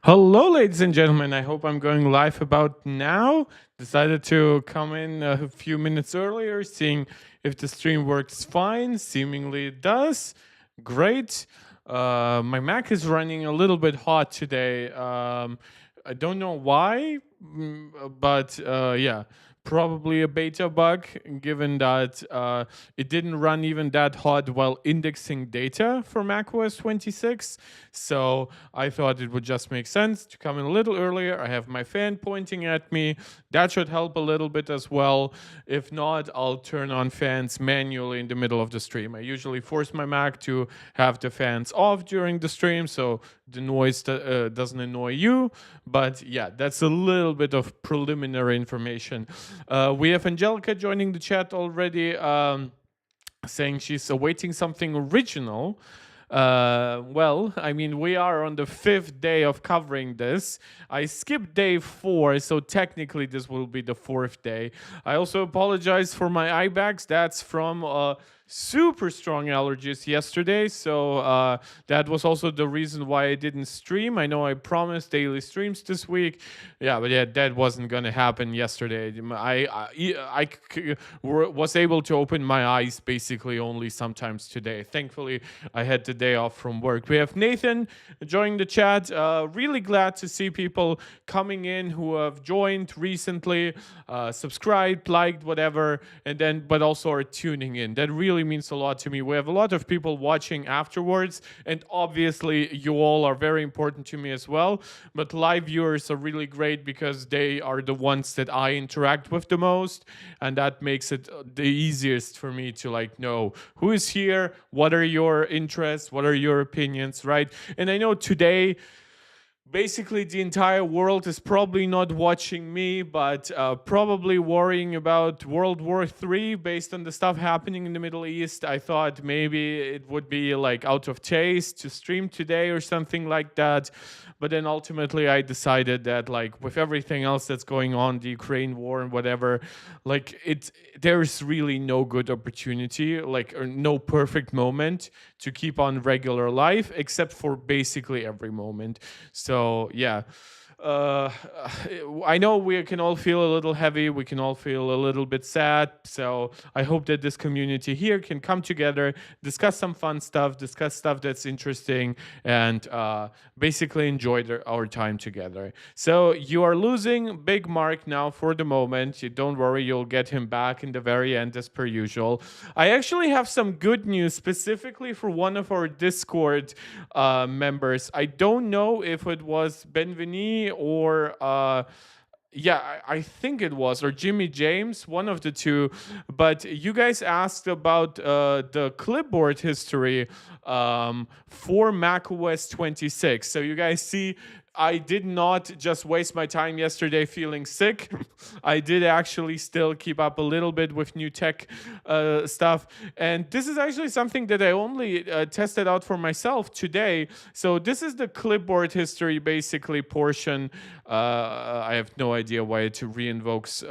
Hello, ladies and gentlemen. I hope I'm going live about now. Decided to come in a few minutes earlier, seeing if the stream works fine. Seemingly it does. Great. My Mac is running a little bit hot today. I don't know why, but yeah, probably a beta bug, given that it didn't run even that hot while indexing data for macOS 26. So I thought it would just make sense to come in a little earlier. I have my fan pointing at me. That should help a little bit as well. If not, I'll turn on fans manually in the middle of the stream. I usually force my Mac to have the fans off during the stream so the noise doesn't annoy you. But yeah, that's a little bit of preliminary information. We have Angelica joining the chat already. Saying she's awaiting something original. Well, I mean, we are on the 5th day of covering this. I skipped day 4, so technically this will be the 4th day. I also apologize for my eye bags. That's from super strong allergies yesterday, so that was also the reason why I didn't stream. I know I promised daily streams this week. Yeah, but yeah, that wasn't gonna happen yesterday. Was able to open my eyes basically only sometimes today. Thankfully, I had the day off from work. We have Nathan joining the chat. Really glad to see people coming in who have joined recently, subscribed, liked, whatever, and then but also are tuning in. That really means a lot to me. We have a lot of people watching afterwards, and obviously you all are very important to me as well. But live viewers are really great because they are the ones that I interact with the most, and that makes it the easiest for me to like know who is here, what are your interests, what are your opinions, right? And I know today basically the entire world is probably not watching me, but probably worrying about World War III based on the stuff happening in the Middle East. I thought maybe it would be like out of taste to stream today or something like that. But then ultimately I decided that like with everything else that's going on, the Ukraine war and whatever, like there's really no good opportunity, like or no perfect moment to keep on regular life except for basically every moment. So yeah, uh, I know we can all feel a little heavy. We can all feel a little bit sad. So I hope that this community here can come together, discuss some fun stuff, discuss stuff that's interesting, and basically enjoy our time together. So you are losing Big Mark now for the moment. You don't worry, you'll get him back in the very end as per usual. I actually have some good news specifically for one of our Discord members. I don't know if it was Benveni or yeah, I think it was, or Jimmy James, one of the two. But you guys asked about the clipboard history for macOS 26. So you guys see, I did not just waste my time yesterday feeling sick. I did actually still keep up a little bit with new tech stuff. And this is actually something that I only tested out for myself today. So this is the clipboard history basically portion. I have no idea why it reinvokes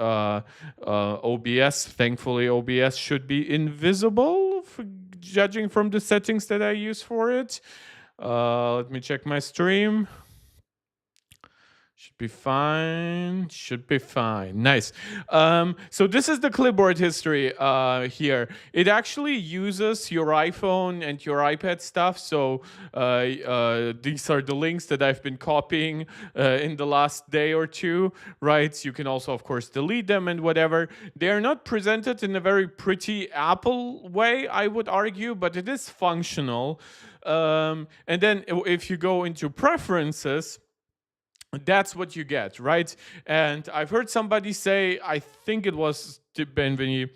OBS. Thankfully, OBS should be invisible, judging from the settings that I use for it. Let me check my stream. Should be fine. Should be fine. Nice. So this is the clipboard history here. It actually uses your iPhone and your iPad stuff. So these are the links that I've been copying in the last day or two, right? You can also, of course, delete them and whatever. They are not presented in a very pretty Apple way, I would argue, but it is functional. And then if you go into preferences, that's what you get, right? And I've heard somebody say, I think it was Benveni,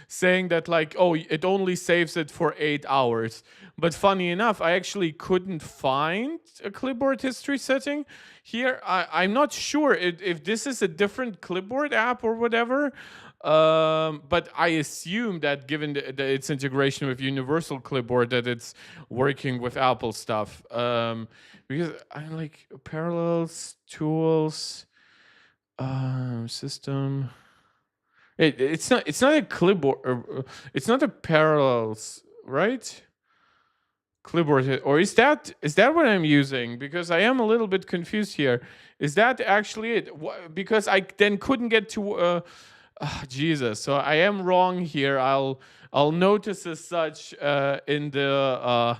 saying that like, oh, it only saves it for 8 hours. But funny enough, I actually couldn't find a clipboard history setting here. I'm not sure if this is a different clipboard app or whatever. But I assume that given its integration with Universal Clipboard, that it's working with Apple stuff. Because I like parallels, tools, system. It's not a clipboard. It's not a parallels, right? Clipboard, or is that what I'm using? Because I am a little bit confused here. Is that actually it? Because I then couldn't get to. Jesus, so I am wrong here. I'll notice as such in the.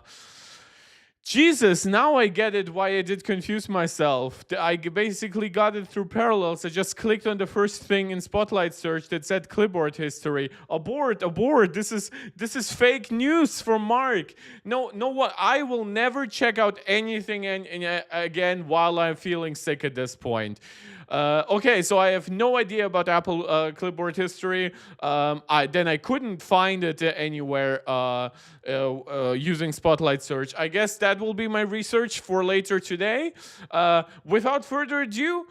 Jesus, now I get it why I did confuse myself. I basically got it through parallels. I just clicked on the first thing in Spotlight search that said clipboard history. Abort, abort. This is fake news from Mark. No, what? I will never check out anything again while I'm feeling sick at this point. Okay, so I have no idea about Apple Clipboard history. I couldn't find it anywhere using Spotlight search. I guess that will be my research for later today. Without further ado,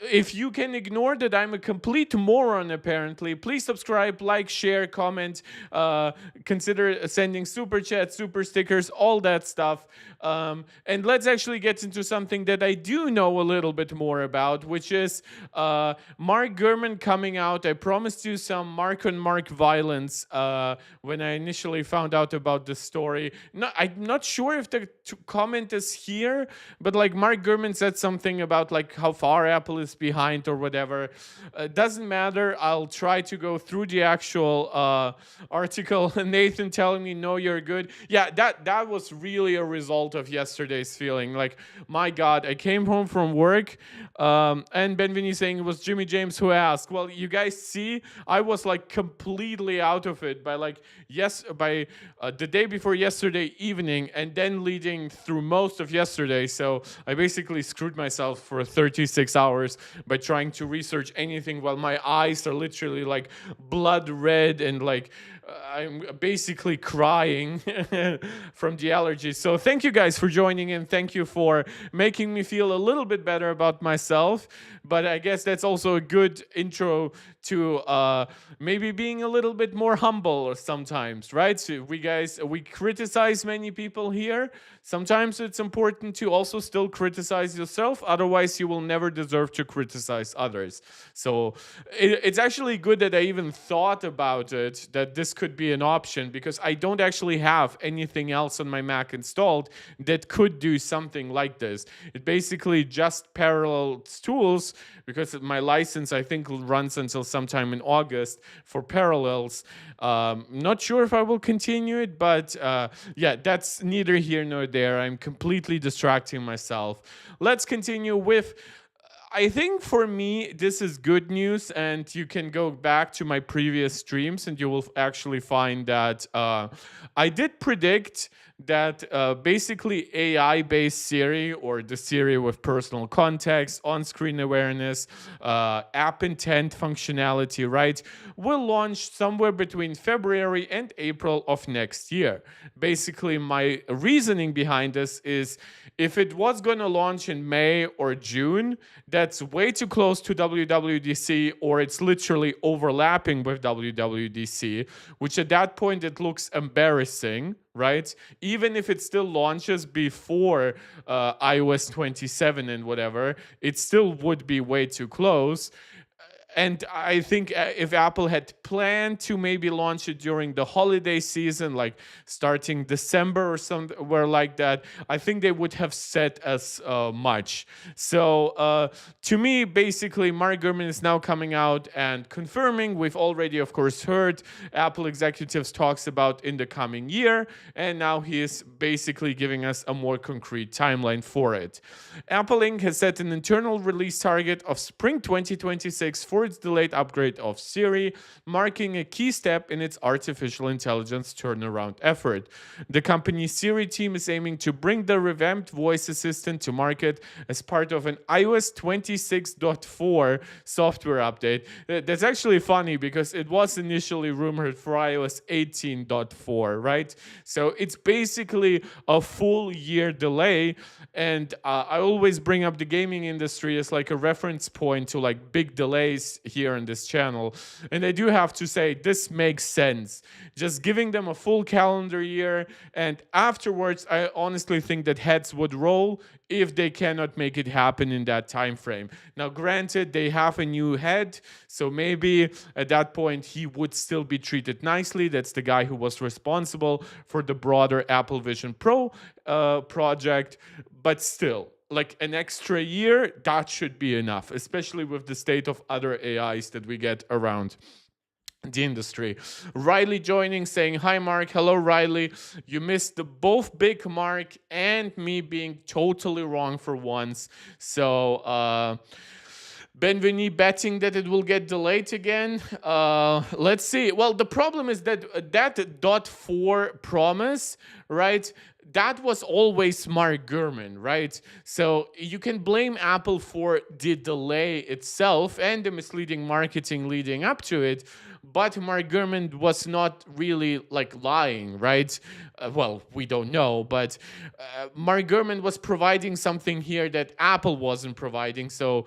if you can ignore that I'm a complete moron, apparently, please subscribe, like, share, comment, consider sending super chats, super stickers, all that stuff. And let's actually get into something that I do know a little bit more about, which is Mark Gurman coming out. I promised you some Mark on Mark violence when I initially found out about the story. No, I'm not sure if the comment is here, but like Mark Gurman said something about like how far Apple is behind or whatever. Doesn't matter. I'll try to go through the actual article. Nathan telling me, no, you're good. Yeah, that was really a result of yesterday's feeling. Like, my God, I came home from work and Ben Vinny saying it was Jimmy James who asked. Well, you guys see, I was like completely out of it by the day before yesterday evening and then leading through most of yesterday. So I basically screwed myself for 36 hours by trying to research anything while my eyes are literally like blood red and like I'm basically crying from the allergies. So thank you guys for joining in. Thank you for making me feel a little bit better about myself. But I guess that's also a good intro to maybe being a little bit more humble sometimes, right? So we criticize many people here. Sometimes it's important to also still criticize yourself. Otherwise, you will never deserve to criticize others. So it's actually good that I even thought about it, that this could be an option, because I don't actually have anything else on my Mac installed that could do something like this. It basically just parallels tools, because my license, I think, runs until sometime in August for parallels. Not sure if I will continue it, but yeah, that's neither here nor there. I'm completely distracting myself. Let's continue with... I think for me, this is good news, and you can go back to my previous streams and you will actually find that I did predict that basically AI-based Siri, or the Siri with personal context, on-screen awareness, app intent functionality, right, will launch somewhere between February and April of next year. Basically, my reasoning behind this is if it was going to launch in May or June, that's way too close to WWDC, or it's literally overlapping with WWDC, which at that point it looks embarrassing, right? Even if it still launches before iOS 27 and whatever, it still would be way too close. And I think if Apple had planned to maybe launch it during the holiday season, like starting December or somewhere like that, I think they would have said as much. So to me, basically, Mark Gurman is now coming out and confirming. We've already, of course, heard Apple executives talks about in the coming year, and now he is basically giving us a more concrete timeline for it. Apple Inc. has set an internal release target of spring 2026 for its delayed upgrade of Siri, marking a key step in its artificial intelligence turnaround effort. The company's Siri team is aiming to bring the revamped voice assistant to market as part of an iOS 26.4 software update. That's actually funny because it was initially rumored for iOS 18.4, right? So it's basically a full year delay, and I always bring up the gaming industry as like a reference point to like big delays twice here on this channel. And I do have to say, this makes sense. Just giving them a full calendar year, and afterwards, I honestly think that heads would roll if they cannot make it happen in that time frame. Now, granted, they have a new head, so maybe at that point he would still be treated nicely. That's the guy who was responsible for the broader Apple Vision Pro project, but still, like an extra year, that should be enough, especially with the state of other AIs that we get around the industry. Riley joining, saying, hi Mark. Hello Riley. You missed both Big Mark and me being totally wrong for once. So Benveni betting that it will get delayed again. Let's see. Well, the problem is that that dot 4 promise, right, that was always Mark Gurman, right? So you can blame Apple for the delay itself and the misleading marketing leading up to it, but Mark Gurman was not really like lying, right? Well, we don't know, but Mark Gurman was providing something here that Apple wasn't providing. So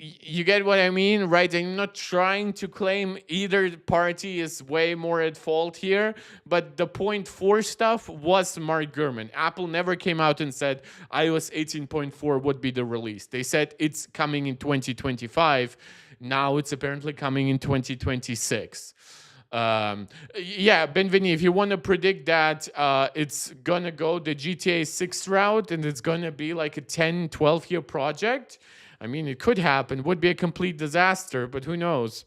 you get what I mean, right? I'm not trying to claim either party is way more at fault here, but the point 4 stuff was Mark Gurman. Apple never came out and said iOS 18.4 would be the release. They said it's coming in 2025. Now it's apparently coming in 2026. Yeah, Benveni, if you want to predict that it's gonna go the GTA 6 route and it's gonna be like a 10, 12 year project, I mean, it could happen. Would be a complete disaster, but who knows?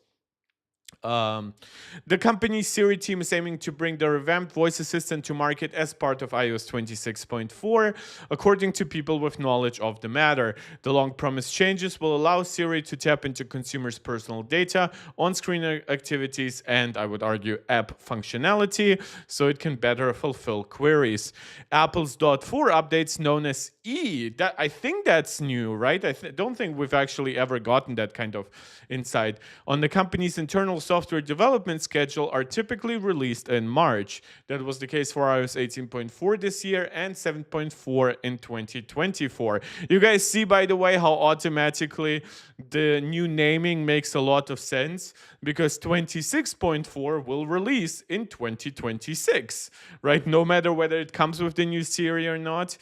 The company's Siri team is aiming to bring the revamped voice assistant to market as part of iOS 26.4, according to people with knowledge of the matter. The long-promised changes will allow Siri to tap into consumers' personal data, on-screen activities, and I would argue app functionality, so it can better fulfill queries. Apple's .4 updates, known as E, that I think that's new, right? I don't think we've actually ever gotten that kind of insight on the company's internal software development schedule, are typically released in March. That was the case for iOS 18.4 this year and 7.4 in 2024. You guys see, by the way, how automatically the new naming makes a lot of sense, because 26.4 will release in 2026, right? No matter whether it comes with the new Siri or not.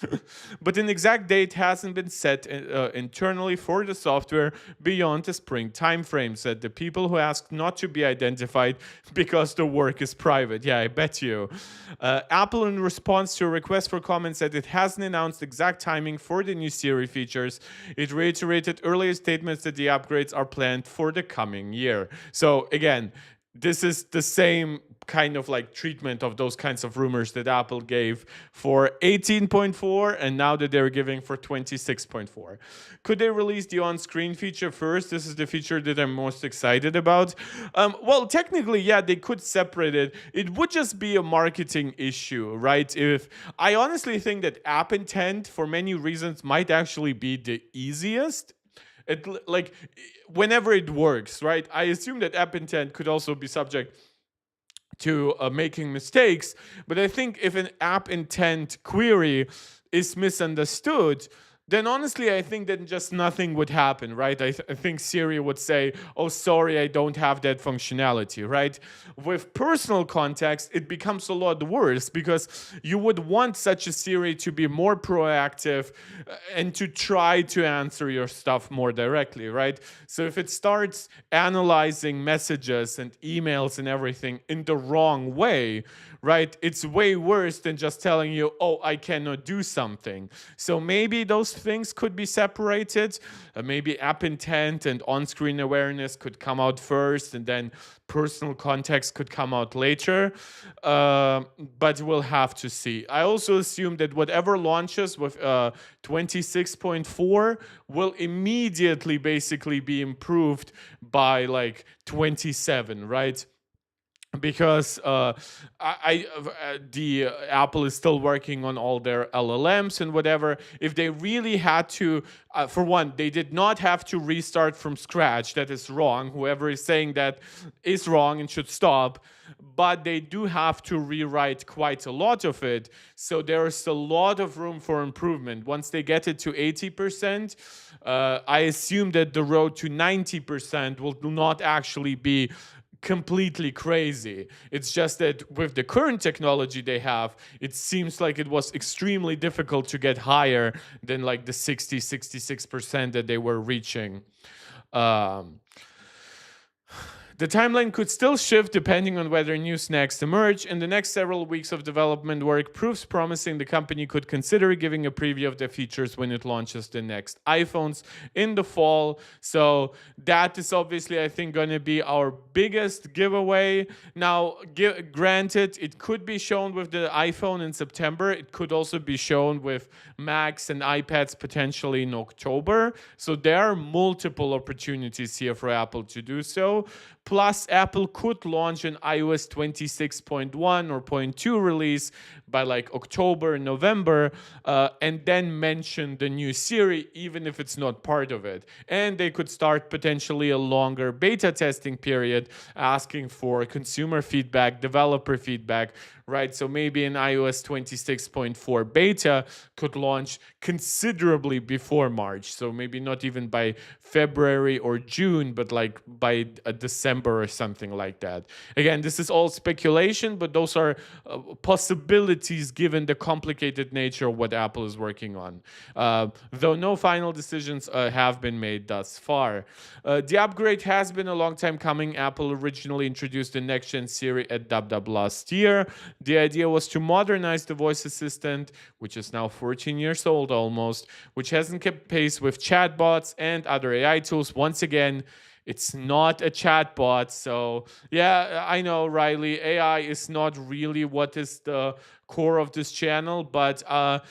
But an exact date hasn't been set internally for the software beyond the spring timeframe, said the people who asked not to be identified because the work is private. Yeah, I bet you. Apple, in response to a request for comment, said it hasn't announced exact timing for the new Siri features. It reiterated earlier statements that the upgrades are planned for the coming year. So again, this is the same kind of like treatment of those kinds of rumors that Apple gave for 18.4 and now that they're giving for 26.4. Could they release the on-screen feature first? This is the feature that I'm most excited about. Well, technically, yeah, they could separate it. It would just be a marketing issue, right? If I honestly think that app intent, for many reasons, might actually be the easiest. It, like, whenever it works, right? I assume that app intent could also be subject to making mistakes, but I think if an app intent query is misunderstood, then honestly, I think that just nothing would happen, right? I think Siri would say, oh, sorry, I don't have that functionality, right? With personal context, it becomes a lot worse because you would want such a Siri to be more proactive and to try to answer your stuff more directly, right? So if it starts analyzing messages and emails and everything in the wrong way, right, it's way worse than just telling you, oh, I cannot do something. So maybe those things could be separated. Maybe app intent and on-screen awareness could come out first, and then personal context could come out later. But we'll have to see. I also assume that whatever launches with 26.4 will immediately basically be improved by like 27, right? Because Apple is still working on all their LLMs and whatever. If they really had to, for one, they did not have to restart from scratch. That is wrong. Whoever is saying that is wrong and should stop. but they do have to rewrite quite a lot of it. So there's a lot of room for improvement. Once they get it to 80%, I assume that the road to 90% will not actually be completely crazy. It's just that with the current technology they have, it seems like it was extremely difficult to get higher than like the 66% that they were reaching. Um, the timeline could still shift depending on whether new snacks emerge. In the next several weeks of development work proves promising. The company could consider giving a preview of the features when it launches the next iPhones in the fall. So that is obviously, I think, going to be our biggest giveaway. Now, granted, it could be shown with the iPhone in September. It could also be shown with Macs and iPads potentially in October. So there are multiple opportunities here for Apple to do so. Plus, Apple could launch an iOS 26.1 or 0.2 release by like October, November, and then mention the new Siri, even if it's not part of it. And they could start potentially a longer beta testing period, asking for consumer feedback, developer feedback, right? So maybe an iOS 26.4 beta could launch considerably before March. So maybe not even by February or June, but like by December or something like that. Again, this is all speculation, but those are possibilities given the complicated nature of what Apple is working on. Though no final decisions have been made thus far. The upgrade has been a long time coming. Apple originally introduced the next-gen Siri at DubDub last year. The idea was to modernize the voice assistant, which is now 14 years old almost, which hasn't kept pace with chatbots and other AI tools. Once again, it's not a chatbot. So yeah, I know, Riley, AI is not really what is the core of this channel, but I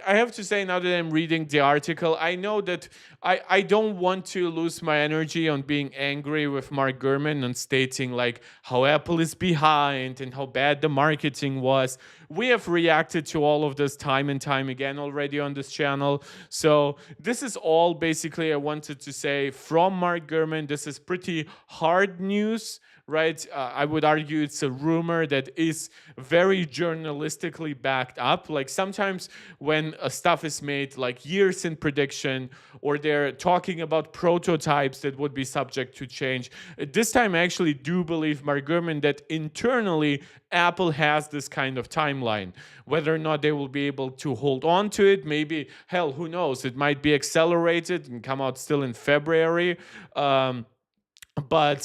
have to say, now that I'm reading the article, I know that I don't want to lose my energy on being angry with Mark Gurman and stating like how Apple is behind and how bad the marketing was. We have reacted to all of this time and time again already on this channel. So this is all basically I wanted to say from Mark Gurman. This is pretty hard news, right? I would argue it's a rumor that is very journalistically backed up. Like sometimes when stuff is made like years in prediction, or they're talking about prototypes that would be subject to change. This time I actually do believe, Mark Gurman, that internally Apple has this kind of timeline. Whether or not they will be able to hold on to it, maybe, hell, who knows? It might be accelerated and come out still in February. But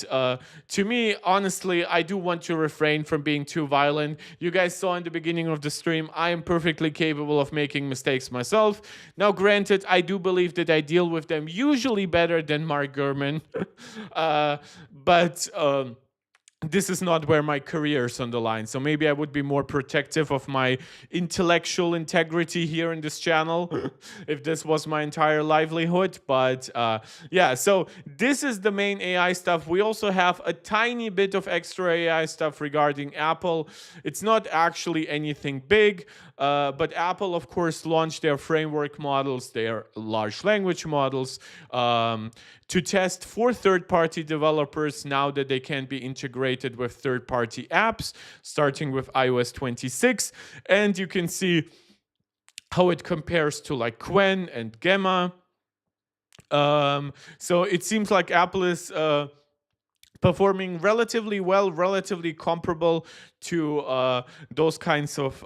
to me, honestly, I do want to refrain from being too violent. You guys saw in the beginning of the stream, I am perfectly capable of making mistakes myself. Now, granted, I do believe that I deal with them usually better than Mark Gurman. but this is not where my career is on the line. So maybe I would be more protective of my intellectual integrity here in this channel if this was my entire livelihood. But yeah, so this is the main AI stuff. We also have a tiny bit of extra AI stuff regarding Apple. It's not actually anything big, but Apple, of course, launched their framework models, their large language models, to test for third-party developers now that they can be integrated with third-party apps, starting with iOS 26. And you can see how it compares to like Qwen and Gemma. So it seems like Apple is performing relatively well, relatively comparable to those kinds of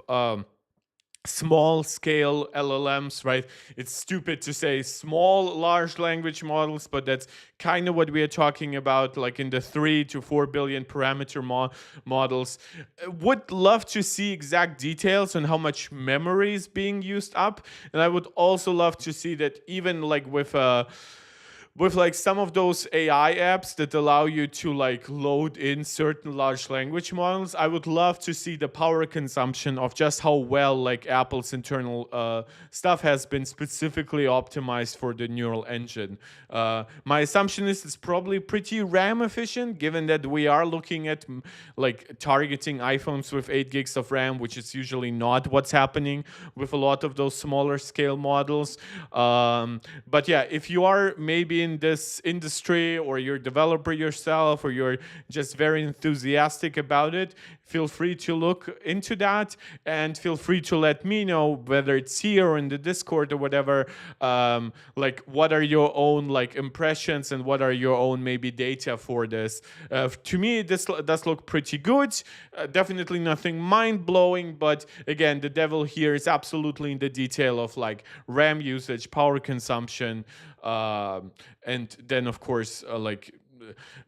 small scale LLMs, right? It's stupid to say small large language models, but that's kind of what we are talking about, like in the 3 to 4 billion parameter models. Would love to see exact details on how much memory is being used up, and I would also love to see that even like with like some of those AI apps that allow you to like load in certain large language models, I would love to see the power consumption of just how well like Apple's internal stuff has been specifically optimized for the neural engine. My assumption is it's probably pretty RAM efficient, given that we are looking at like targeting iPhones with 8 gigs of RAM, which is usually not what's happening with a lot of those smaller scale models. But yeah, if you are maybe in this industry, or you're a developer yourself, or you're just very enthusiastic about it, feel free to look into that, and feel free to let me know, whether it's here or in the Discord or whatever, like what are your own like impressions, and what are your own maybe data for this. To me, this does look pretty good. Definitely nothing mind-blowing, but again, the devil here is absolutely in the detail of like RAM usage, power consumption, and then of course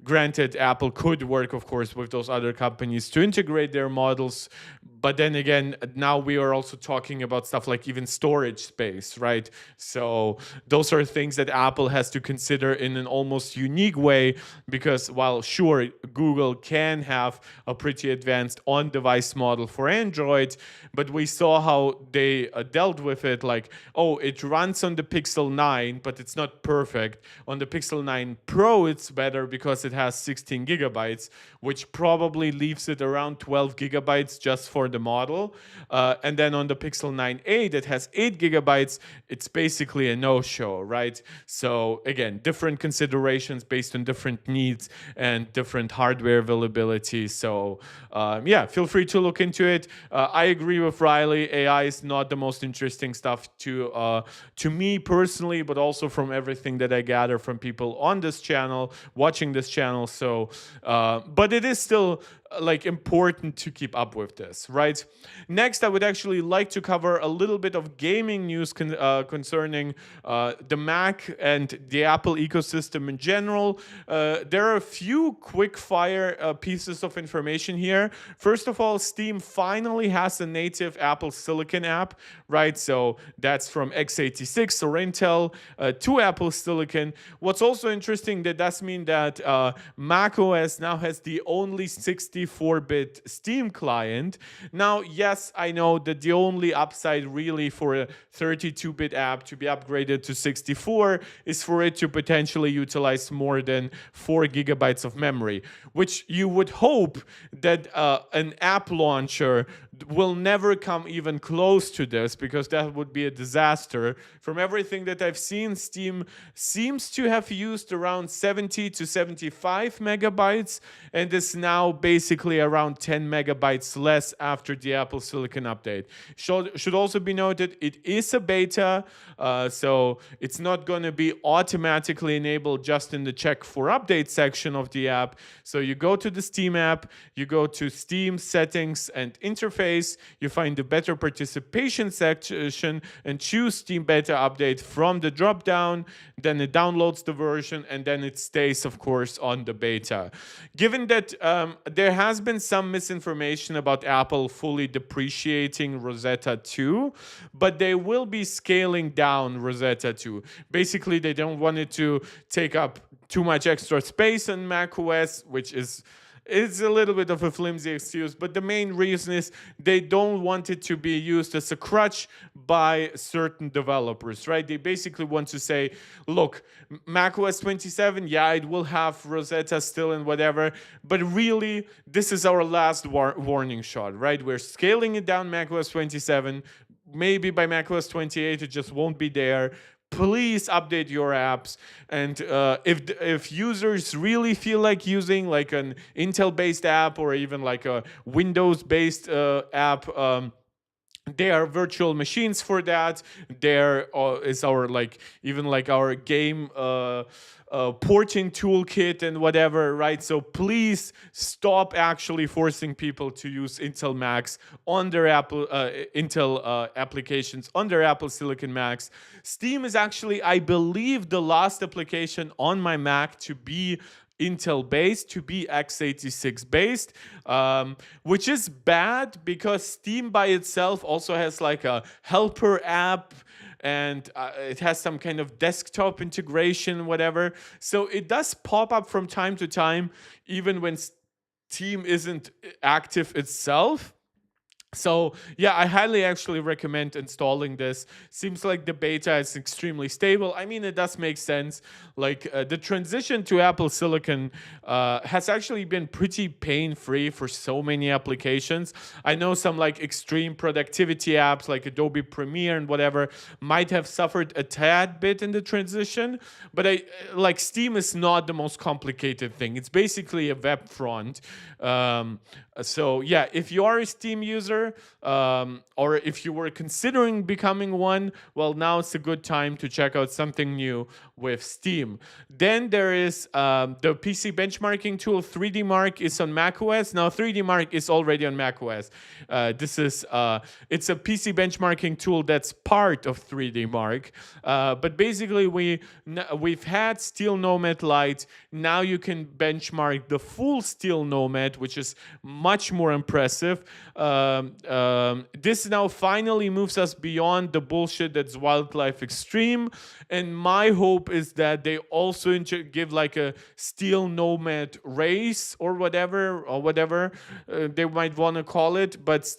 granted, Apple could work, of course, with those other companies to integrate their models. But then again, now we are also talking about stuff like even storage space, right? So those are things that Apple has to consider in an almost unique way, because while sure, Google can have a pretty advanced on-device model for Android, but we saw how they dealt with it. Like, oh, it runs on the Pixel 9, but it's not perfect. On the Pixel 9 Pro, it's better because it has 16 gigabytes, which probably leaves it around 12 gigabytes just for the model. And then on the Pixel 9a that has 8 gigabytes, it's basically a no-show, right? So again, different considerations based on different needs and different hardware availability. So yeah, feel free to look into it. I agree with Riley. AI is not the most interesting stuff to me personally, but also from everything that I gather from people on this channel, watching this channel. So, but it is still like important to keep up with this, right? Next, I would actually like to cover a little bit of gaming news concerning the Mac and the Apple ecosystem in general. There are a few quick fire pieces of information here. First of all, Steam finally has a native Apple Silicon app, right? So that's from x86 or Intel to Apple Silicon. What's also interesting, that does mean that macOS now has the only 64-bit Steam client. Now, yes, I know that the only upside really for a 32-bit app to be upgraded to 64 is for it to potentially utilize more than 4 gigabytes of memory, which you would hope that an app launcher will never come even close to this, because that would be a disaster. From everything that I've seen, Steam seems to have used around 70 to 75 megabytes, and is now basically around 10 megabytes less after the Apple Silicon update. Should also be noted, it is a beta, so it's not going to be automatically enabled just in the check for update section of the app. So you go to the Steam app, you go to Steam settings and interface, you find the better participation section and choose Steam Beta Update from the drop down. Then it downloads the version, and then it stays, of course, on the beta. Given that there has been some misinformation about Apple fully depreciating Rosetta 2, but they will be scaling down Rosetta 2. Basically, they don't want it to take up too much extra space on macOS, which is it's a little bit of a flimsy excuse, but the main reason is they don't want it to be used as a crutch by certain developers, right? They basically want to say, look, macOS 27, yeah, it will have Rosetta still and whatever, but really, this is our last warning shot, right? We're scaling it down macOS 27. Maybe by macOS 28, it just won't be there. Please update your apps, and if users really feel like using like an Intel-based app or even like a Windows-based app, there are virtual machines for that. There is our like even like our game porting toolkit and whatever, right? So please stop actually forcing people to use Intel Macs on their Apple Intel applications on their Apple Silicon Macs. Steam is actually, I believe, the last application on my Mac to be Intel based, to be x86 based, which is bad because Steam by itself also has like a helper app, and it has some kind of desktop integration, whatever. So it does pop up from time to time, even when Steam isn't active itself. So yeah, I highly actually recommend installing this. Seems like the beta is extremely stable. I mean, it does make sense. Like the transition to Apple Silicon has actually been pretty pain-free for so many applications. I know some like extreme productivity apps like Adobe Premiere and whatever might have suffered a tad bit in the transition, but I like Steam is not the most complicated thing. It's basically a web front. So yeah, if you are a Steam user, or if you were considering becoming one, well, now it's a good time to check out something new with Steam. Then there is the PC benchmarking tool 3D Mark is on macOS. Now 3D Mark is already on macOS. This is it's a PC benchmarking tool that's part of 3D Mark. But basically, we've had Steel Nomad Lite. Now you can benchmark the full Steel Nomad, which is much more impressive. This now finally moves us beyond the bullshit that's Wildlife Extreme, and my hope is that they also give like a Steel Nomad race or whatever they might want to call it. But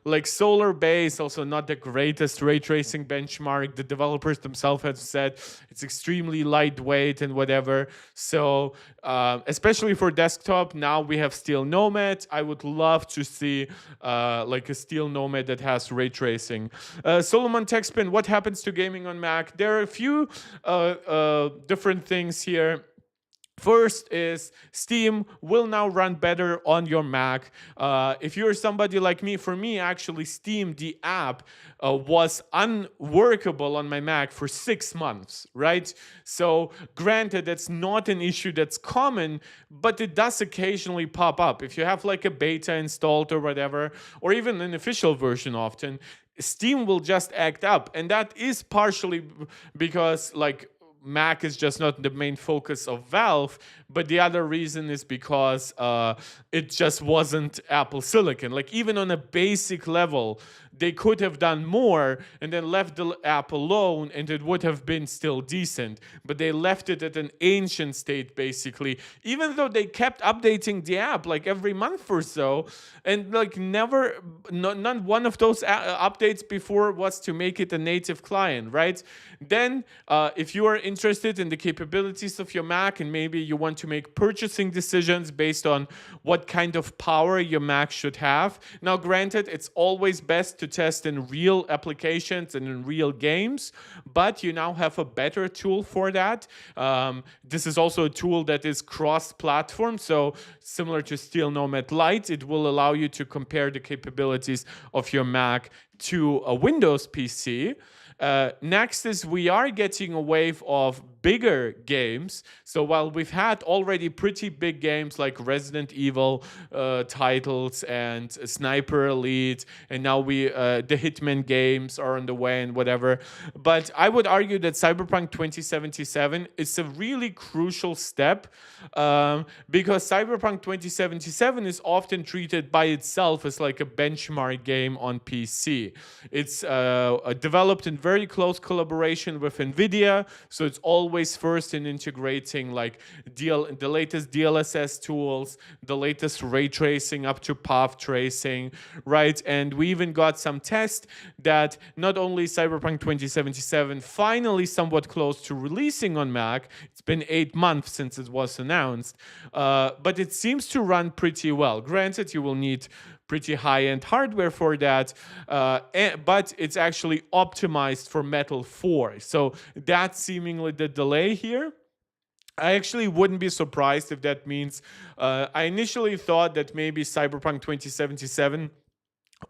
like Solar Bay is also not the greatest ray tracing benchmark. The developers themselves have said it's extremely lightweight and whatever. So especially for desktop, now we have Steel Nomad. I would love to see like a Steel Nomad that has ray tracing. Solomon Techspin, what happens to gaming on Mac? There are a few different things here. First is Steam will now run better on your Mac. If you're somebody like me, for me, actually, Steam, the app, was unworkable on my Mac for 6 months, right? So granted, that's not an issue that's common, but it does occasionally pop up. If you have like a beta installed or whatever, or even an official version often, Steam will just act up. And that is partially because like Mac is just not the main focus of Valve, but the other reason is because it just wasn't Apple Silicon. Like even on a basic level, they could have done more and then left the app alone and it would have been still decent. But they left it at an ancient state, basically, even though they kept updating the app like every month or so. And like none one of those updates before was to make it a native client, right? Then if you are interested in the capabilities of your Mac and maybe you want to make purchasing decisions based on what kind of power your Mac should have. Now, granted, it's always best to test in real applications and in real games, but you now have a better tool for that. This is also a tool that is cross-platform, so similar to Steel Nomad Lite, it will allow you to compare the capabilities of your Mac to a Windows PC. Next is we are getting a wave of bigger games. So while we've had already pretty big games like Resident Evil titles and Sniper Elite, and now the Hitman games are on the way and whatever. But I would argue that Cyberpunk 2077 is a really crucial step because Cyberpunk 2077 is often treated by itself as like a benchmark game on PC. It's developed in very close collaboration with NVIDIA, so it's always first in integrating like the latest DLSS tools, the latest ray tracing up to path tracing, right? And we even got some tests that not only Cyberpunk 2077 finally somewhat close to releasing on Mac, it's been 8 months since it was announced, but it seems to run pretty well. Granted, you will need pretty high-end hardware for that, but it's actually optimized for Metal 4. So that's seemingly the delay here. I actually wouldn't be surprised if that means I initially thought that maybe Cyberpunk 2077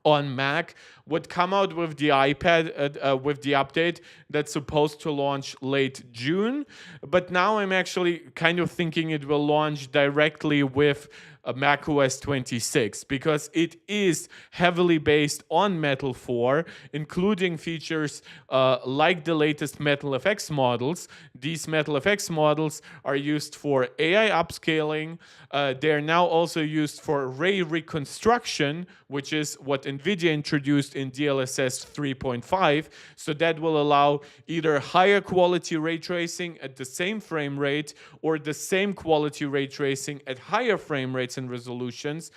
on Mac would come out with the iPad with the update that's supposed to launch late June, but now I'm actually kind of thinking it will launch directly with macOS 26 because it is heavily based on Metal 4, including features like the latest Metal FX models. These Metal FX models are used for AI upscaling. They're now also used for ray reconstruction, which is what NVIDIA introduced in DLSS 3.5. So that will allow either higher quality ray tracing at the same frame rate or the same quality ray tracing at higher frame rates frames and resolutions,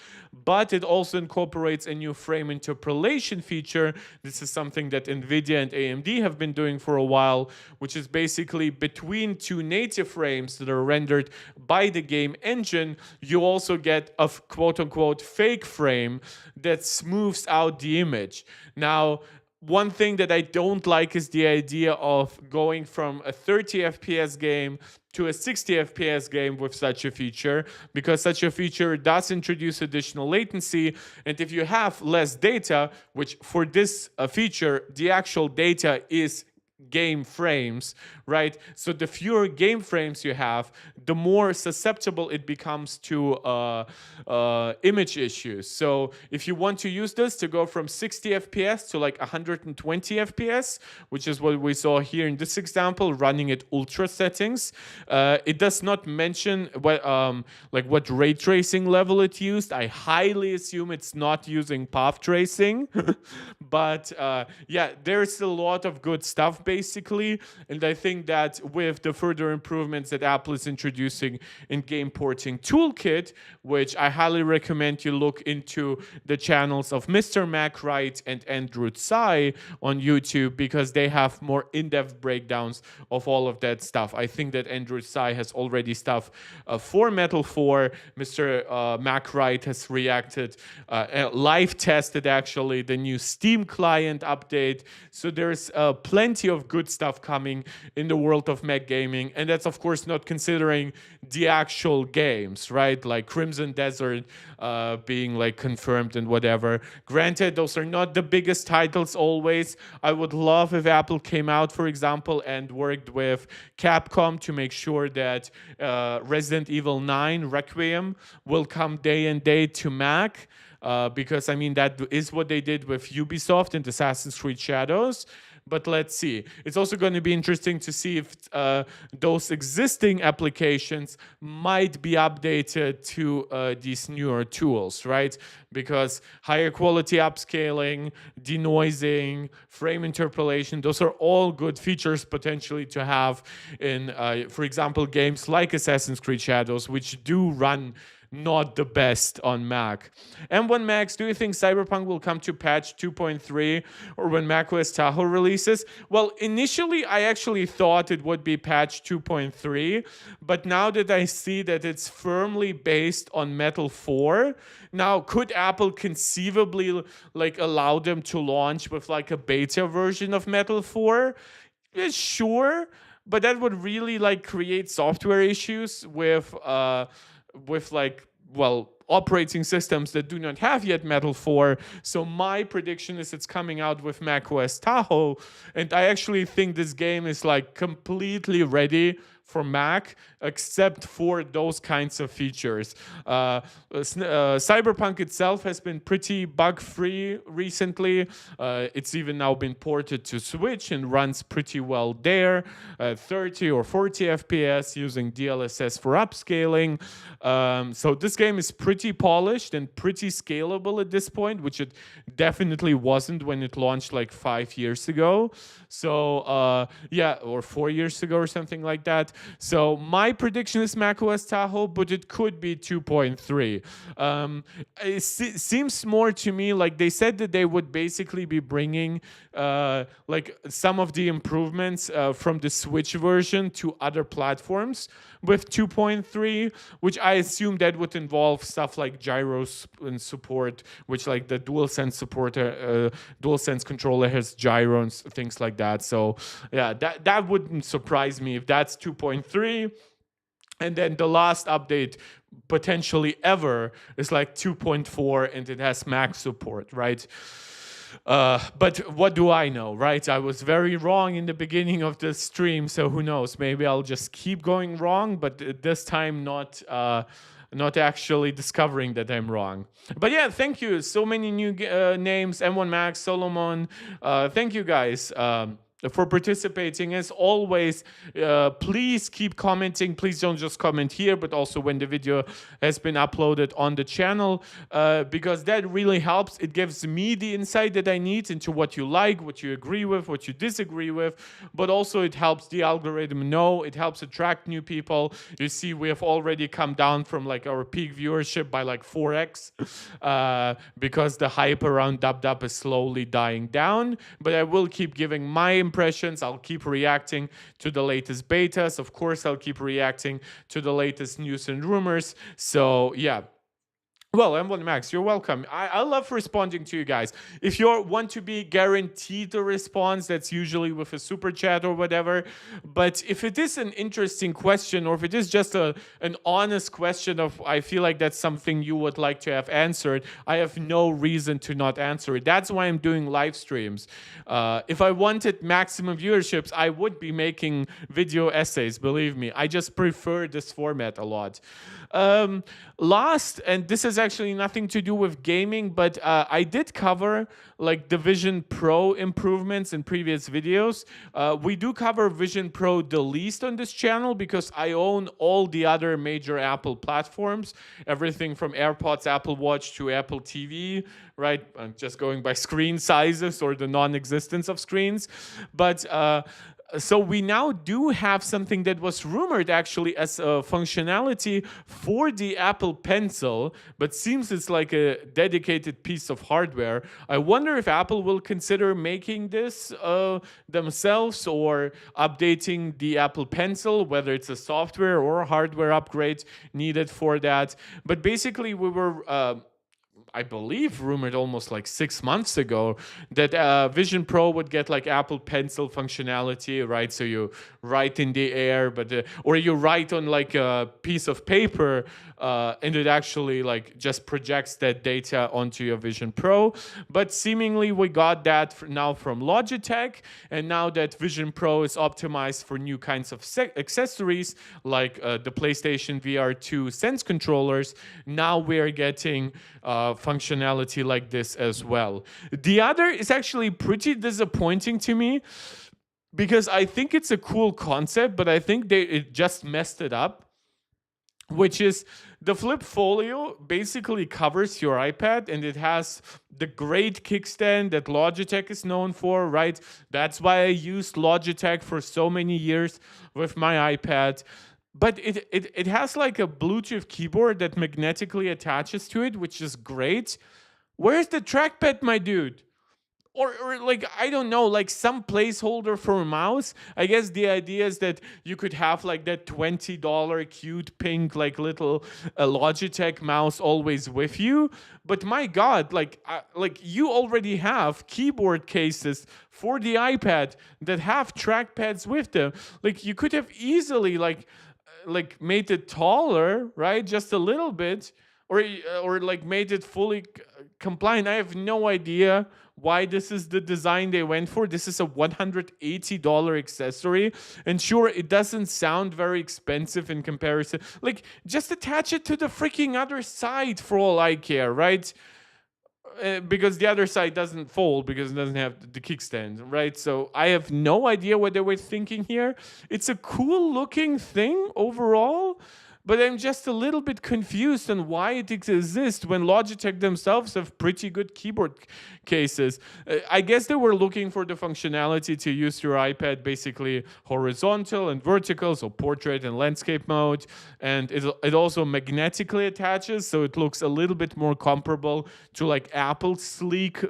but it also incorporates a new frame interpolation feature. This is something that NVIDIA and AMD have been doing for a while, which is basically between two native frames that are rendered by the game engine, you also get a quote-unquote fake frame that smooths out the image. Now, one thing that I don't like is the idea of going from a 30 FPS game to a 60 FPS game with such a feature, because such a feature does introduce additional latency. And if you have less data, which for this feature, the actual data is game frames, right? So the fewer game frames you have, the more susceptible it becomes to image issues. So if you want to use this to go from 60 FPS to like 120 FPS, which is what we saw here in this example, running at ultra settings, it does not mention what ray tracing level it used. I highly assume it's not using path tracing, but yeah, there's a lot of good stuff basically, and I think that with the further improvements that Apple is introducing in game porting toolkit, which I highly recommend you look into the channels of Mr. MacWrite and Andrew Tsai on YouTube, because they have more in-depth breakdowns of all of that stuff. I think that Andrew Tsai has already stuff for Metal 4. Mr. MacWrite has reacted, live tested actually the new Steam client update. So there's plenty of good stuff coming in the world of Mac gaming, and that's of course not considering the actual games, right? Like Crimson Desert being like confirmed and whatever. Granted, those are not the biggest titles always. I would love if Apple came out, for example, and worked with Capcom to make sure that Resident Evil 9 Requiem will come day and date to Mac. Because I mean, that is what they did with Ubisoft and Assassin's Creed Shadows. But let's see. It's also going to be interesting to see if those existing applications might be updated to these newer tools, right? Because higher quality upscaling, denoising, frame interpolation, those are all good features potentially to have in, for example, games like Assassin's Creed Shadows, which do run not the best on Mac. M1 Max, do you think Cyberpunk will come to patch 2.3 or when macOS Tahoe releases? Well, initially I actually thought it would be patch 2.3, but now that I see that it's firmly based on Metal 4, now could Apple conceivably like allow them to launch with like a beta version of Metal 4? Yeah, sure, but that would really like create software issues with like, well, operating systems that do not have yet Metal 4. So my prediction is it's coming out with macOS Tahoe, and I actually think this game is like completely ready for Mac, except for those kinds of features. Cyberpunk itself has been pretty bug-free recently. It's even now been ported to Switch and runs pretty well there, 30 or 40 FPS using DLSS for upscaling. So this game is pretty polished and pretty scalable at this point, which it definitely wasn't when it launched like 5 years ago. So yeah, or 4 years ago or something like that. So my prediction is macOS Tahoe, but it could be 2.3. It seems more to me like they said that they would basically be bringing like some of the improvements from the Switch version to other platforms with 2.3, which I assume that would involve stuff like gyros and support, which like the DualSense supporter, DualSense controller has gyros, things like that. So yeah, that wouldn't surprise me if that's 2.3. And then the last update potentially ever is like 2.4, and it has Mac support, right? But what do I know, right? I was very wrong in the beginning of the stream, so who knows? Maybe I'll just keep going wrong, but this time not actually discovering that I'm wrong. But yeah, thank you. So many new names: M1 Max, Solomon. Thank you guys. for participating. As always, please keep commenting. Please don't just comment here, but also when the video has been uploaded on the channel, because that really helps. It gives me the insight that I need into what you like, what you agree with, what you disagree with, but also it helps the algorithm know. It helps attract new people. You see, we have already come down from like our peak viewership by like 4x, because the hype around dub is slowly dying down. But I will keep giving my impressions. I'll keep reacting to the latest betas. Of course, I'll keep reacting to the latest news and rumors. So yeah. Well, M1 Max, you're welcome. I love responding to you guys. If you want to be guaranteed a response, that's usually with a super chat or whatever. But if it is an interesting question, or if it is just an honest question of, I feel like that's something you would like to have answered, I have no reason to not answer it. That's why I'm doing live streams. If I wanted maximum viewerships, I would be making video essays, believe me. I just prefer this format a lot. Last, and this has actually nothing to do with gaming, but I did cover like the Vision Pro improvements in previous videos. We do cover Vision Pro the least on this channel because I own all the other major Apple platforms, everything from AirPods, Apple Watch to Apple TV, right? I'm just going by screen sizes or the non-existence of screens. But so we now do have something that was rumored actually as a functionality for the Apple Pencil, but seems it's like a dedicated piece of hardware. I wonder if Apple will consider making this themselves or updating the Apple Pencil, whether it's a software or a hardware upgrade needed for that. But basically we were I believe rumored almost like 6 months ago that Vision Pro would get like Apple Pencil functionality, right? So you write in the air, but or you write on like a piece of paper, and it actually like just projects that data onto your Vision Pro. But seemingly we got that now from Logitech, and now that Vision Pro is optimized for new kinds of accessories like the PlayStation VR2 Sense controllers, now we're getting functionality like this as well. The other is actually pretty disappointing to me because I think it's a cool concept, but I think it just messed it up, which is the Flip Folio basically covers your iPad, and it has the great kickstand that Logitech is known for, right? That's why I used Logitech for so many years with my iPad. But it has like a Bluetooth keyboard that magnetically attaches to it, which is great. Where's the trackpad, my dude? Or like, I don't know, like some placeholder for a mouse. I guess the idea is that you could have like that $20 cute pink like little Logitech mouse always with you. But my God, like you already have keyboard cases for the iPad that have trackpads with them. Like you could have easily like made it taller, right? Just a little bit, or like made it fully compliant. I have no idea why this is the design they went for. This is a $180 accessory, and sure, it doesn't sound very expensive in comparison. Like, just attach it to the freaking other side for all I care, right? Because the other side doesn't fold because it doesn't have the kickstand, right? So I have no idea what they were thinking here. It's a cool looking thing overall, but I'm just a little bit confused on why it exists when Logitech themselves have pretty good keyboard cases. I guess they were looking for the functionality to use your iPad basically horizontal and vertical, so portrait and landscape mode, and it also magnetically attaches, so it looks a little bit more comparable to like Apple's sleek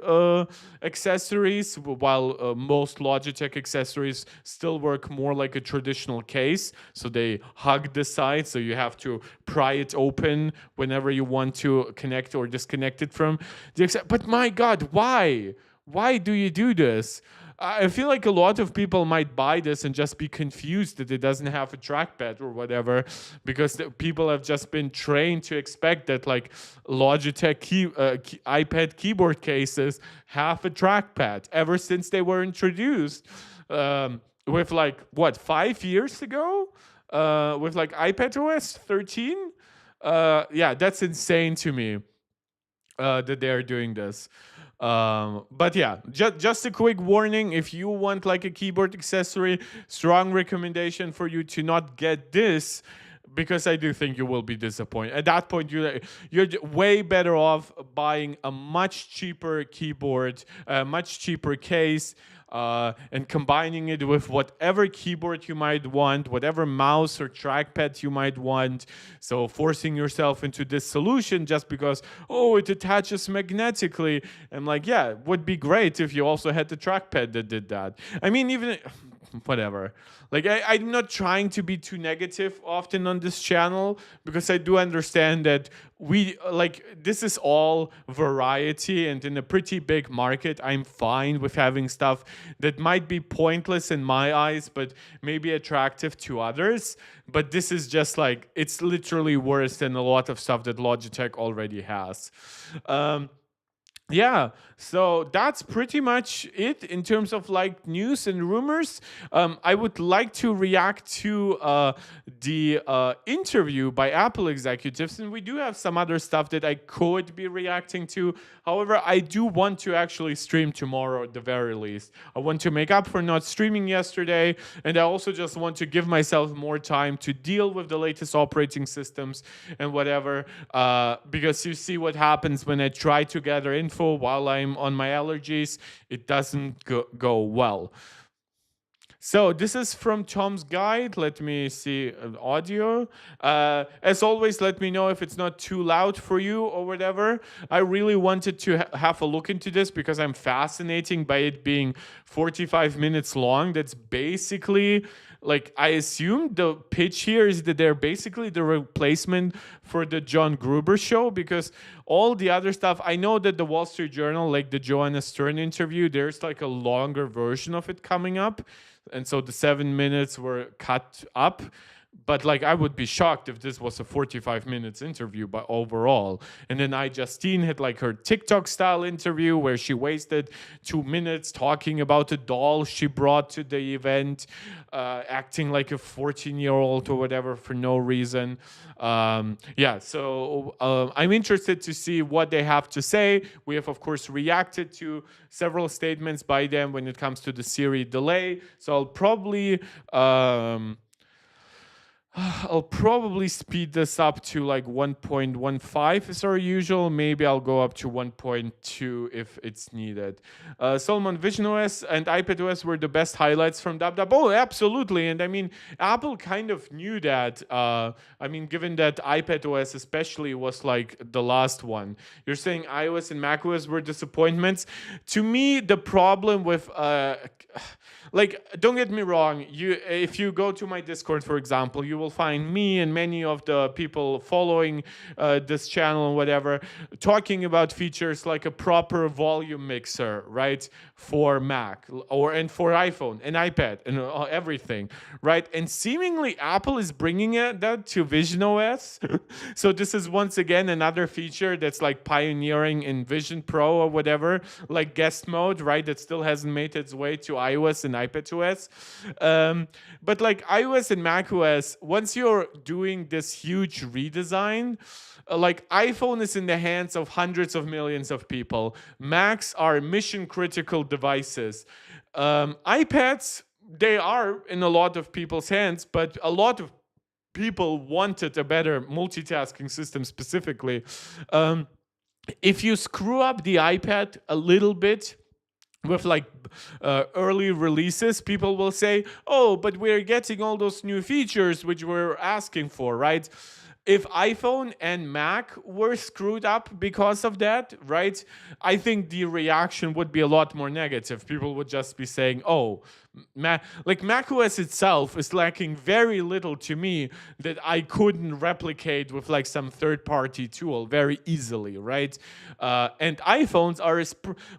accessories, while most Logitech accessories still work more like a traditional case, so they hug the side, so you have to pry it open whenever you want to connect or disconnect it from the but my God, why? Why do you do this? I feel like a lot of people might buy this and just be confused that it doesn't have a trackpad or whatever, because people have just been trained to expect that like Logitech iPad keyboard cases have a trackpad ever since they were introduced. With like, what, 5 years ago? With like iPadOS 13? Yeah, that's insane to me that they're doing this. But yeah, just a quick warning: if you want like a keyboard accessory, strong recommendation for you to not get this, because I do think you will be disappointed. At that point, you're way better off buying a much cheaper keyboard, a much cheaper case, and combining it with whatever keyboard you might want, whatever mouse or trackpad you might want. So forcing yourself into this solution just because, oh, it attaches magnetically. I'm like, yeah, it would be great if you also had the trackpad that did that. I mean, even whatever. Like I'm not trying to be too negative often on this channel, because I do understand that we like this is all variety, and in a pretty big market I'm fine with having stuff that might be pointless in my eyes but maybe attractive to others. But this is just like, it's literally worse than a lot of stuff that Logitech already has. Yeah, so that's pretty much it in terms of like news and rumors. I would like to react to the interview by Apple executives, and we do have some other stuff that I could be reacting to. However, I do want to actually stream tomorrow at the very least. I want to make up for not streaming yesterday, and I also just want to give myself more time to deal with the latest operating systems and whatever, because you see what happens when I try to gather info while I'm on my allergies. It doesn't go well. So this is from Tom's guide. Let me see audio. As always, let me know if it's not too loud for you or whatever. I really wanted to have a look into this because I'm fascinated by it being 45 minutes long. That's basically, like, I assume the pitch here is that they're basically the replacement for the John Gruber show, because all the other stuff, I know that the Wall Street Journal, like the Joanna Stern interview, there's like a longer version of it coming up. And so the 7 minutes were cut up. But like, I would be shocked if this was a 45 minutes interview, but overall. And then Justine had like her TikTok style interview where she wasted 2 minutes talking about a doll she brought to the event, acting like a 14-year-old or whatever for no reason. Yeah, so I'm interested to see what they have to say. We have, of course, reacted to several statements by them when it comes to the Siri delay. So I'll probably speed this up to like 1.15 as our usual. Maybe I'll go up to 1.2 if it's needed. Solomon, visionOS and iPadOS were the best highlights from DubDub. Oh, absolutely. And I mean, Apple kind of knew that. I mean, given that iPadOS especially was like the last one. You're saying iOS and macOS were disappointments. To me, the problem with... like, don't get me wrong, if you go to my Discord, for example, you will find me and many of the people following this channel and whatever talking about features like a proper volume mixer, right, for Mac and for iPhone and iPad and everything, right? And seemingly Apple is bringing that to visionOS. So this is once again another feature that's like pioneering in Vision Pro or whatever, like guest mode, right, that still hasn't made its way to iOS and iPadOS. But like iOS and macOS, once you're doing this huge redesign, like iPhone is in the hands of hundreds of millions of people. Macs are mission critical devices. iPads, they are in a lot of people's hands, but a lot of people wanted a better multitasking system specifically. If you screw up the iPad a little bit, with like early releases, people will say, oh, but we're getting all those new features which we're asking for, right? If iPhone and Mac were screwed up because of that, right, I think the reaction would be a lot more negative. People would just be saying, oh, like macOS itself is lacking very little to me that I couldn't replicate with like some third-party tool very easily, right? And iPhones are,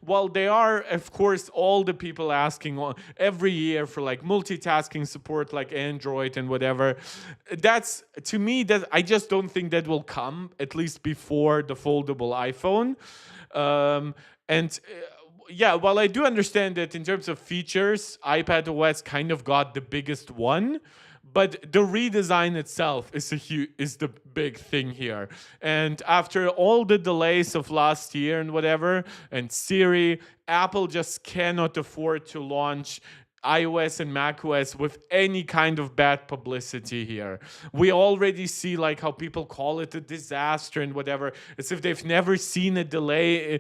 while they are, of course, all the people asking every year for like multitasking support like Android and whatever, that's, to me, that I just don't think that will come, at least before the foldable iPhone. Yeah, while I do understand that in terms of features, iPadOS kind of got the biggest one, but the redesign itself is the big thing here. And after all the delays of last year and whatever, and Siri, Apple just cannot afford to launch iOS and macOS with any kind of bad publicity here. We already see like how people call it a disaster and whatever, as if they've never seen a delay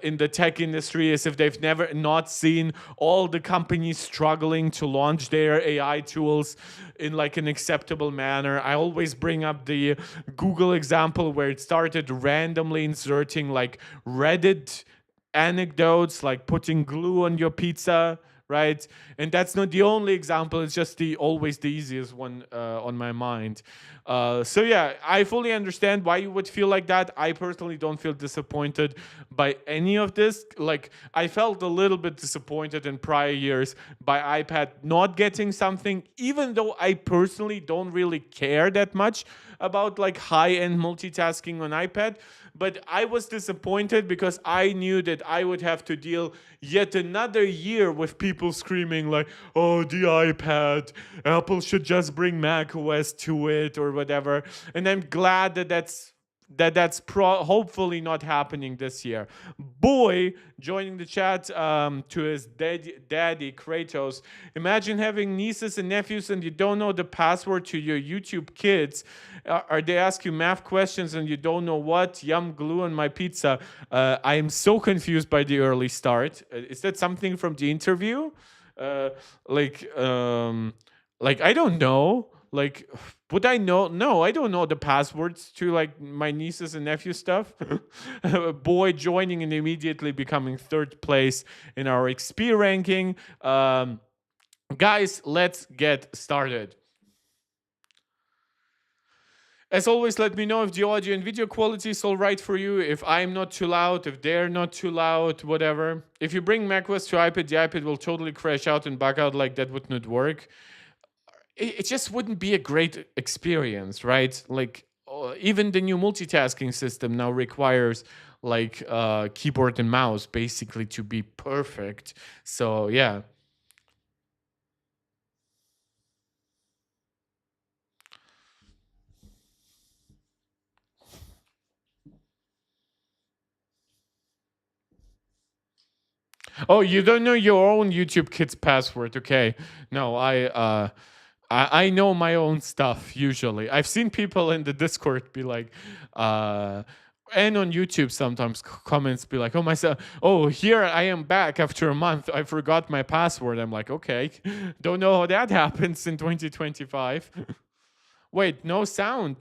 in the tech industry, as if they've never not seen all the companies struggling to launch their AI tools in like an acceptable manner. I always bring up the Google example where it started randomly inserting like Reddit anecdotes, like putting glue on your pizza, right? And that's not the only example, it's just the always the easiest one on my mind. So yeah, I fully understand why you would feel like that. I personally don't feel disappointed by any of this. Like, I felt a little bit disappointed in prior years by iPad not getting something, even though I personally don't really care that much about like high-end multitasking on iPad. But I was disappointed because I knew that I would have to deal yet another year with people screaming like, "Oh, the iPad, Apple should just bring macOS to it," or whatever. And I'm glad that that's hopefully not happening this year. Boy, joining the chat to his daddy Kratos. Imagine having nieces and nephews and you don't know the password to your YouTube kids, or they ask you math questions and you don't know what. Yum, glue on my pizza. I am so confused by the early start. Is that something from the interview? Uh, like, um, like I don't know. Like, would I know? No, I don't know the passwords to like my nieces and nephew stuff. Boy joining and immediately becoming third place in our XP ranking. Guys, let's get started. As always, let me know if the audio and video quality is all right for you, if I'm not too loud, if they're not too loud, whatever. If you bring macOS to iPad, the iPad will totally crash out and bug out, like that would not work. It just wouldn't be a great experience, right? Like, even the new multitasking system now requires like keyboard and mouse basically to be perfect. So yeah. Oh, you don't know your own YouTube Kids password? Okay. No, I know my own stuff usually. I've seen people in the Discord be like, and on YouTube sometimes comments be like, "Oh myself, oh here I am back after a month. I forgot my password." I'm like, okay, don't know how that happens in 2025. Wait, no sound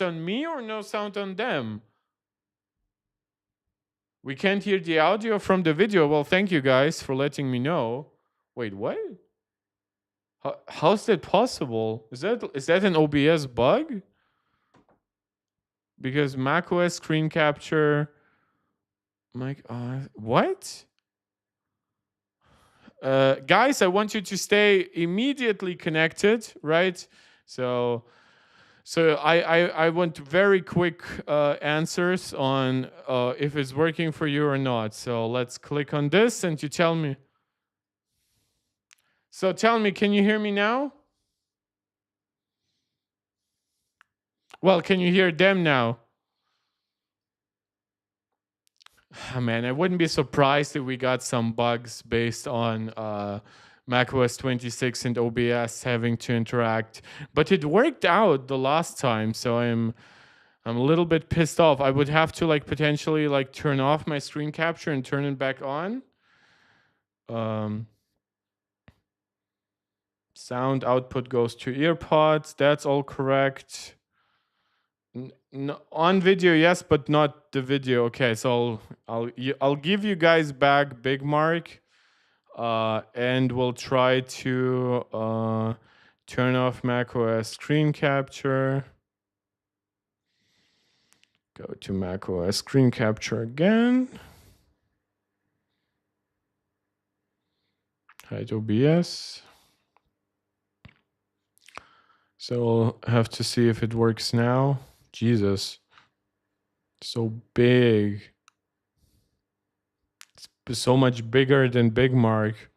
on me or no sound on them? We can't hear the audio from the video. Well, thank you guys for letting me know. Wait, what? How's that possible? Is that an OBS bug? Because macOS screen capture, what? Guys, I want you to stay immediately connected, right? So I want very quick answers on if it's working for you or not. So let's click on this and you tell me. So tell me, can you hear me now? Well, can you hear them now? Oh, man, I wouldn't be surprised if we got some bugs based on macOS 26 and OBS having to interact. But it worked out the last time, so I'm a little bit pissed off. I would have to like potentially like turn off my screen capture and turn it back on. Sound output goes to earpods. That's all correct. On video, yes, but not the video. Okay, so I'll give you guys back Big Mark, and we'll try to turn off macOS screen capture. Go to macOS screen capture again. Hide OBS. So we'll have to see if it works now. Jesus, so big. It's so much bigger than Big Mark.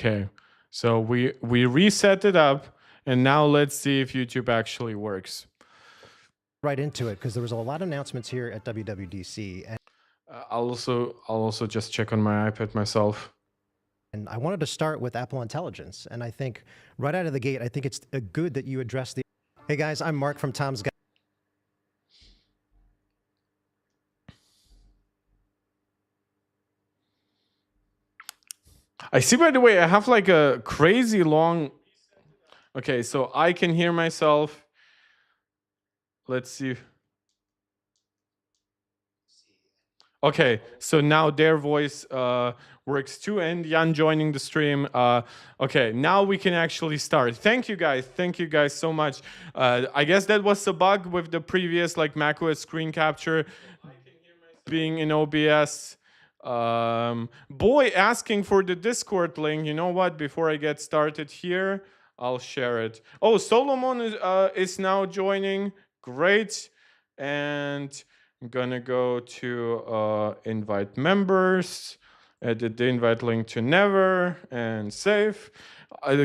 Okay, so we reset it up, and now let's see if YouTube actually works. Right into it, because there was a lot of announcements here at WWDC, and I'll also just check on my iPad myself. I wanted to start with Apple Intelligence. And I think right out of the gate, I think it's good that you address the. Hey guys, I'm Mark from Tom's Guide. I see, by the way, I have like a crazy long. Okay, so I can hear myself. Let's see. Okay, so now their voice works too, and Jan joining the stream. Okay, now we can actually start. Thank you guys so much. I guess that was a bug with the previous like macOS screen capture being in OBS. Boy asking for the Discord link. You know what? Before I get started here, I'll share it. Oh, Solomon is now joining. Great. And I'm gonna go to invite members, edit the invite link to never, and save.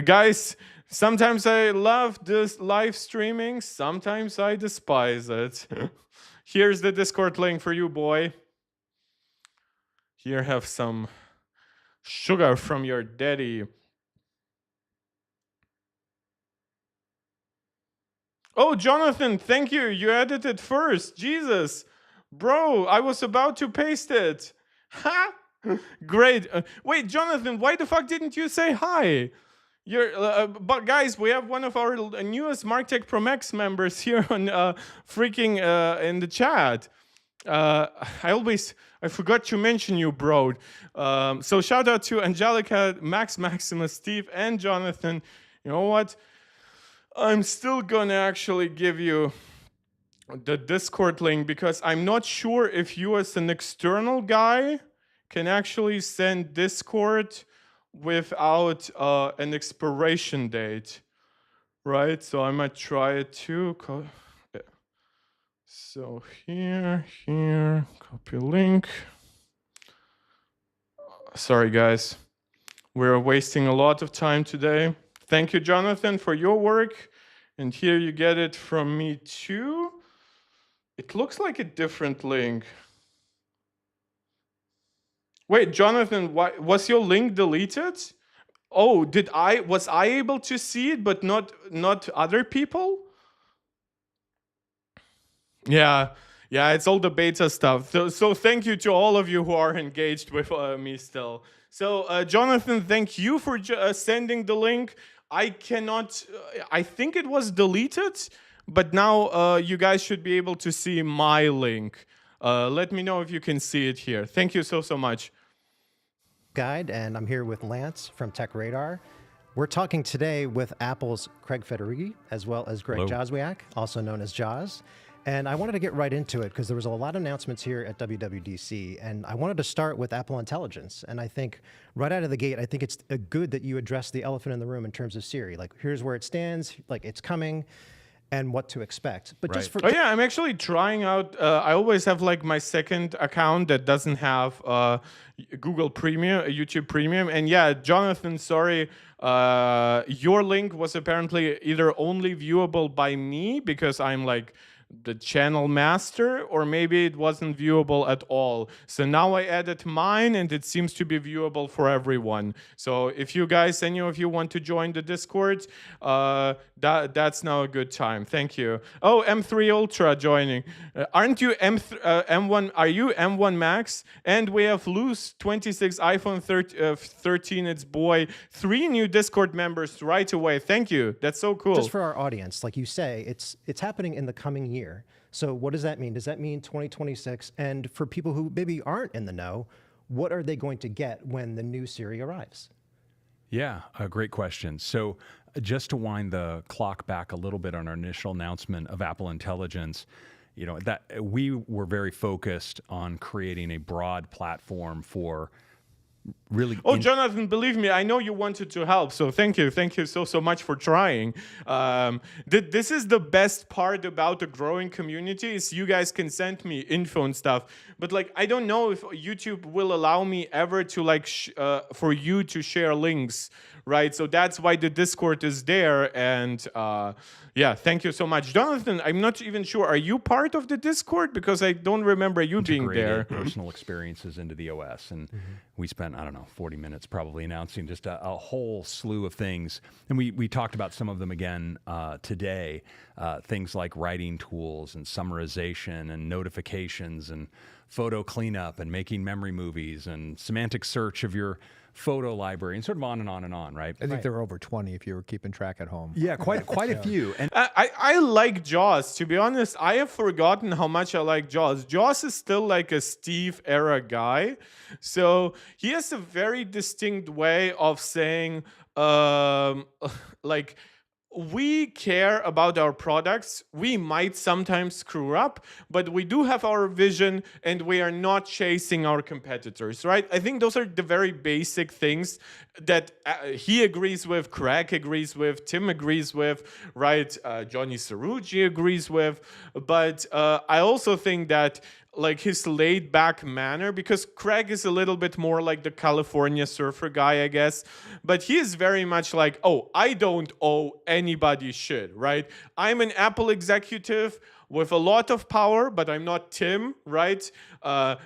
Guys, sometimes I love this live streaming, sometimes I despise it. Here's the Discord link for you, boy. Here, have some sugar from your daddy. Oh, Jonathan, thank you. You edited first. Jesus. Bro, I was about to paste it. Ha! Great. Wait, Jonathan, why the fuck didn't you say hi? But guys, we have one of our newest MarkTech Pro Max members here on freaking in the chat. I forgot to mention you, bro. So shout out to Angelica, Max, Maximus, Steve, and Jonathan. You know what? I'm still gonna actually give you the Discord link because I'm not sure if you as an external guy can actually send Discord without an expiration date, right? So I might try it too. So here, copy link. Sorry guys, we're wasting a lot of time today. Thank you, Jonathan, for your work. And here you get it from me too. It looks like a different link. Wait, Jonathan, why was your link deleted? Oh, was I able to see it, but not other people? Yeah, it's all the beta stuff. So thank you to all of you who are engaged with me still. So Jonathan, thank you for sending the link. I cannot, I think it was deleted, but now you guys should be able to see my link. Let me know if you can see it here. Thank you so much. Guide, and I'm here with Lance from Tech Radar. We're talking today with Apple's Craig Federighi, as well as Greg Joswiak, also known as Jaws. And I wanted to get right into it because there was a lot of announcements here at WWDC, and I wanted to start with Apple Intelligence. And I think right out of the gate, I think it's good that you address the elephant in the room in terms of Siri. Like, here's where it stands, like it's coming, and what to expect. But just for I'm actually trying out. I always have like my second account that doesn't have Google Premium, YouTube Premium, and yeah, Jonathan, sorry. Your link was apparently either only viewable by me because I'm like the channel master, or maybe it wasn't viewable at all. So now I added mine and it seems to be viewable for everyone. So if you guys, any of you want to join the Discord, that's now a good time. Thank you. Oh, M3 Ultra joining. Aren't you M1? Are you M1 Max? And we have Loose 26 iPhone 13. It's boy. 3 new Discord members right away. Thank you. That's so cool. Just for our audience, like you say, it's happening in the coming year. So what does that mean? Does that mean 2026? And for people who maybe aren't in the know, what are they going to get when the new Siri arrives? Yeah, a great question. So just to wind the clock back a little bit on our initial announcement of Apple Intelligence, you know, that we were very focused on creating a broad platform for really. Oh, Jonathan, believe me, I know you wanted to help, so thank you so much for trying. This is the best part about the growing community is you guys can send me info and stuff, but like I don't know if YouTube will allow me ever to like for you to share links, right? So that's why the Discord is there, and yeah, thank you so much, Jonathan. I'm not even sure. Are you part of the Discord? Because I don't remember you being there. Personal experiences into the OS, and we spent, I don't know, 40 minutes probably announcing just a whole slew of things. And we talked about some of them again today, things like writing tools and summarization and notifications and photo cleanup and making memory movies and semantic search of your photo library and sort of on and on and on, right? I think there were over 20 if you were keeping track at home. Yeah, quite a few. And I like Jaws. To be honest, I have forgotten how much I like Jaws. Jaws is still like a Steve era guy. So he has a very distinct way of saying, like, we care about our products. We might sometimes screw up, but we do have our vision and we are not chasing our competitors, right? I think those are the very basic things that he agrees with, Craig agrees with, Tim agrees with, right? Johnny Cerrucci agrees with. But I also think that like his laid back manner, because Craig is a little bit more like the California surfer guy, I guess, but he is very much like, oh, I don't owe anybody shit, right? I'm an Apple executive with a lot of power, but I'm not Tim, right?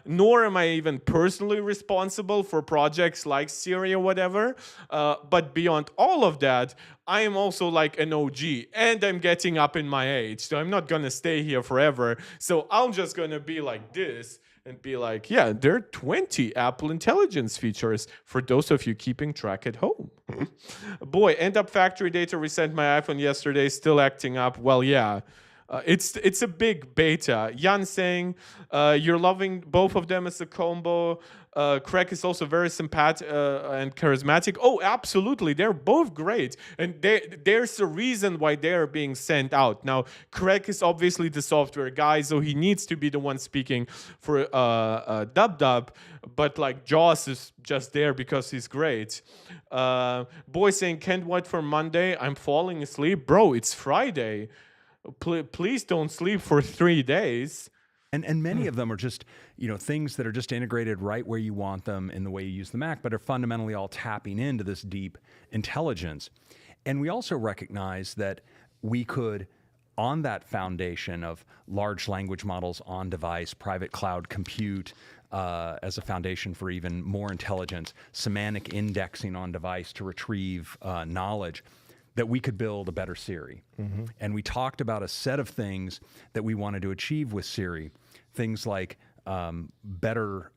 Nor am I even personally responsible for projects like Siri or whatever. But beyond all of that, I am also like an OG, and I'm getting up in my age, so I'm not gonna stay here forever. So I'm just gonna be like this and be like, yeah, there are 20 Apple Intelligence features for those of you keeping track at home. Boy, end up factory data resent my iPhone yesterday, still acting up. Well, yeah. It's a big beta. Jan saying you're loving both of them as a combo. Craig is also very sympathetic and charismatic. Oh, absolutely. They're both great. And there's a reason why they're being sent out. Now, Craig is obviously the software guy, so he needs to be the one speaking for Dub. But like Joss is just there because he's great. Boy saying, can't wait for Monday. I'm falling asleep. Bro, it's Friday. Please don't sleep for 3 days. And many of them are just, things that are just integrated right where you want them in the way you use the Mac, but are fundamentally all tapping into this deep intelligence. And we also recognize that we could, on that foundation of large language models on device, private cloud compute, as a foundation for even more intelligence, semantic indexing on device to retrieve knowledge, that we could build a better Siri. Mm-hmm. And we talked about a set of things that we wanted to achieve with Siri. Things like better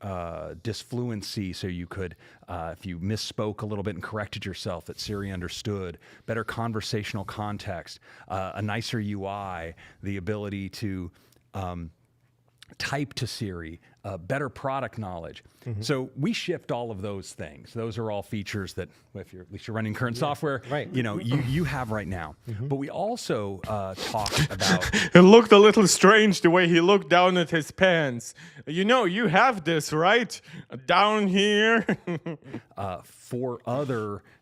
disfluency, so you could, if you misspoke a little bit and corrected yourself, that Siri understood. Better conversational context, a nicer UI, the ability to type to Siri, better product knowledge. Mm-hmm. So we shipped all of those things. Those are all features that, if you're at least you're running current software, right. you have right now. Mm-hmm. But we also talked about. It looked a little strange the way he looked down at his pants. You have this right down here.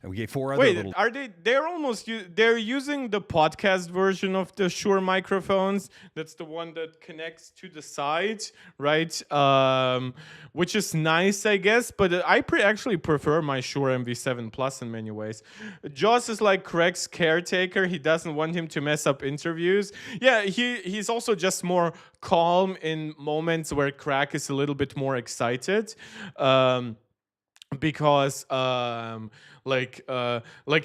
We gave four other. Wait, little. are they? They're using the podcast version of the Shure microphones. That's the one that connects to the side, right? Which is nice, I guess. But I actually prefer my Shure MV7 Plus in many ways. Joss is like Craig's caretaker. He doesn't want him to mess up interviews. Yeah, he's also just more calm in moments where Craig is a little bit more excited. Because like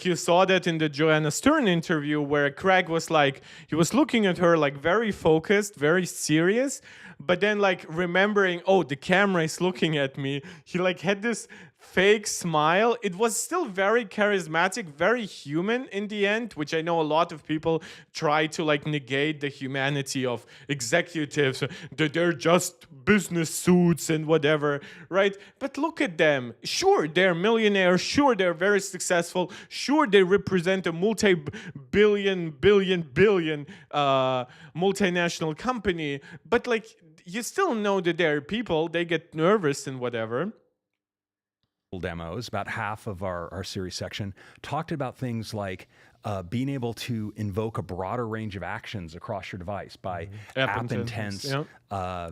you saw that in the Joanna Stern interview where Craig was like, he was looking at her like very focused, very serious, but then like remembering, oh, the camera is looking at me, he like had this fake smile. It was still very charismatic, very human in the end, which I know a lot of people try to like negate the humanity of executives, that they're just business suits and whatever, right? But look at them. Sure, they're millionaires. Sure, they're very successful. Sure, they represent a multi-billion multinational company. But like, you still know that they're people. They get nervous and whatever. demos, about half of our Siri section, talked about things like being able to invoke a broader range of actions across your device by app intents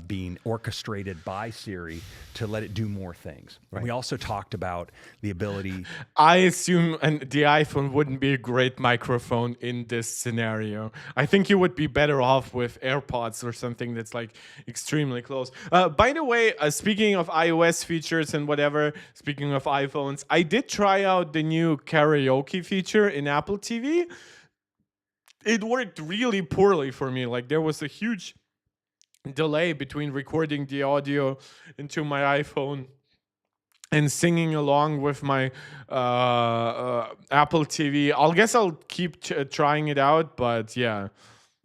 being orchestrated by Siri to let it do more things. Right. We also talked about the ability. I assume the iPhone wouldn't be a great microphone in this scenario. I think you would be better off with AirPods or something that's like extremely close. By the way, speaking of iOS features and whatever, speaking of iPhones, I did try out the new karaoke feature in Apple TV. It worked really poorly for me. Like there was a huge delay between recording the audio into my iPhone and singing along with my Apple TV. I guess I'll keep trying it out, but yeah.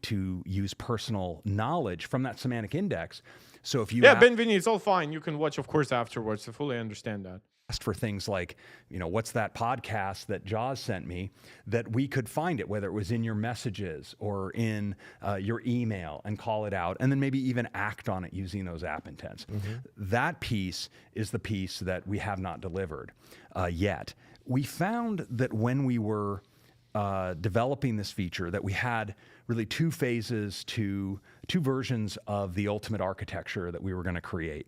To use personal knowledge from that semantic index. So if you Ben Vinny, it's all fine. You can watch, of course, afterwards. I fully understand that. For things like, what's that podcast that Jaws sent me, that we could find it, whether it was in your messages or in your email, and call it out, and then maybe even act on it using those app intents. That piece is the piece that we have not delivered yet. We found that when we were developing this feature, that we had really two versions of the ultimate architecture that we were going to create.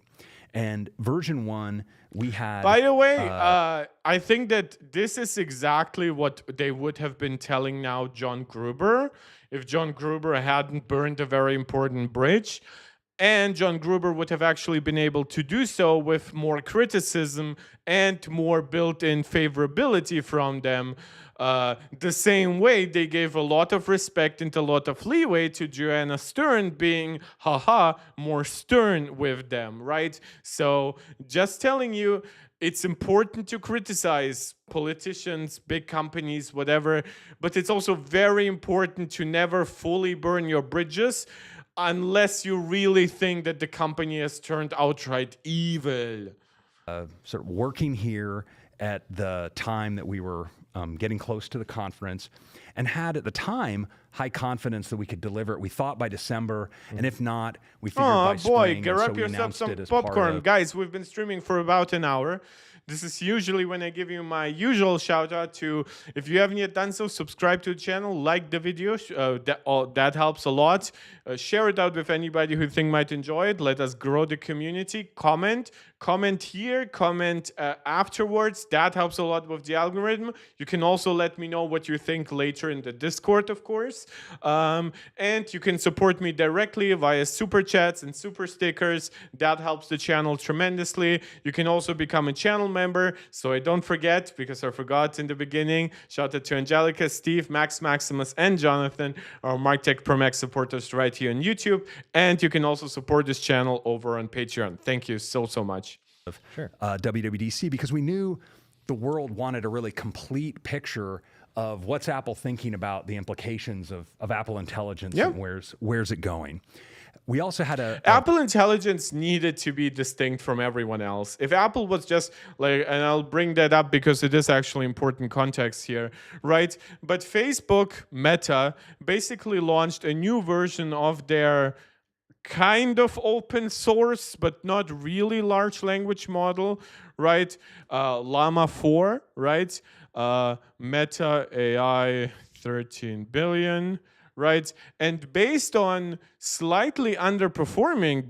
And version 1, we had... By the way, I think that this is exactly what they would have been telling now John Gruber if John Gruber hadn't burned a very important bridge. And John Gruber would have actually been able to do so with more criticism and more built-in favorability from them. The same way they gave a lot of respect and a lot of leeway to Joanna Stern being, more stern with them, right? So just telling you, it's important to criticize politicians, big companies, whatever, but it's also very important to never fully burn your bridges unless you really think that the company has turned outright evil. Sort of working here at the time that we were getting close to the conference, and had at the time high confidence that we could deliver it. We thought by December, and if not, we figured by spring. Grab yourself some popcorn. Guys, we've been streaming for about an hour. This is usually when I give you my usual shout out to, if you haven't yet done so, subscribe to the channel, like the video, that helps a lot. Share it out with anybody who you think might enjoy it. Let us grow the community. Comment here, comment afterwards. That helps a lot with the algorithm. You can also let me know what you think later in the Discord, of course. And you can support me directly via super chats and super stickers. That helps the channel tremendously. You can also become a channel member, so I don't forget, because I forgot in the beginning. Shout out to Angelica, Steve, Max, Maximus, and Jonathan, our MarkTech Pro Max supporters right here on YouTube. And you can also support this channel over on Patreon. Thank you so much. Sure. WWDC, because we knew the world wanted a really complete picture of what's Apple thinking about the implications of Apple Intelligence and where's it going. We also had Apple Intelligence needed to be distinct from everyone else. If Apple was just like, and I'll bring that up because it is actually important context here, right? But Facebook, Meta, basically launched a new version of their kind of open source, but not really large language model, right? Llama 4, right? Meta AI 13 billion. Right, and based on slightly underperforming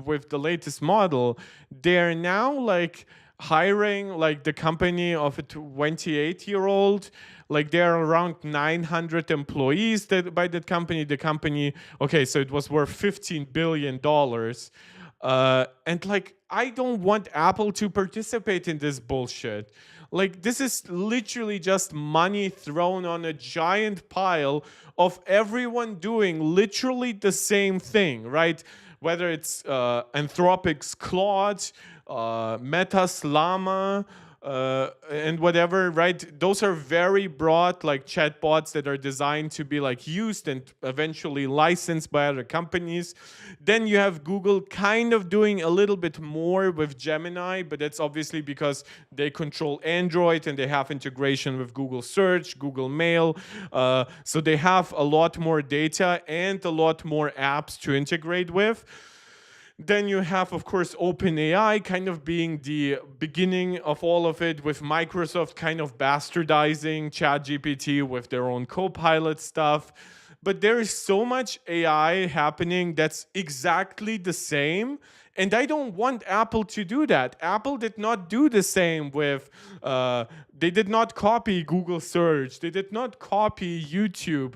with the latest model, they're now like hiring like the company of a 28-year-old. Like there are around 900 employees by that company. The company, okay, so it was worth $15 billion. And like, I don't want Apple to participate in this bullshit. Like, this is literally just money thrown on a giant pile of everyone doing literally the same thing, right? Whether it's Anthropic's Claude, Meta's Llama, and whatever, right? Those are very broad, like chatbots that are designed to be like used and eventually licensed by other companies. Then you have Google kind of doing a little bit more with Gemini, but that's obviously because they control Android and they have integration with Google Search, Google Mail. So they have a lot more data and a lot more apps to integrate with. Then you have, of course, OpenAI kind of being the beginning of all of it, with Microsoft kind of bastardizing ChatGPT with their own Copilot stuff. But there is so much AI happening that's exactly the same. And I don't want Apple to do that. Apple did not do the same with, they did not copy Google Search. They did not copy YouTube.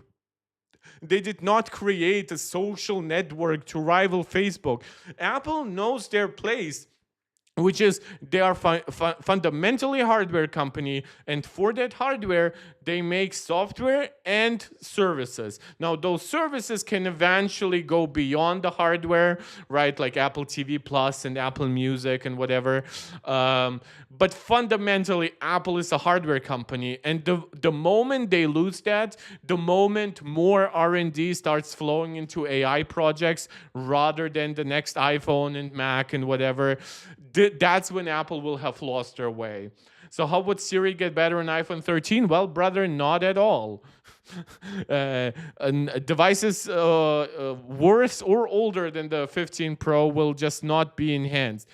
They did not create a social network to rival Facebook. Apple knows their place, which is they are fundamentally a hardware company, and for that hardware they make software and services. Now those services can eventually go beyond the hardware, right, like Apple TV Plus and Apple Music and whatever, but fundamentally Apple is a hardware company, and the moment they lose that, the moment more R&D starts flowing into AI projects rather than the next iPhone and Mac and whatever, that's when Apple will have lost their way. So how would Siri get better on iPhone 13? Well, brother, not at all. Devices worse or older than the 15 Pro will just not be enhanced.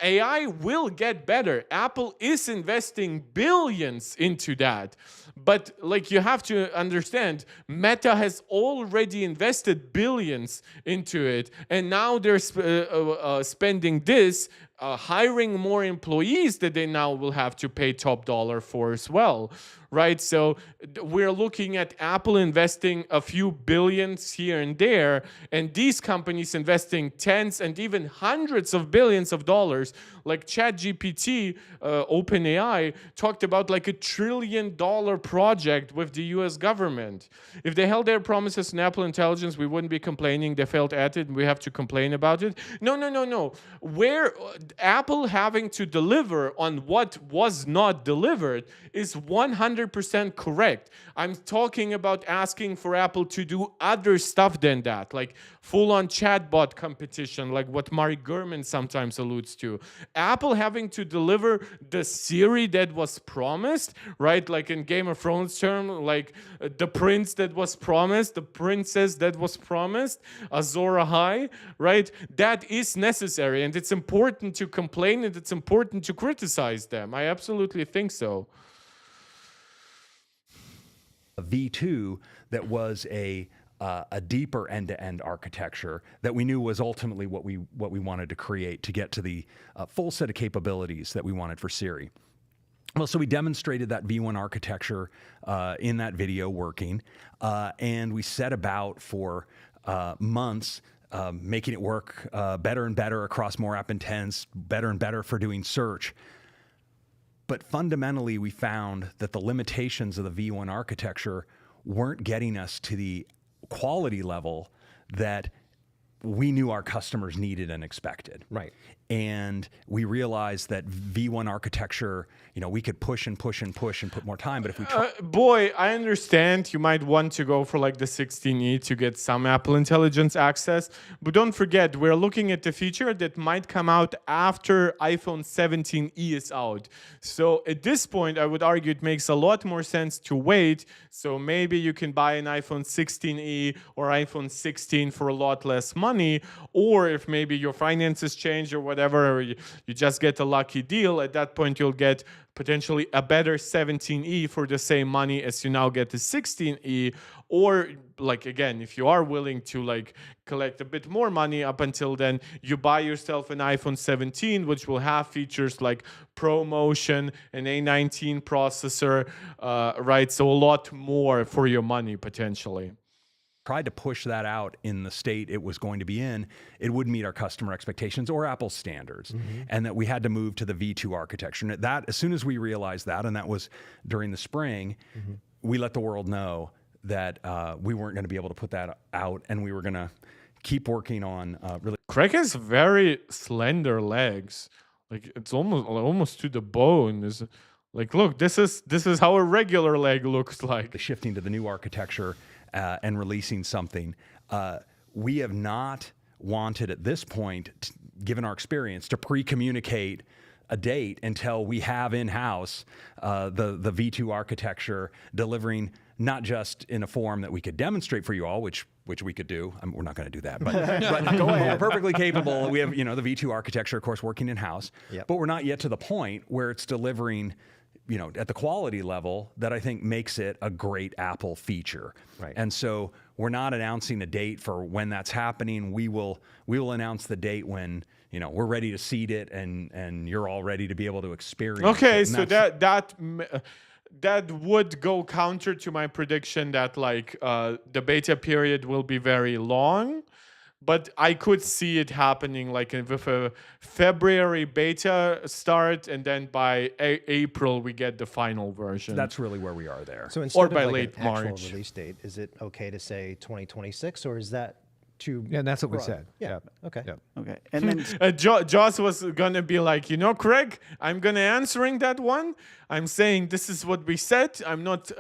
AI will get better. Apple is investing billions into that. But like, you have to understand, Meta has already invested billions into it, and now they're spending this, hiring more employees that they now will have to pay top dollar for as well, right? So we're looking at Apple investing a few billions here and there, and these companies investing tens and even hundreds of billions of dollars. Like ChatGPT, OpenAI talked about like $1 trillion project with the US government. If they held their promises in Apple Intelligence, we wouldn't be complaining they failed at it and we have to complain about it. No. Where Apple having to deliver on what was not delivered is 100% correct. I'm talking about asking for Apple to do other stuff than that, like full-on chatbot competition, like what Mark Gurman sometimes alludes to. Apple having to deliver the Siri that was promised, right? Like in Game of Thrones term, like the prince that was promised, the princess that was promised, Azor Ahai, right? That is necessary, and it's important to complain, and it's important to criticize them. I absolutely think so. A V2 that was a deeper end-to-end architecture that we knew was ultimately what we wanted to create to get to the full set of capabilities that we wanted for Siri. Well, so we demonstrated that V1 architecture in that video working, and we set about for months making it work better and better across more app intents, better and better for doing search. But fundamentally, we found that the limitations of the V1 architecture weren't getting us to the quality level that we knew our customers needed and expected. Right. And we realized that V1 architecture, we could push and push and push and put more time, but if we try... Boy, I understand you might want to go for like the 16E to get some Apple Intelligence access, but don't forget, we're looking at the feature that might come out after iPhone 17e is out. So at this point, I would argue it makes a lot more sense to wait. So maybe you can buy an iPhone 16e or iPhone 16 for a lot less money, or if maybe your finances change or whatever, or you just get a lucky deal, at that point you'll get potentially a better 17e for the same money as you now get the 16e. Or like, again, if you are willing to like collect a bit more money up until then, you buy yourself an iPhone 17, which will have features like ProMotion, an A19 processor, right? So a lot more for your money potentially. Tried to push that out in the state it was going to be in, it wouldn't meet our customer expectations or Apple's standards, and that we had to move to the V2 architecture. And that, as soon as we realized that, and that was during the spring, we let the world know that we weren't going to be able to put that out, and we were going to keep working on really. Craig has very slender legs, like it's almost to the bone. Is like, look, this is how a regular leg looks like. Shifting to the new architecture. And releasing something. We have not wanted at this point, given our experience, to pre-communicate a date until we have in-house the V2 architecture delivering not just in a form that we could demonstrate for you all, which we could do. We're not going to do that, but we're perfectly capable. We have, the V2 architecture, of course, working in-house, but we're not yet to the point where it's delivering, at the quality level that I think makes it a great Apple feature. Right. And so we're not announcing a date for when that's happening. We will announce the date when, we're ready to seed it and you're all ready to be able to experience it. Okay, And so that would go counter to my prediction that the beta period will be very long, but I could see it happening with a February beta start, and then by April we get the final version. That's really where we are there. So instead by of late an actual March. release date, is it okay to say 2026, or is that too? Yeah, and that's what we broad? said. Yeah. Okay. Yep. Okay. And then Joss was gonna be like, Craig, I'm gonna answering that one. I'm saying this is what we said. I'm not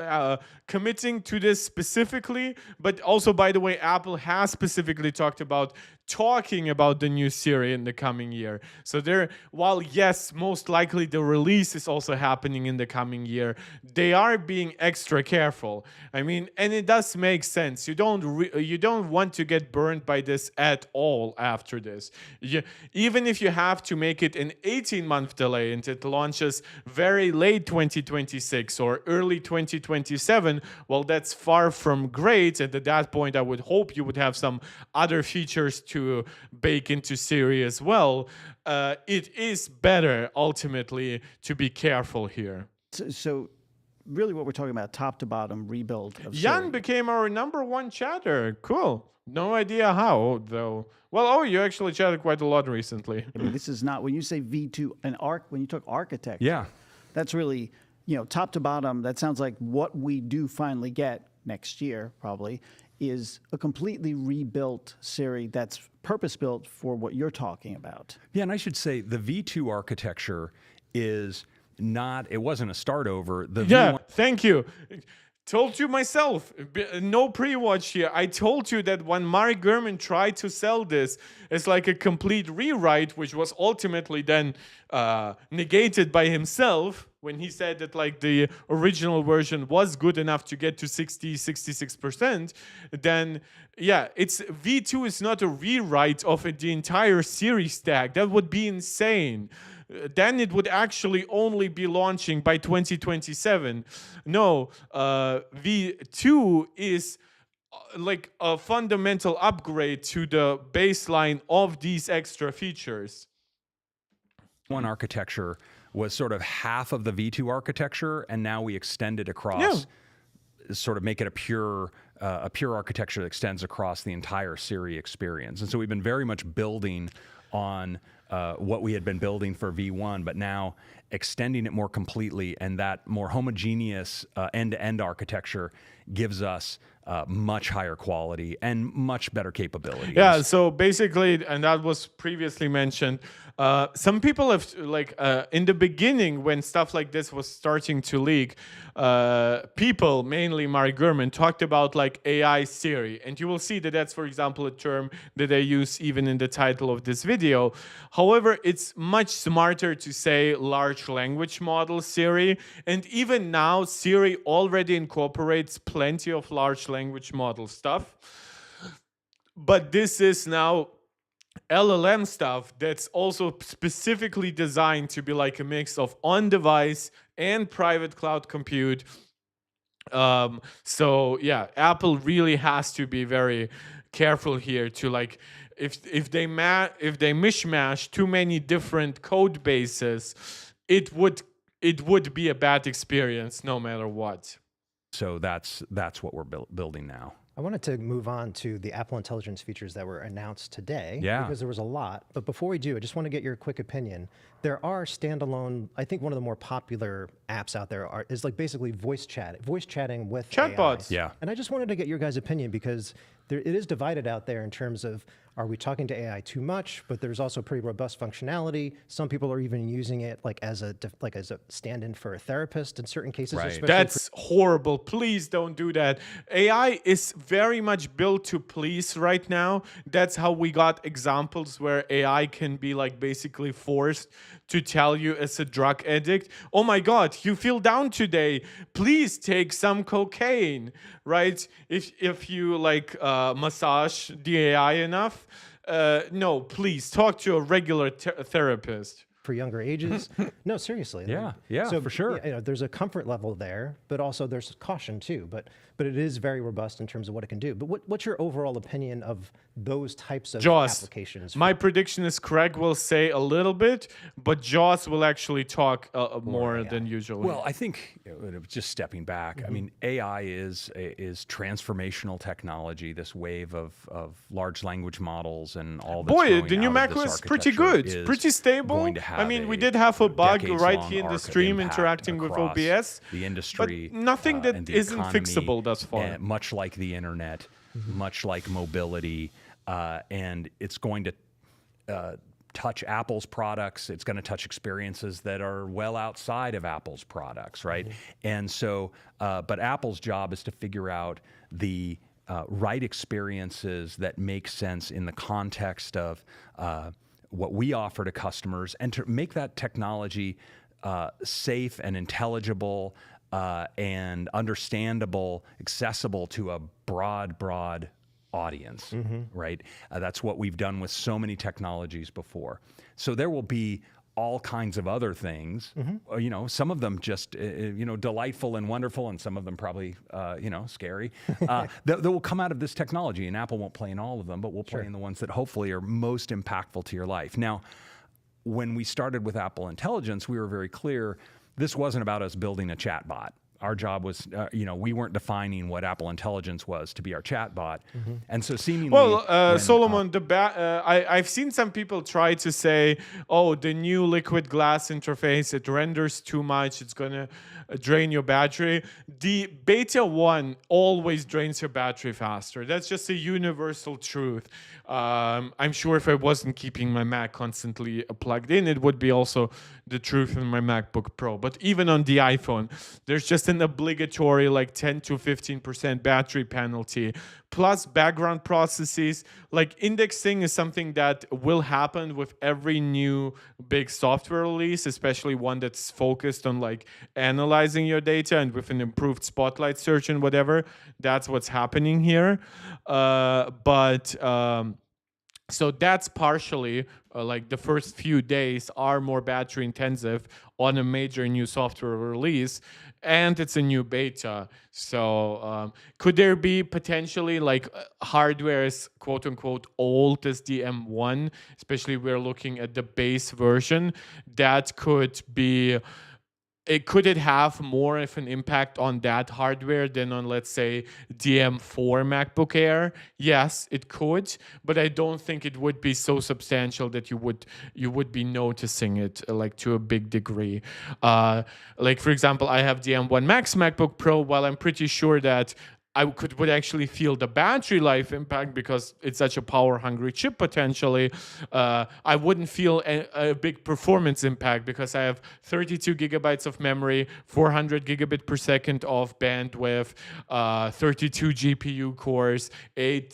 committing to this specifically, but also, by the way, Apple has specifically talking about the new Siri in the coming year. So while yes, most likely the release is also happening in the coming year, they are being extra careful. I mean, and it does make sense. You don't want to get burned by this at all after this. Even if you have to make it an 18-month delay and it launches very late 2026 or early 2027, well, that's far from great. And at that point, I would hope you would have some other features to bake into Siri as well. It is better ultimately to be careful here. so really what we're talking about, top to bottom rebuild of Jan Siri. became our #1 chatter. Cool. No idea how, though. Well, you actually chatted quite a lot recently. I mean, this is not, when you say V2 and when you took architecture, Yeah. that's really, top to bottom, that sounds like what we do finally get next year, probably, is a completely rebuilt Siri that's purpose-built for what you're talking about. Yeah, and I should say the V2 architecture is not, it wasn't a start over. The Yeah, V1 thank you. Told you myself, no pre-watch here. I told you that when Mark Gurman tried to sell this as like a complete rewrite, which was ultimately then negated by himself when he said that like the original version was good enough to get to 66%, then yeah, it's V2 is not a rewrite of the entire Siri stack. That would be insane. Then it would actually only be launching by 2027. No, V2 is like a fundamental upgrade to the baseline of these extra features. one architecture was sort of half of the V2 architecture, and now we extend it across, sort of make it a pure architecture that extends across the entire Siri experience. And so we've been very much building on what we had been building for V1, but now extending it more completely, and that more homogeneous end-to-end architecture gives us much higher quality and much better capabilities. Yeah, so basically, and that was previously mentioned, some people have, like, in the beginning, when stuff like this was starting to leak, people, mainly Mark Gurman, talked about, like, AI Siri. And you will see that that's, for example, a term that they use even in the title of this video. However, it's much smarter to say large language model Siri. And even now, Siri already incorporates plenty of large language model stuff. But this is now LLM stuff that's also specifically designed to be like a mix of on-device and private cloud compute. So yeah, Apple really has to be very careful here to, like, if they mishmash too many different code bases, it would be a bad experience no matter what. So that's what we're building now. I wanted to move on to the Apple Intelligence features that were announced today, because there was a lot. But before we do, I just want to get your quick opinion. There are standalone, I think one of the more popular apps out there is like basically voice chatting with Chatbots. AI. Yeah. And I just wanted to get your guys' opinion, because it is divided out there in terms of, are we talking to AI too much? But there's also pretty robust functionality. Some people are even using it like as a stand-in for a therapist in certain cases. Right. especially That's horrible. Please don't do that. AI is very much built to please right now. That's how we got examples where AI can be like basically forced to tell you as a drug addict, oh my God, you feel down today. Please take some cocaine, right? If you like massage the AI enough, no, please talk to a regular therapist. for younger ages. No, seriously. Yeah, for sure. There's a comfort level there, but also there's caution too. But it is very robust in terms of what it can do. But what's your overall opinion of those types of Jaws. applications? My prediction is Craig will say a little bit, but Jaws will actually talk more than usual. Well, I think just stepping back, I mean, AI is transformational technology. This wave of large language models and all that's boy, growing the new out Mac of this was pretty architecture good, is pretty stable. going to have I mean, we did have a bug right decades-long here in the arc of stream impact interacting with across OBS, the industry, but nothing and that the isn't economy, fixable thus far. much like the internet, much like mobility, and it's going to touch Apple's products. It's going to touch experiences that are well outside of Apple's products, right? And so, but Apple's job is to figure out the right experiences that make sense in the context of what we offer to customers, and to make that technology safe and intelligible and understandable, accessible to a broad audience, right? That's what we've done with so many technologies before. So there will be all kinds of other things, some of them just, delightful and wonderful, and some of them probably, scary, that will come out of this technology. And Apple won't play in all of them, but we'll play in the ones that hopefully are most impactful to your life. Now, when we started with Apple Intelligence, we were very clear, this wasn't about us building a chatbot. Our job was, we weren't defining what Apple Intelligence was to be our chatbot. And so seemingly... Well, Solomon, I've seen some people try to say, oh, the new liquid glass interface, it renders too much, it's going to drain your battery. The beta 1 always drains your battery faster. That's just a universal truth. I'm sure if I wasn't keeping my Mac constantly plugged in, it would be also the truth in my MacBook Pro. But even on the iPhone, there's just an obligatory like 10 to 15% battery penalty, plus background processes. Like indexing is something that will happen with every new big software release, especially one that's focused on like analyzing your data, and with an improved spotlight search and whatever. That's what's happening here. So that's partially like the first few days are more battery intensive on a major new software release, and it's a new beta. So could there be potentially like hardware is quote unquote old as the M1, especially we're looking at the base version, that could be... Could it have more of an impact on that hardware than on, let's say, the M4 MacBook Air? Yes, it could, but I don't think it would be so substantial that you would be noticing it like to a big degree. Like for example, I have the M1 Max MacBook Pro. While I'm pretty sure that I would actually feel the battery life impact because it's such a power-hungry chip potentially. I wouldn't feel a big performance impact because I have 32 gigabytes of memory, 400 gigabit per second of bandwidth, 32 GPU cores, 8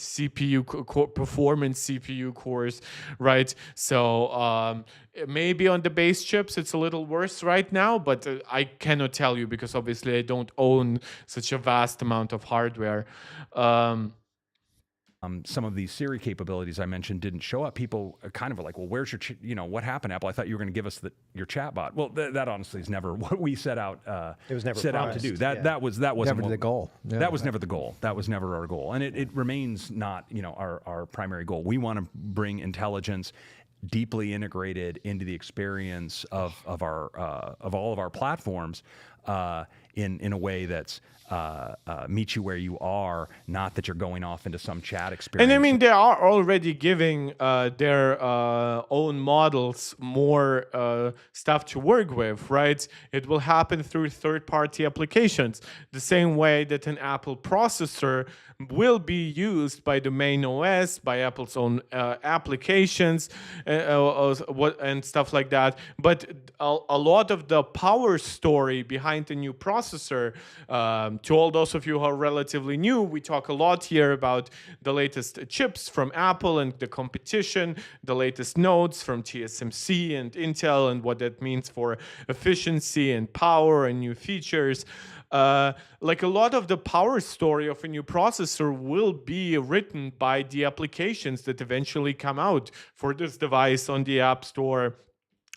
performance CPU cores, right? So maybe on the base chips it's a little worse right now, but I cannot tell you because obviously I don't own such a vast amount of hardware. Some of these Siri capabilities I mentioned didn't show up. People kind of were like, well, where's your, what happened, Apple? I thought you were going to give us your chatbot. Well, that honestly is never what we set out it was never set out to do. That wasn't never the goal. Yeah. That was never the goal. That was never our goal. And it remains not, our primary goal. We want to bring intelligence deeply integrated into the experience of all of our platforms, in a way that's meets you where you are, not that you're going off into some chat And experience. I mean, they are already giving their own models more stuff to work with, right? It will happen through third-party applications, the same way that an Apple processor will be used by the main OS, by Apple's own applications, and stuff like that. But a lot of the power story behind the new processor, to all those of you who are relatively new, we talk a lot here about the latest chips from Apple and the competition, the latest nodes from TSMC and Intel, and what that means for efficiency and power and new features. Like a lot of the power story of a new processor will be written by the applications that eventually come out for this device on the App Store,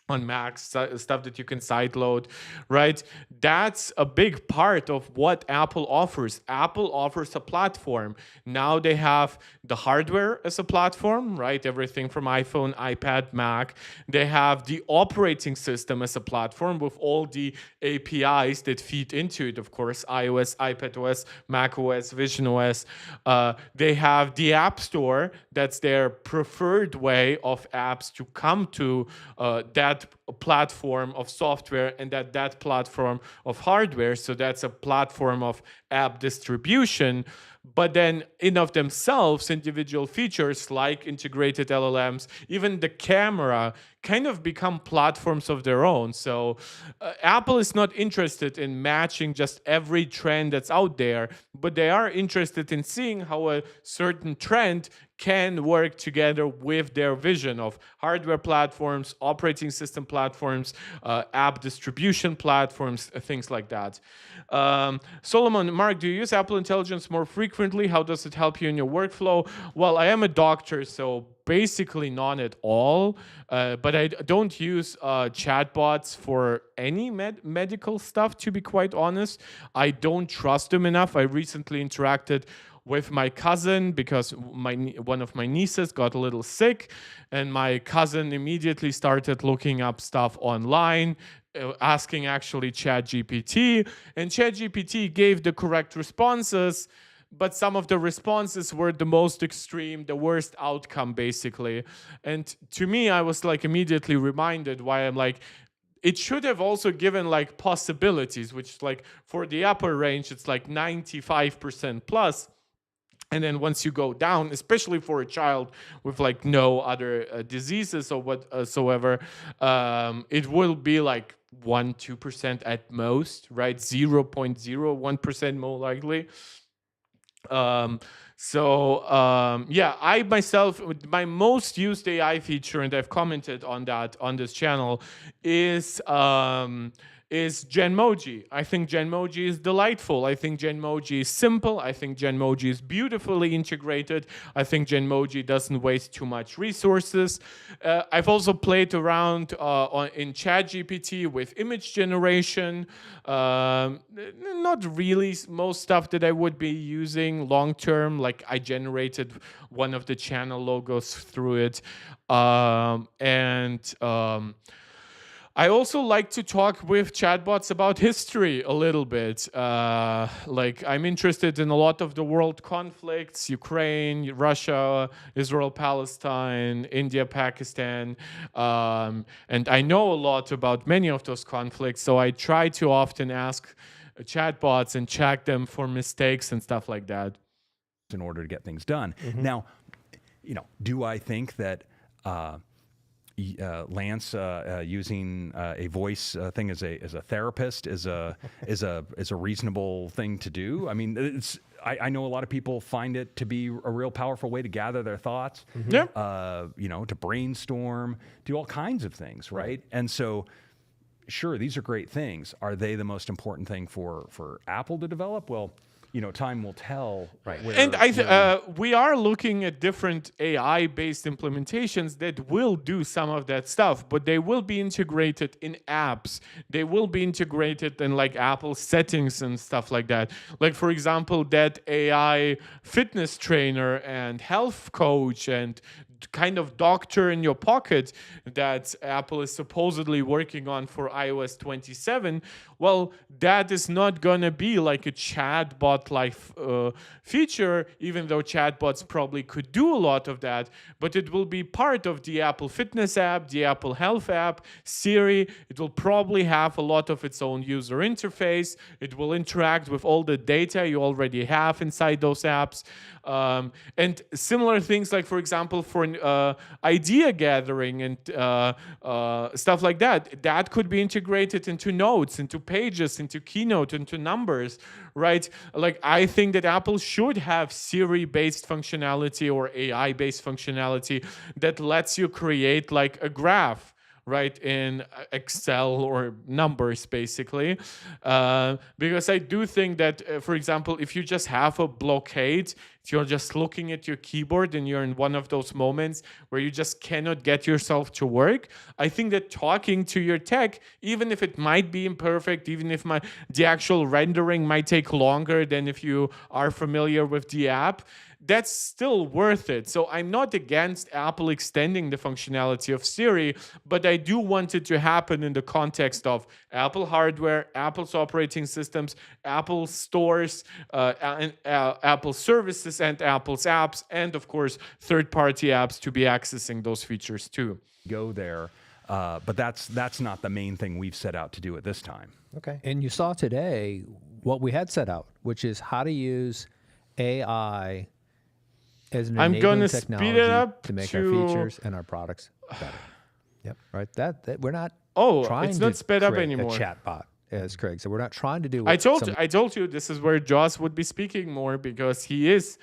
on Macs, stuff that you can sideload, right? That's a big part of what Apple offers. Apple offers a platform. Now they have the hardware as a platform, right? Everything from iPhone, iPad, Mac. They have the operating system as a platform with all the APIs that feed into it, of course, iOS, iPadOS, macOS, visionOS. They have the App Store. That's their preferred way of apps to come to that platform of software and that platform of hardware. So that's a platform of app distribution. But then in of themselves, individual features like integrated LLMs, even the camera, kind of become platforms of their own. So Apple is not interested in matching just every trend that's out there, but they are interested in seeing how a certain trend can work together with their vision of hardware platforms, operating system platforms, app distribution platforms, things like that. Solomon, Mark, do you use Apple Intelligence more frequently? How does it help you in your workflow? Well, I am a doctor, so basically none at all. But I don't use chatbots for any medical stuff, to be quite honest. I don't trust them enough. I recently interacted with my cousin because one of my nieces got a little sick, and my cousin immediately started looking up stuff online, asking actually ChatGPT, and ChatGPT gave the correct responses, but some of the responses were the most extreme, the worst outcome basically. And to me, I was like immediately reminded why I'm like, it should have also given like possibilities, which like for the upper range, it's like 95% plus. And then once you go down, especially for a child with like no other diseases or whatsoever, it will be like 1-2% at most, right? 0.01% more likely. Yeah, I myself, my most used AI feature, and I've commented on that on this channel, is Genmoji. I think Genmoji is delightful. I think Genmoji is simple. I think Genmoji is beautifully integrated. I think Genmoji doesn't waste too much resources. I've also played around in ChatGPT with image generation. Not really most stuff that I would be using long term. Like I generated one of the channel logos through it. I also like to talk with chatbots about history a little bit. Like I'm interested in a lot of the world conflicts, Ukraine, Russia, Israel, Palestine, India, Pakistan. And I know a lot about many of those conflicts, so I try to often ask chatbots and check them for mistakes and stuff like that. In order to get things done. Now, do I think that Lance using a voice thing as a therapist is a reasonable thing to do? I mean, I know a lot of people find it to be a real powerful way to gather their thoughts. Yeah. To brainstorm, do all kinds of things, right? And so, sure, these are great things. Are they the most important thing for Apple to develop? Well, time will tell. Right. Where, And we are looking at different AI-based implementations that will do some of that stuff, but they will be integrated in apps. They will be integrated in like Apple settings and stuff like that. Like for example, that AI fitness trainer and health coach and kind of doctor in your pocket that Apple is supposedly working on for iOS 27, well, that is not going to be like a chatbot-like feature, even though chatbots probably could do a lot of that, but it will be part of the Apple Fitness app, the Apple Health app, Siri. It will probably have a lot of its own user interface. It will interact with all the data you already have inside those apps. And similar things like, for example, for idea gathering and stuff like that, that could be integrated into notes, into pages, into Keynote, into numbers, right? Like I think that Apple should have Siri-based functionality or AI-based functionality that lets you create like a graph, right, in Excel or numbers, basically. Because I do think that, for example, if you just have a blockade, if you're just looking at your keyboard and you're in one of those moments where you just cannot get yourself to work, I think that talking to your tech, even if it might be imperfect, even if the actual rendering might take longer than if you are familiar with the app, that's still worth it. So I'm not against Apple extending the functionality of Siri, but I do want it to happen in the context of Apple hardware, Apple's operating systems, Apple stores, and Apple services, and Apple's apps, and of course, third-party apps to be accessing those features too. Go there, but that's not the main thing we've set out to do at this time. Okay. And you saw today what we had set out, which is how to use AI as an I'm enabling gonna technology speed it up to make to- our features and our products better. Yep. Right. That we're not. Oh, trying it's to not sped up create anymore. A chatbot, as Craig said. We're not trying to do. I what told you this is where Joss would be speaking more, because he is,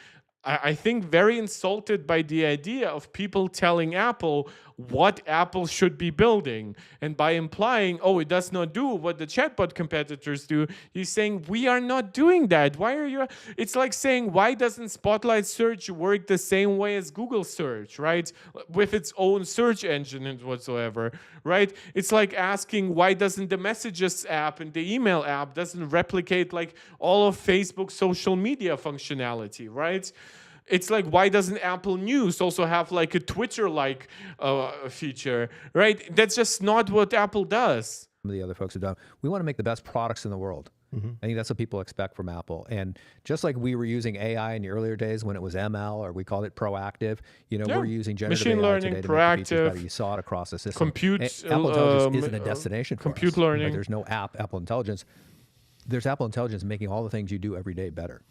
I think, very insulted by the idea of people telling Apple what Apple should be building. And by implying, oh, it does not do what the chatbot competitors do, he's saying, we are not doing that. Why are you? It's like saying, why doesn't Spotlight Search work the same way as Google Search, right? With its own search engine and whatsoever, right? It's like asking, why doesn't the Messages app and the email app doesn't replicate like all of Facebook's social media functionality, right? It's like, why doesn't Apple News also have like a Twitter-like feature, right? That's just not what Apple does. some of the other folks have done. We want to make the best products in the world. I think that's what people expect from Apple. And just like we were using AI in the earlier days when it was ML, or we called it proactive, Yeah. we're using generative Machine AI learning, today to make the features proactive, better. You saw it across the system. compute, Apple Intelligence isn't a destination for compute us. Right? learning. There's no app, Apple Intelligence. There's Apple Intelligence making all the things you do every day better.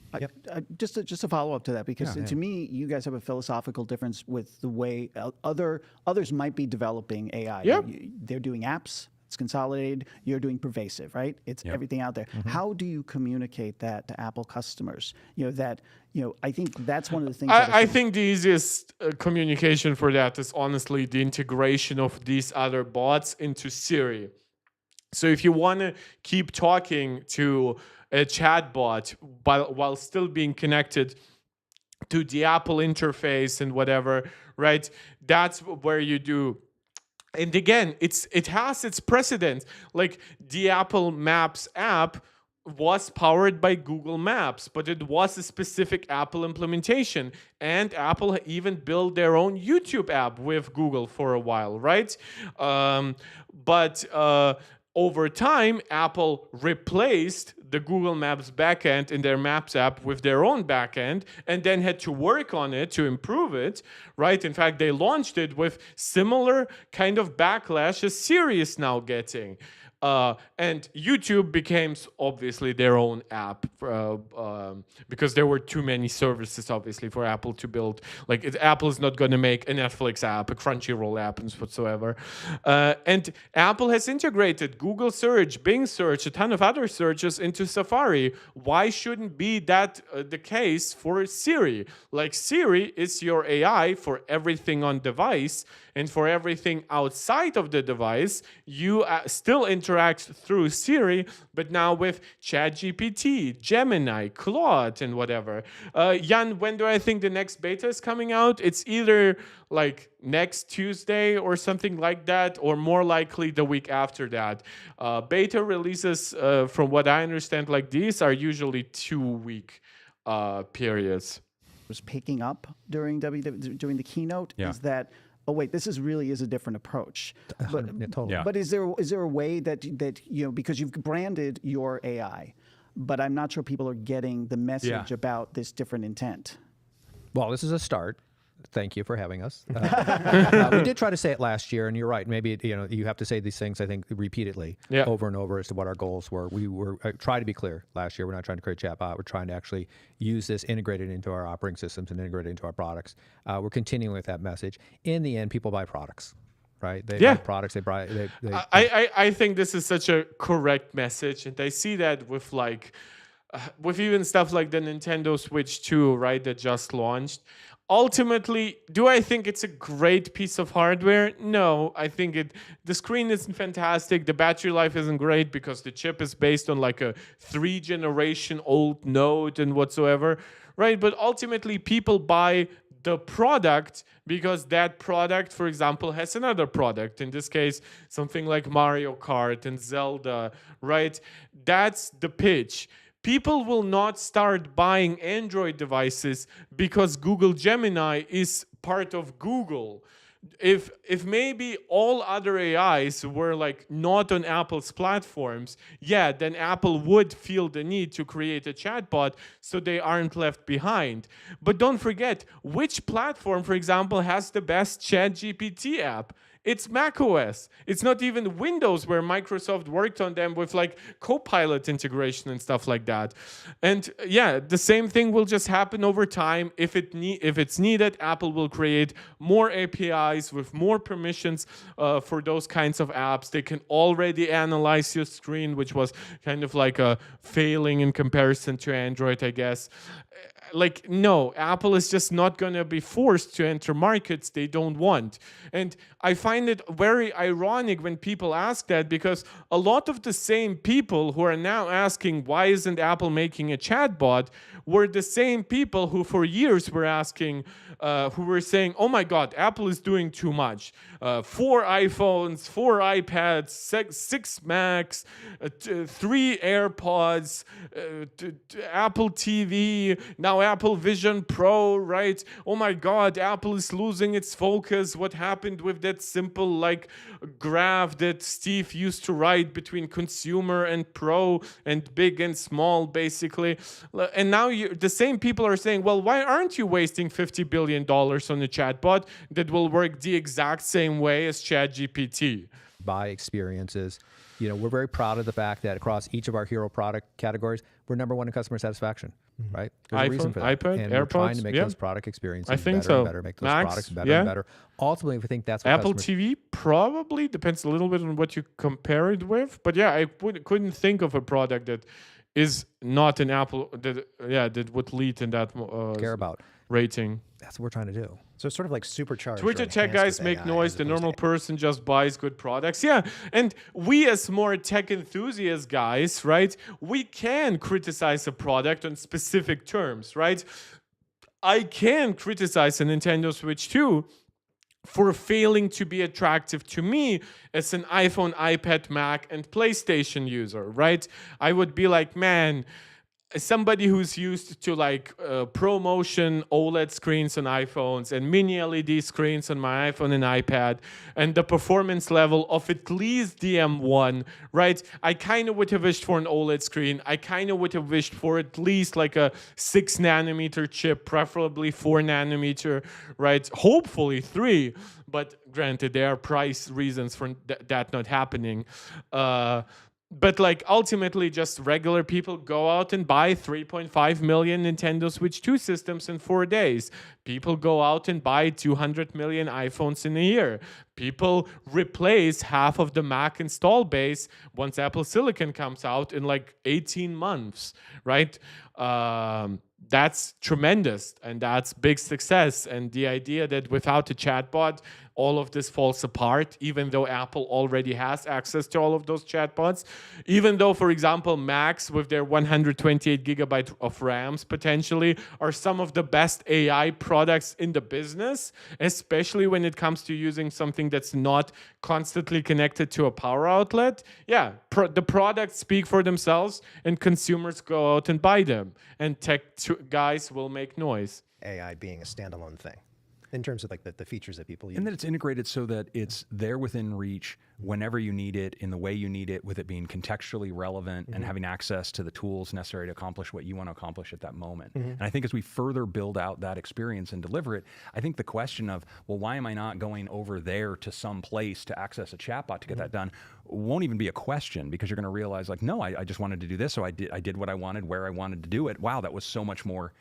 Just to follow up to that, because to me, you guys have a philosophical difference with the way others might be developing AI. Yep. They're doing apps. It's consolidated. You're doing pervasive, right? It's everything out there. How do you communicate that to Apple customers? I think that's one of the things. I think the easiest communication for that is honestly the integration of these other bots into Siri. So if you want to keep talking to a chatbot while still being connected to the Apple interface and whatever, right? That's where you do. And again, it has its precedent. Like the Apple Maps app was powered by Google Maps, but it was a specific Apple implementation. And Apple even built their own YouTube app with Google for a while, right? But over time, Apple replaced the Google Maps backend in their Maps app with their own backend, and then had to work on it to improve it, right? In fact, they launched it with similar kind of backlash as Siri is now getting. And YouTube became obviously their own app because there were too many services, obviously, for Apple to build. Like Apple is not going to make a Netflix app, a Crunchyroll app, and whatsoever. And Apple has integrated Google Search, Bing Search, a ton of other searches into Safari. Why shouldn't be that the case for Siri? Like Siri is your AI for everything on device, and for everything outside of the device, you still interact interact through Siri, but now with ChatGPT, Gemini, Claude, and whatever. Jan, when do I think the next beta is coming out? It's either like next Tuesday or something like that, or more likely the week after that. Beta releases, from what I understand, like these are usually 2-week periods. Was picking up during during the keynote Yeah. is that, oh wait, this is a different approach. But, Yeah, totally. Yeah. but is there a way that you know, because you've branded your AI, but I'm not sure people are getting the message about this different intent. Well, this is a start. Thank you for having us. We did try to say it last year, and you're right. Maybe you have to say these things, I think, repeatedly, over and over as to what our goals were. We were trying to be clear last year. We're not trying to create a chatbot. We're trying to actually use this, integrated into our operating systems and integrated into our products. We're continuing with that message. In the end, people buy products, right? They buy products. They buy. I think this is such a correct message, and I see that with with even stuff like the Nintendo Switch 2, right, that just launched. Ultimately, do I think it's a great piece of hardware? No, I think the screen isn't fantastic. The battery life isn't great because the chip is based on like a 3-generation-old node and whatsoever, right? But ultimately, people buy the product because that product, for example, has another product. In this case, something like Mario Kart and Zelda, right? That's the pitch. People will not start buying Android devices because Google Gemini is part of Google. If maybe all other AIs were like not on Apple's platforms, then Apple would feel the need to create a chatbot so they aren't left behind. But don't forget, which platform, for example, has the best ChatGPT app? It's macOS. It's not even Windows, where Microsoft worked on them with like Copilot integration and stuff like that. And the same thing will just happen over time. If it's needed, Apple will create more APIs with more permissions for those kinds of apps. They can already analyze your screen, which was kind of like a failing in comparison to Android, I guess. Like, no, Apple is just not going to be forced to enter markets they don't want. And I find it very ironic when people ask that, because a lot of the same people who are now asking, why isn't Apple making a chatbot, were the same people who for years were asking, who were saying, oh my God, Apple is doing too much. 4 iPhones, 4 iPads, 6 Macs, 3 AirPods, Apple TV, now Apple Vision Pro, right? Oh my God, Apple is losing its focus. What happened with that simple like graph that Steve used to write between consumer and pro and big and small, basically? And now the same people are saying, well, why aren't you wasting $50 billion on a chatbot that will work the exact same way as ChatGPT? Buy experiences. We're very proud of the fact that across each of our hero product categories, we're number 1 in customer satisfaction, right? There's a reason for that. iPad, and AirPods, we're trying to make those product experiences I think better so. and better, make those Macs, products better and better. Ultimately, we think that's what Apple customers... TV probably depends a little bit on what you compare it with, but I couldn't think of a product that is not an Apple that would lead in that care about rating. That's what we're trying to do. So it's sort of like supercharged. Twitter or tech enhanced guys with make AI noise. as The opposed normal to- person just buys good products. Yeah. And we as more tech enthusiast guys, right, we can criticize a product on specific terms, right? I can criticize a Nintendo Switch 2 for failing to be attractive to me as an iPhone, iPad, Mac, and PlayStation user, right? I would be like, man, somebody who's used to like ProMotion OLED screens on iPhones and mini LED screens on my iPhone and iPad, and the performance level of at least the M1, right? I kind of would have wished for an OLED screen. I kind of would have wished for at least like a 6 nanometer chip, preferably 4 nanometer, right? Hopefully 3, but granted, there are price reasons for that not happening. But like ultimately just regular people go out and buy 3.5 million Nintendo Switch 2 systems in 4 days. People go out and buy 200 million iPhones in a year. People replace half of the Mac install base once Apple Silicon comes out in like 18 months, right? That's tremendous, and that's big success. And the idea that without a chatbot, all of this falls apart, even though Apple already has access to all of those chatbots. Even though, for example, Macs with their 128 gigabyte of RAMs potentially are some of the best AI products in the business, especially when it comes to using something that's not constantly connected to a power outlet. Yeah, the products speak for themselves and consumers go out and buy them. And tech guys will make noise. AI being a standalone thing in terms of like the features that people use. And that it's integrated so that it's there within reach whenever you need it, in the way you need it, with it being contextually relevant and having access to the tools necessary to accomplish what you want to accomplish at that moment. And I think as we further build out that experience and deliver it, I think the question of, well, why am I not going over there to some place to access a chatbot to get that done won't even be a question, because you're going to realize like, no, I just wanted to do this, so I did what I wanted, where I wanted to do it. Wow, that was so much more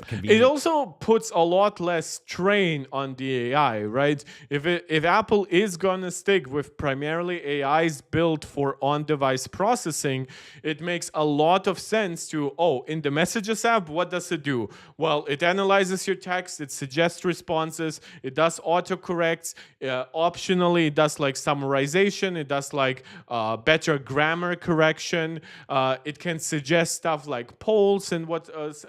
convenient. It also puts a lot less strain on the AI, right? If Apple is gonna stick with primarily AIs built for on-device processing, it makes a lot of sense to, in the Messages app, what does it do? Well, it analyzes your text, it suggests responses, it does autocorrects, optionally it does like summarization, it does like better grammar correction, it can suggest stuff like polls and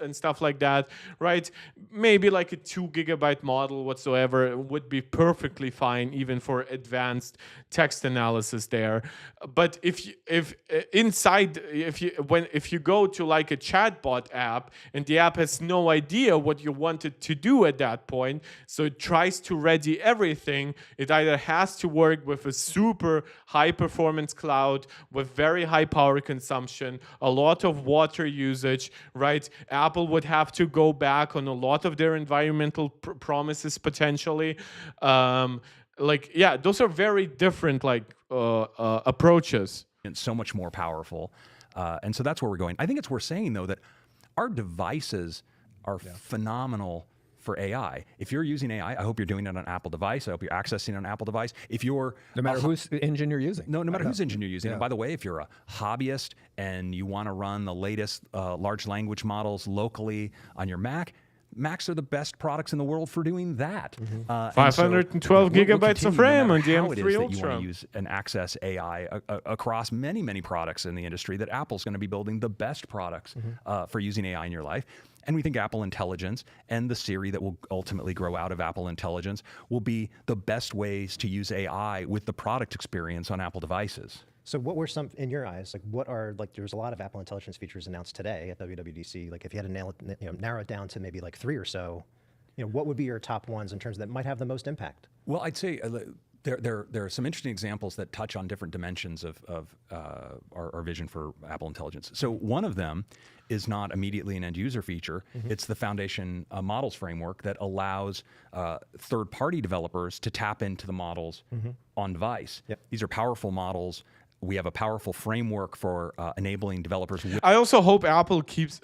and stuff like that, right? Maybe like a 2 gigabyte model whatsoever would be perfectly fine, even for advanced text analysis there. But if you go to like a chatbot app and the app has no idea what you want it to do at that point, so it tries to ready everything, it either has to work with a super high performance cloud with very high power consumption, a lot of water usage, right? Apple would have to go back on a lot of their environmental promises potentially. Those are very different approaches. And so much more powerful. And so that's where we're going. I think it's worth saying, though, that our devices are phenomenal for AI. If you're using AI, I hope you're doing it on an Apple device. I hope you're accessing it on an Apple device. If you're no matter whose engine you're using. No matter whose engine you're using. And by the way, if you're a hobbyist and you want to run the latest large language models locally on your Mac, Macs are the best products in the world for doing that. 512 gigabytes of RAM on the M3 M3 Ultra. Ultra. You want to use and access AI across many, many products in the industry, that Apple's going to be building the best products for using AI in your life. And we think Apple Intelligence and the Siri that will ultimately grow out of Apple Intelligence will be the best ways to use AI with the product experience on Apple devices. So what were some, in your eyes, like what are, like there's a lot of Apple Intelligence features announced today at WWDC. Like if you had to narrow it down to maybe like 3 or so, what would be your top ones in terms that might have the most impact? Well, I'd say there are some interesting examples that touch on different dimensions of our vision for Apple Intelligence. So one of them is not immediately an end user feature. It's the Foundation Models framework that allows third-party developers to tap into the models on device. These are powerful models. We have a powerful framework for enabling developers. I also hope Apple keeps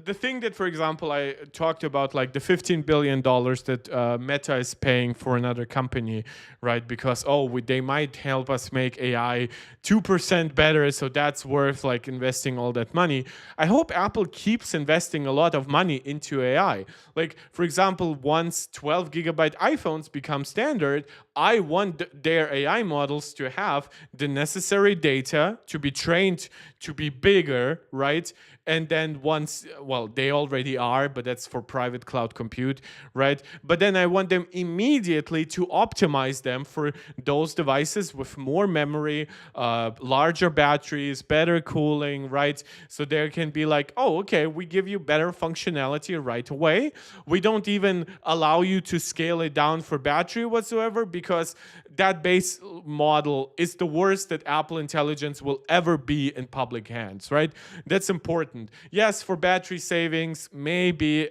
the thing that, for example, I talked about, like the $15 billion that Meta is paying for another company, right? Because, they might help us make AI 2% better, so that's worth like investing all that money. I hope Apple keeps investing a lot of money into AI. Like, for example, once 12 gigabyte iPhones become standard, I want their AI models to have the necessary data to be trained to be bigger, right? And then they already are, but that's for private cloud compute, right? But then I want them immediately to optimize them for those devices with more memory, larger batteries, better cooling, right? So there can be like, we give you better functionality right away. We don't even allow you to scale it down for battery whatsoever, because that base model is the worst that Apple Intelligence will ever be in public hands, right? That's important. Yes, for battery savings, maybe,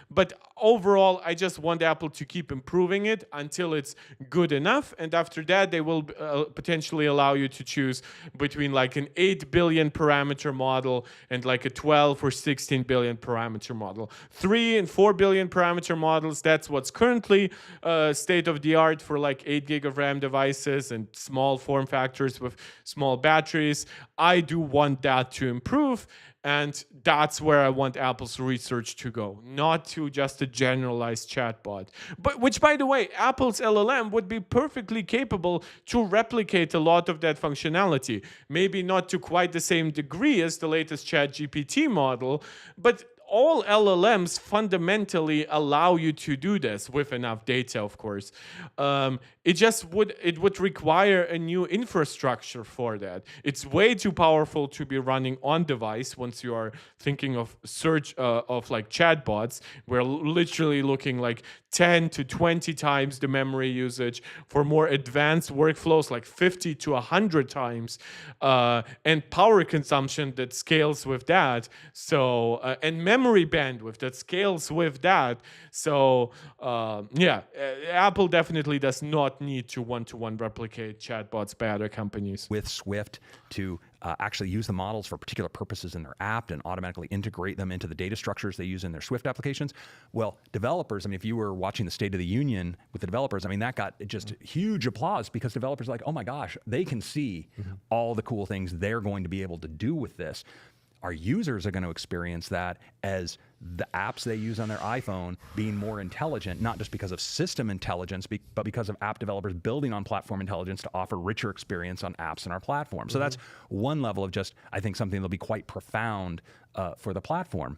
but overall, I just want Apple to keep improving it until it's good enough. And after that, they will potentially allow you to choose between like an 8 billion parameter model and like a 12 or 16 billion parameter model. 3 and 4 billion parameter models, that's what's currently state of the art for like 8 gig of RAM devices and small form factors with small batteries. I do want that to improve. And that's where I want Apple's research to go, not to just a generalized chatbot. But which, by the way, Apple's LLM would be perfectly capable to replicate a lot of that functionality. Maybe not to quite the same degree as the latest ChatGPT model, but all LLMs fundamentally allow you to do this with enough data, of course. It would require a new infrastructure for that. It's way too powerful to be running on device once you are thinking of search of like chatbots. We're literally looking like 10 to 20 times the memory usage. For more advanced workflows, like 50 to 100 times, and power consumption that scales with that. So and memory bandwidth that scales with that. So Apple definitely does not need to one-to-one replicate chatbots by other companies. With Swift to actually use the models for particular purposes in their app and automatically integrate them into the data structures they use in their Swift applications. Well, developers, I mean, if you were watching the State of the Union with the developers, I mean, that got just huge applause because developers are like, oh my gosh, they can see all the cool things they're going to be able to do with this. Our users are going to experience that as the apps they use on their iPhone being more intelligent, not just because of system intelligence, but because of app developers building on platform intelligence to offer richer experience on apps in our platform. So that's one level of just, I think, something that'll be quite profound for the platform.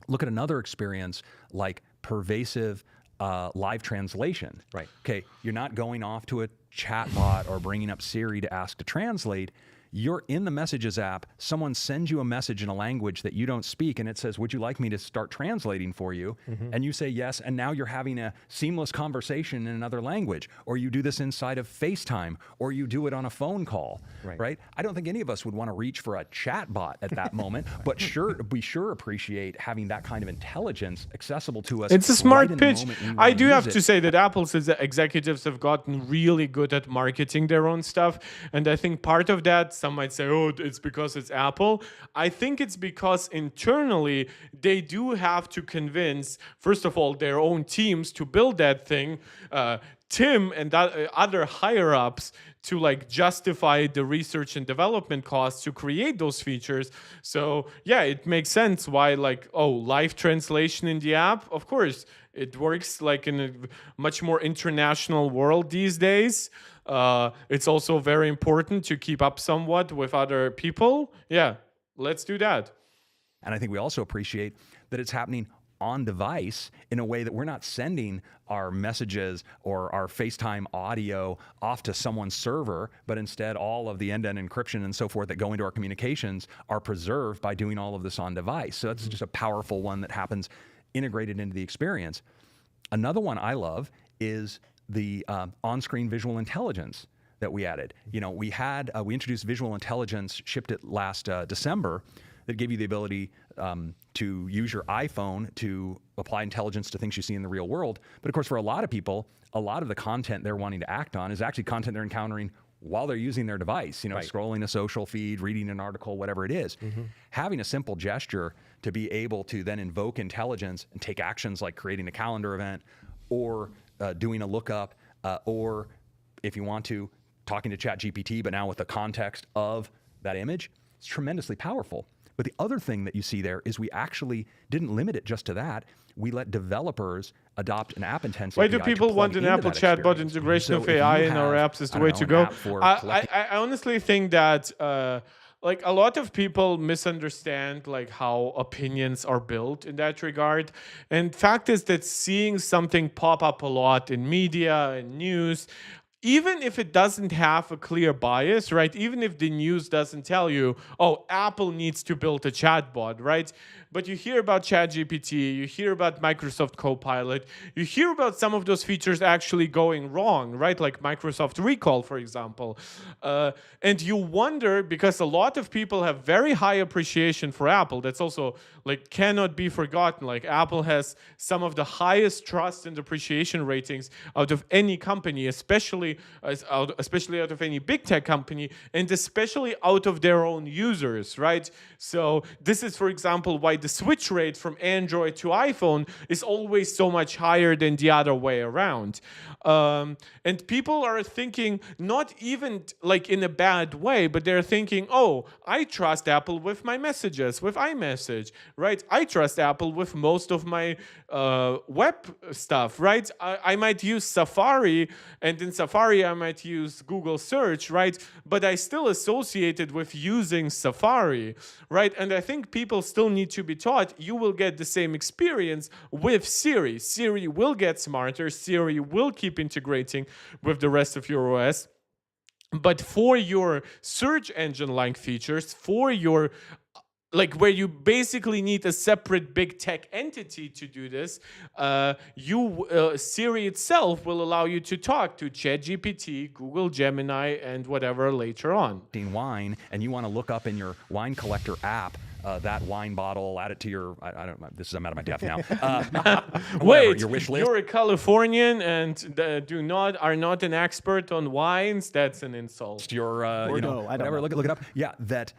Look at another experience like pervasive live translation. Right. Okay, you're not going off to a chatbot or bringing up Siri to ask to translate. You're in the Messages app, someone sends you a message in a language that you don't speak, and it says, would you like me to start translating for you? And you say yes, and now you're having a seamless conversation in another language. Or you do this inside of FaceTime, or you do it on a phone call, right? I don't think any of us would want to reach for a chat bot at that moment, but we sure appreciate having that kind of intelligence accessible to us. It's a smart right in the pitch. moment we I wanna do use have it. to say that Apple's executives have gotten really good at marketing their own stuff. And I think part of that, some might say, oh, it's because it's Apple. I think it's because internally they do have to convince, first of all, their own teams to build that thing. Tim and other higher ups to like justify the research and development costs to create those features. So yeah, it makes sense why like, oh, live translation in the app, of course, it works like in a much more international world these days. It's also very important to keep up somewhat with other people. Yeah, let's do that. And I think we also appreciate that it's happening on device in a way that we're not sending our messages or our FaceTime audio off to someone's server, but instead all of the end-to-end encryption and so forth that go into our communications are preserved by doing all of this on device. So that's just a powerful one that happens integrated into the experience. Another one I love is the on-screen visual intelligence that we added. You know, we introduced visual intelligence, shipped it last December, that gave you the ability to use your iPhone to apply intelligence to things you see in the real world. But of course, for a lot of people, a lot of the content they're wanting to act on is actually content they're encountering while they're using their device, you know, scrolling a social feed, reading an article, whatever it is. Having a simple gesture to be able to then invoke intelligence and take actions like creating a calendar event or doing a lookup, or if you want to, talking to ChatGPT, but now with the context of that image, it's tremendously powerful. But the other thing that you see there is we actually didn't limit it just to that. We let developers adopt an app intensity. Why do people want an Apple chatbot integration of AI in our apps is the way to go? I honestly think that like a lot of people misunderstand like how opinions are built in that regard. And fact is that seeing something pop up a lot in media and news, even if it doesn't have a clear bias, right? Even if the news doesn't tell you, oh, Apple needs to build a chatbot, right? But you hear about ChatGPT, you hear about Microsoft Copilot, you hear about some of those features actually going wrong, right? Like Microsoft Recall, for example. And you wonder, because a lot of people have very high appreciation for Apple, that's also like cannot be forgotten. Like Apple has some of the highest trust and appreciation ratings out of any company, especially especially out of any big tech company, and especially out of their own users, right? So this is, for example, why the switch rate from Android to iPhone is always so much higher than the other way around. And people are thinking, not even like in a bad way, but they're thinking, oh, I trust Apple with my messages, with iMessage, right? I trust Apple with most of my web stuff, right? I might use Safari, and in Safari I might use Google search, right? But I still associate it with using Safari, right? And I think people still need to be taught you will get the same experience with Siri. Siri will get smarter. Siri will keep integrating with the rest of your OS. But for your search engine-like features, for your like where you basically need a separate big tech entity to do this, Siri itself will allow you to talk to ChatGPT, Google Gemini, and whatever later on. Wine, and you want to look up in your wine collector app that wine bottle, add it to your, I don't know, I'm out of my depth now. Wait, your wish list. You're a Californian and are not an expert on wines? That's an insult. Your, Bordeaux, whatever, look it up. Yeah, that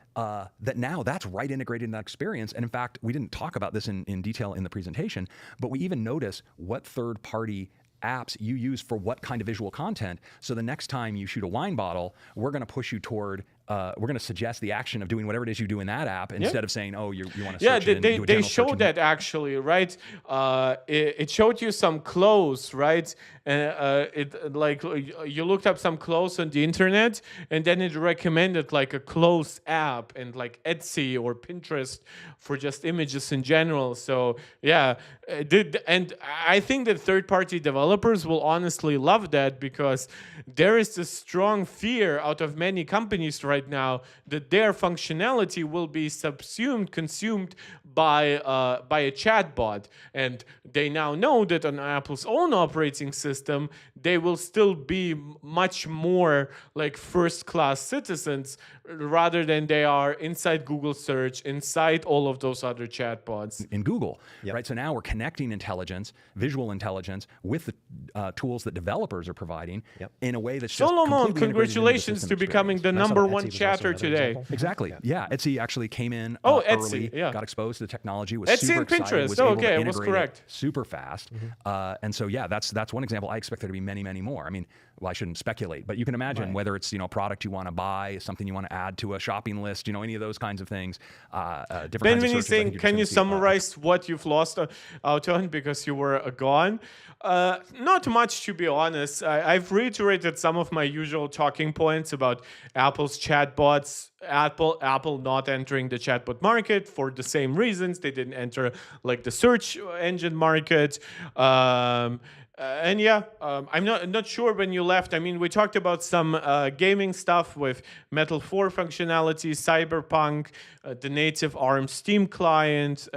now that's right integrated in that experience. And in fact, we didn't talk about this in detail in the presentation, but we even notice what third-party apps you use for what kind of visual content. So the next time you shoot a wine bottle, we're going to push you toward, we're going to suggest the action of doing whatever it is you do in that app instead of saying, oh, you want to search in, do a they showed that actually, right? It showed you some clothes, right? It like you looked up some clothes on the internet, and then it recommended like a clothes app and like Etsy or Pinterest for just images in general. So yeah, and I think that third-party developers will honestly love that, because there is a strong fear out of many companies right now that their functionality will be consumed by a chatbot, and they now know that on Apple's own operating system they will still be much more like first-class citizens rather than they are inside Google search, inside all of those other chatbots in Google, right? So now we're connecting intelligence, visual intelligence, with the tools that developers are providing in a way that's just Solomon, congratulations to becoming the number one chatter today. Exactly. Yeah, Etsy actually came in Etsy, early, got exposed to the technology, was Etsy super and excited, Pinterest. was able to It integrate was correct. super fast. And so yeah, that's one example. I expect there to be many, many more. I mean, well, I shouldn't speculate, but you can imagine whether it's a product you want to buy, something you want to add to a shopping list, any of those kinds of things. Different Ben, kinds when of you saying, can you summarize what you've lost out on because you were gone? Not much, to be honest. I've reiterated some of my usual talking points about Apple's chatbots. Apple not entering the chatbot market for the same reasons they didn't enter like the search engine market. And yeah, I'm not sure when you left. I mean, we talked about some gaming stuff with Metal 4 functionality, Cyberpunk, the native ARM Steam client,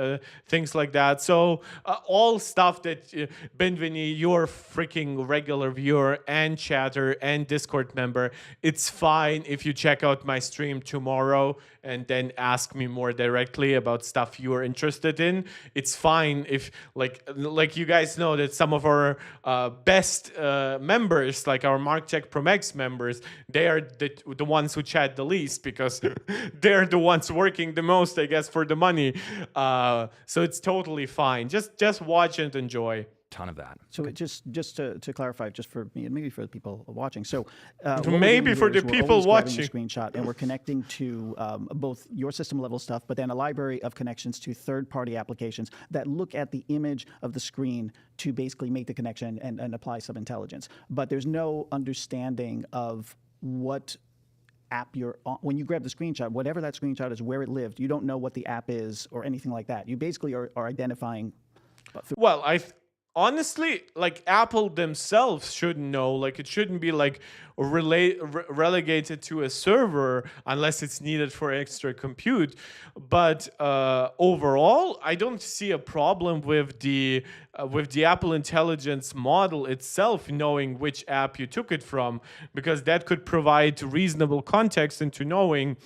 things like that. So all stuff that Benveni, your freaking regular viewer and chatter and Discord member, it's fine if you check out my stream tomorrow and then ask me more directly about stuff you are interested in. It's fine if like you guys know that some of our best members, like our MarkTech Pro Max members, they are the ones who chat the least because they're the ones working the most, I guess, for the money. So it's totally fine. Just watch and enjoy. Ton of that. So it just to clarify, just for me and maybe for the people watching. So maybe for the people watching, a screenshot, and we're connecting to both your system level stuff, but then a library of connections to third-party applications that look at the image of the screen to basically make the connection and apply some intelligence. But there's no understanding of what app you're on. When you grab the screenshot, whatever that screenshot is, where it lived, you don't know what the app is or anything like that. You basically are identifying. Well, honestly, like Apple themselves shouldn't know. Like it shouldn't be like relegated to a server unless it's needed for extra compute. But overall, I don't see a problem with the Apple Intelligence model itself knowing which app you took it from, because that could provide reasonable context into knowing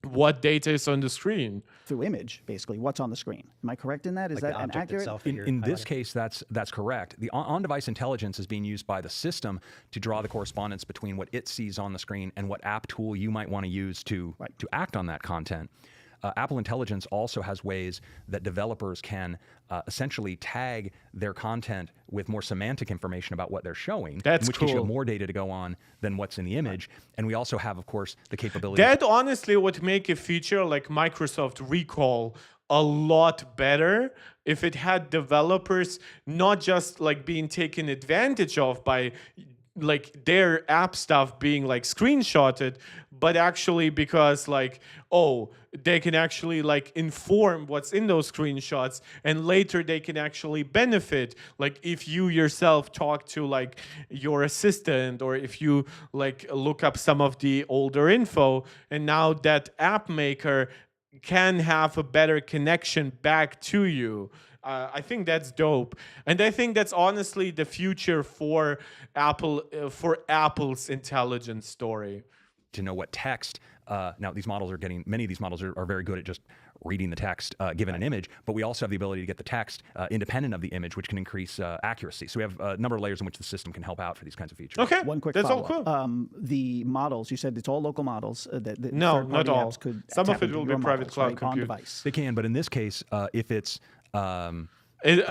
what data is on the screen. Through image, basically, what's on the screen. Am I correct in that? Is Like that the an object accurate? itself that you're In this highlighting? case, that's correct. The on-device intelligence is being used by the system to draw the correspondence between what it sees on the screen and what app tool you might want to use to act on that content. Apple Intelligence also has ways that developers can essentially tag their content with more semantic information about what they're showing, That's in which case you cool. have more data to go on than what's in the image. And we also have, of course, the capability. That honestly would make a feature like Microsoft Recall a lot better if it had developers not just like being taken advantage of by like their app stuff being like screenshotted, but actually because like, oh, they can actually like inform what's in those screenshots, and later they can actually benefit. Like if you yourself talk to like your assistant, or if you like look up some of the older info, and now that app maker can have a better connection back to you. I think that's dope, and I think that's honestly the future for Apple, for Apple's intelligence story. To know what text. Now, these models are getting, many of these models are very good at just reading the text given an image, but we also have the ability to get the text independent of the image, which can increase accuracy. So we have a number of layers in which the system can help out for these kinds of features. Okay, One quick that's all follow-up. cool. The models, you said it's all local models. That No, third-party not all. apps could Some of tap it into will be your private models, cloud right, on compute. device. They can, but in this case, if it's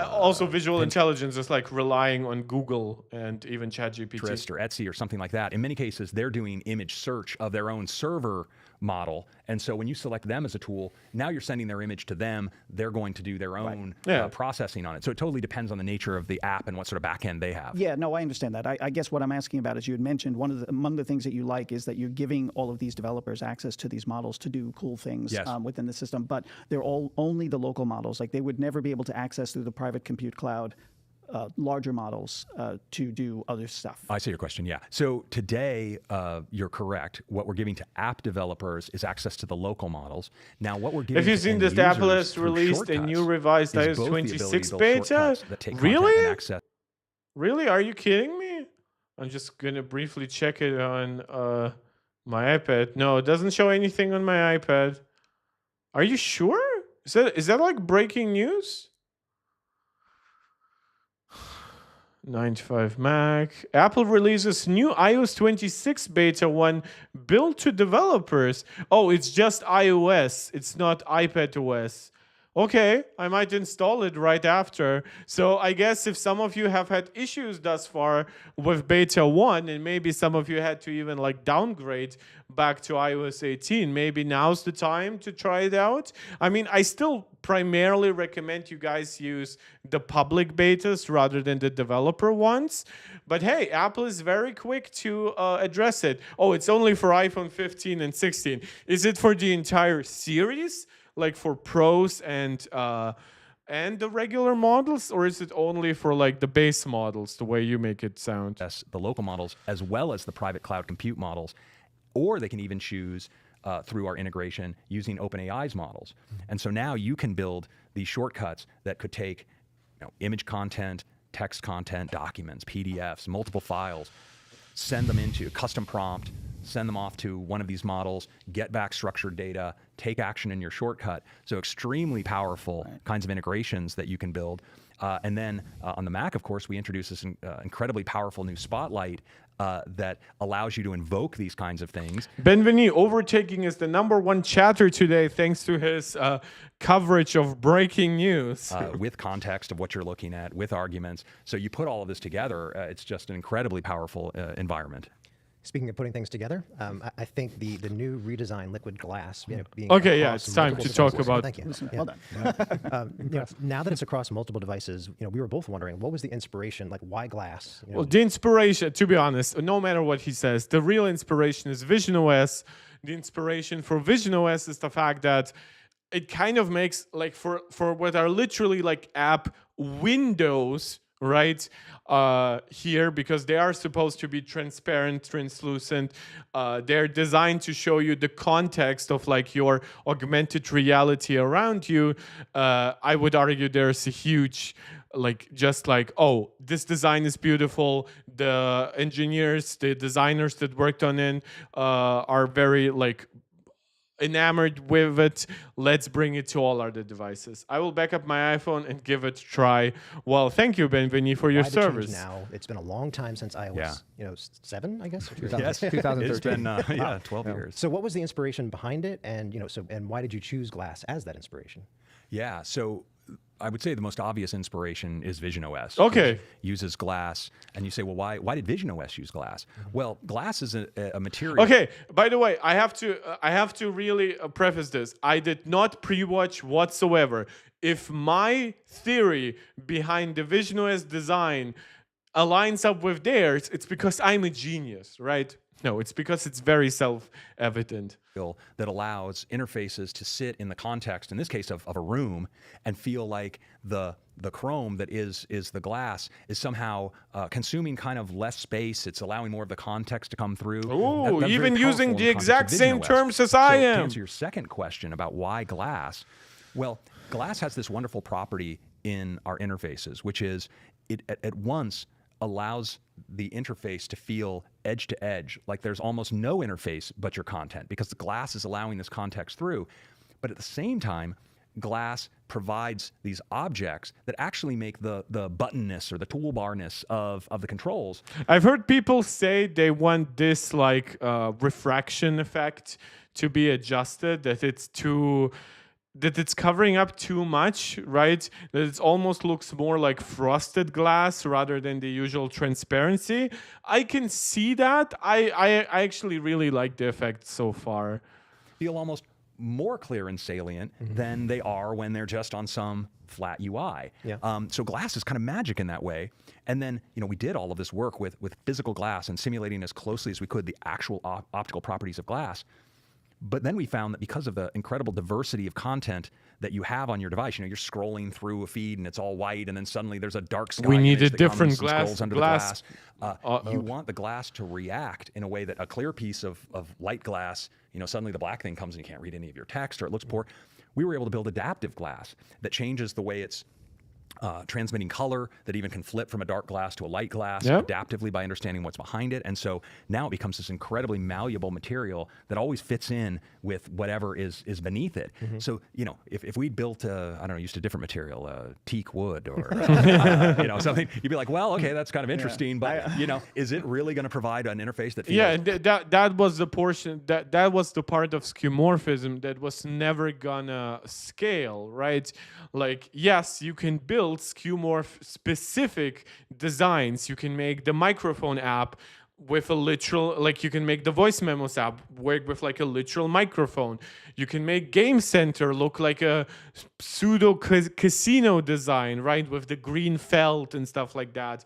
Also, visual intelligence is like relying on Google and even ChatGPT. Pinterest or Etsy or something like that. In many cases, they're doing image search of their own server model. And so when you select them as a tool, now you're sending their image to them. They're going to do their own processing on it. So it totally depends on the nature of the app and what sort of backend they have. Yeah, no, I understand that. I guess what I'm asking about is you had mentioned among the things that you like is that you're giving all of these developers access to these models to do cool things Yes. within the system, but they're all only the local models. Like they would never be able to access through the private compute cloud larger models to do other stuff. I see your question, yeah. So today, you're correct. What we're giving to app developers is access to the local models. Now, what we're giving Have you to seen end this? Apple users has through released a shortcuts new revised is iOS both the ability 26 to build beta? shortcuts that take content and Really? access. Really? Are you kidding me? I'm just gonna briefly check it on my iPad. No, it doesn't show anything on my iPad. Are you sure? Is that like breaking news? 95 Mac. Apple releases new iOS 26 beta 1 built to developers. Oh, it's just iOS. It's not iPadOS. Okay, I might install it right after. So I guess if some of you have had issues thus far with beta 1, and maybe some of you had to even like downgrade back to iOS 18, maybe now's the time to try it out. I mean, I still primarily recommend you guys use the public betas rather than the developer ones. But hey, Apple is very quick to address it. Oh, it's only for iPhone 15 and 16. Is it for the entire series? Like for pros and the regular models, or is it only for like the base models, the way you make it sound? Yes, the local models as well as the private cloud compute models, or they can even choose through our integration using OpenAI's models. And so now you can build these shortcuts that could take image content, text content, documents, PDFs, multiple files, send them into a custom prompt, send them off to one of these models, get back structured data, take action in your shortcut. So extremely powerful kinds of integrations that you can build. And then on the Mac, of course, we introduced this incredibly powerful new Spotlight that allows you to invoke these kinds of things. Benveni overtaking is the #1 chatter today thanks to his coverage of breaking news. With context of what you're looking at, with arguments. So you put all of this together, it's just an incredibly powerful environment. Speaking of putting things together, I think the new redesign liquid glass, being Okay, yeah, across it's time multiple to talk devices- about- Thank you. Listen, Yeah. well done. Now that it's across multiple devices, we were both wondering what was the inspiration, like why glass? Well, the inspiration, to be honest, no matter what he says, the real inspiration is Vision OS. The inspiration for Vision OS is the fact that it kind of makes, like, for what are literally like app windows, right, here, because they are supposed to be transparent, translucent. They're designed to show you the context of like your augmented reality around you. I would argue there's a huge, like, just like, oh, this design is beautiful. The engineers, the designers that worked on it are very like enamored with it. Let's bring it to all other devices. I will back up my iPhone and give it a try. Well, thank you, Benveni, for your Why the change service. now? It's been a long time since iOS, 7, I guess. Yes, 2013. it's been 12 years. So what was the inspiration behind it, and and why did you choose glass as that inspiration? Yeah, so I would say the most obvious inspiration is Vision OS. Okay. Which uses glass, and you say, well, why did Vision OS use glass? Well, glass is a material. Okay. By the way, I have to really preface this. I did not pre-watch whatsoever. If my theory behind the Vision OS design aligns up with theirs, it's because I'm a genius, right? No, it's because it's very self-evident. That allows interfaces to sit in the context, in this case, of a room, and feel like the chrome that is the glass is somehow consuming kind of less space. It's allowing more of the context to come through. Ooh, That's even very using powerful the in context exact of same Vision OS. terms as So I to am. answer your second question about why glass, well, glass has this wonderful property in our interfaces, which is it at once allows the interface to feel edge to edge, like there's almost no interface but your content, because the glass is allowing this context through. But at the same time, glass provides these objects that actually make the buttonness or the toolbarness of the controls. I've heard people say they want this like refraction effect to be adjusted, that it's covering up too much, right? That it almost looks more like frosted glass rather than the usual transparency. I can see that. I actually really like the effect so far. Feel almost more clear and salient than they are when they're just on some flat UI. Yeah. So glass is kind of magic in that way. And then, we did all of this work with physical glass and simulating as closely as we could the actual optical properties of glass. But then we found that because of the incredible diversity of content that you have on your device, you're scrolling through a feed and it's all white, and then suddenly there's a dark sky. We need image a that different comes and scrolls under glass. the glass. You want the glass to react in a way that a clear piece of light glass, suddenly the black thing comes and you can't read any of your text or it looks poor. We were able to build adaptive glass that changes the way it's transmitting color, that even can flip from a dark glass to a light glass adaptively by understanding what's behind it. And so now it becomes this incredibly malleable material that always fits in with whatever is beneath it. So, if we built, used a different material, teak wood or, something, you'd be like, well, okay, that's kind of interesting, but, is it really going to provide an interface that feels... Yeah, and that was the portion, that was the part of skeuomorphism that was never gonna scale, right? Like, yes, you can build skeuomorph specific designs. You can make the microphone app with a literal, like you can make the voice memos app work with like a literal microphone. You can make Game Center look like a pseudo casino design, right? With the green felt and stuff like that.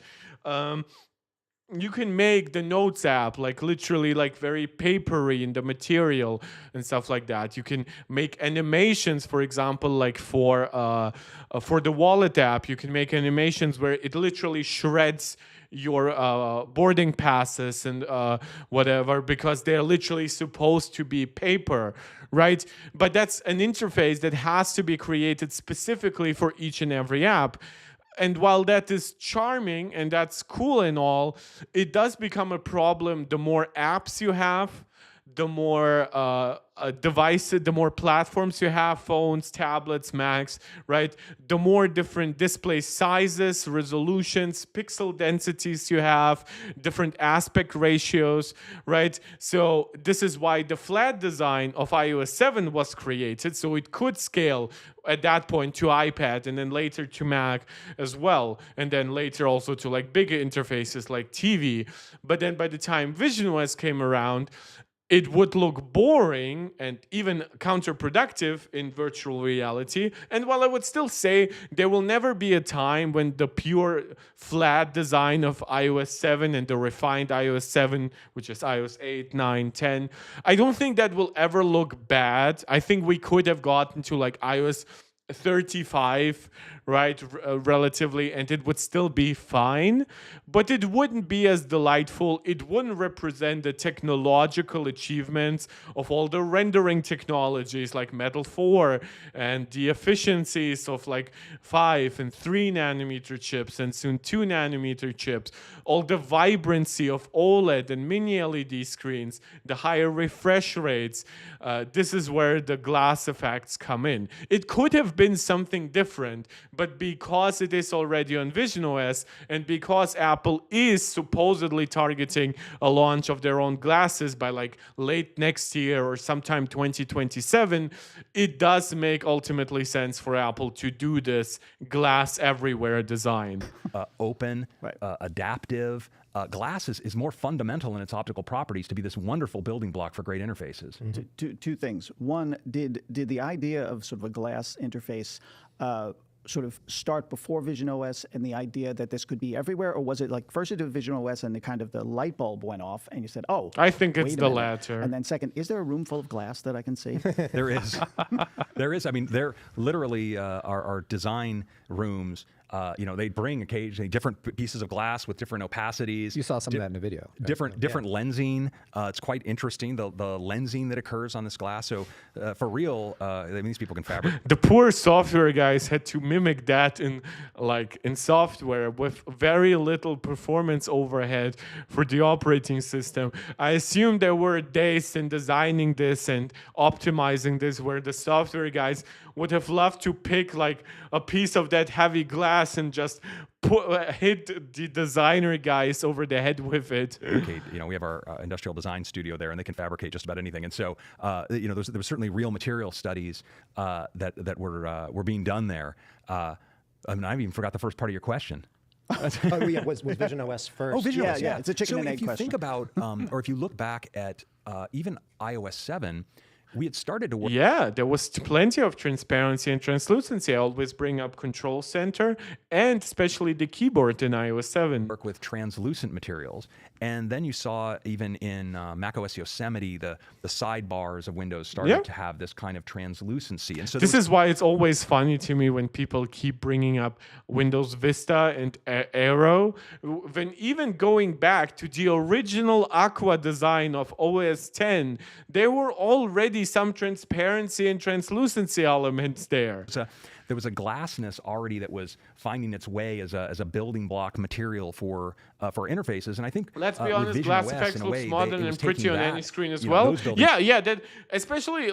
You can make the Notes app like literally like very papery in the material and stuff like that. You can make animations, for example, like for the Wallet app. You can make animations where it literally shreds your boarding passes and whatever, because they're literally supposed to be paper, right? But that's an interface that has to be created specifically for each and every app. And while that is charming and that's cool and all, it does become a problem the more apps you have, the more devices, the more platforms you have, phones, tablets, Macs, right? The more different display sizes, resolutions, pixel densities you have, different aspect ratios, right? So this is why the flat design of iOS 7 was created, so it could scale at that point to iPad and then later to Mac as well, and then later also to like bigger interfaces like TV. But then by the time visionOS came around, it would look boring and even counterproductive in virtual reality. And while I would still say there will never be a time when the pure flat design of iOS 7 and the refined iOS 7, which is iOS 8, 9, 10, I don't think that will ever look bad. I think we could have gotten to like iOS 35, right, relatively, and it would still be fine, but it wouldn't be as delightful. It wouldn't represent the technological achievements of all the rendering technologies like Metal 4 and the efficiencies of like 5 and 3 nanometer chips and soon 2 nanometer chips, all the vibrancy of OLED and mini LED screens, the higher refresh rates. This is where the glass effects come in. It could have been something different, but because it is already on Vision OS and because Apple is supposedly targeting a launch of their own glasses by like late next year or sometime 2027, it does make ultimately sense for Apple to do this glass everywhere design. Open, adaptive. Glass is more fundamental in its optical properties to be this wonderful building block for great interfaces. Two things. One, did the idea of sort of a glass interface sort of start before Vision OS and the idea that this could be everywhere, or was it like first it did Vision OS and the light bulb went off and you said, oh, I think it's wait a the minute. latter. And then second, is there a room full of glass that I can see? There is. There is. I mean, there literally are design rooms. They bring occasionally different pieces of glass with different opacities. You saw some of that in the video. Different lensing. It's quite interesting, the lensing that occurs on this glass. So for real, these people can fabricate. The poor software guys had to mimic that in software with very little performance overhead for the operating system. I assume there were days in designing this and optimizing this where the software guys would have loved to pick like a piece of that heavy glass and just hit the designer guys over the head with it. Okay, we have our industrial design studio there, and they can fabricate just about anything. And so, there was certainly real material studies that were being done there. I even forgot the first part of your question. Was Vision OS first? Oh, Vision OS, yeah. It's a chicken and egg if you question. think about, or if you look back at even iOS 7, we had started to work. Yeah, there was plenty of transparency and translucency. I always bring up Control Center and especially the keyboard in iOS 7. Work with translucent materials. And then you saw even in macOS Yosemite, the sidebars of Windows started to have this kind of translucency. And so this is why it's always funny to me when people keep bringing up Windows Vista and Aero. When even going back to the original Aqua design of OS 10, there were already some transparency and translucency elements there. There was a glassness already that was finding its way as a building block material for interfaces, and I think let's be honest, Vision Glass OS, Effects in a looks way, modern it was and pretty taking on that, any screen as you know, well. those buildings. Yeah, that especially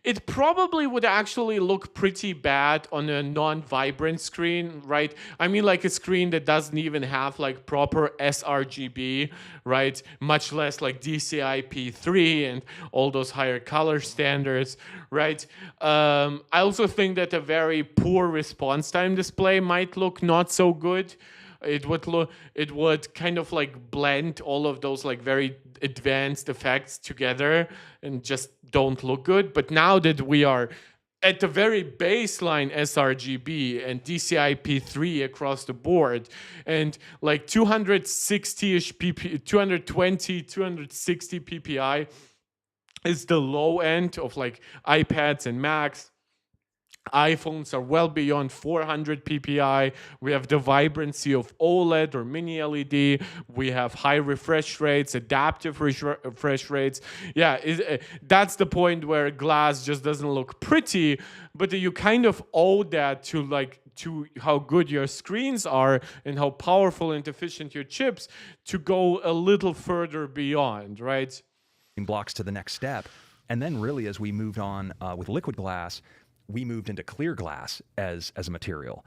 it probably would actually look pretty bad on a non-vibrant screen, right? I mean, like a screen that doesn't even have like proper sRGB, right? Much less like DCI-P3 and all those higher color standards, right? I also think that a very poor response time display might look not so good. It would kind of like blend all of those like very advanced effects together and just don't look good. But now that we are at the very baseline sRGB and DCI-P3 across the board and like 260-ish 220, 260 PPI is the low end of like iPads and Macs. iPhones are well beyond 400 PPI. We have the vibrancy of OLED or mini LED. We have high refresh rates, adaptive refresh rates. Yeah, that's the point where glass just doesn't look pretty, but you kind of owe that to how good your screens are and how powerful and efficient your chips to go a little further beyond, right? Blocks to the next step. And then really as we moved on with liquid glass, we moved into clear glass as a material.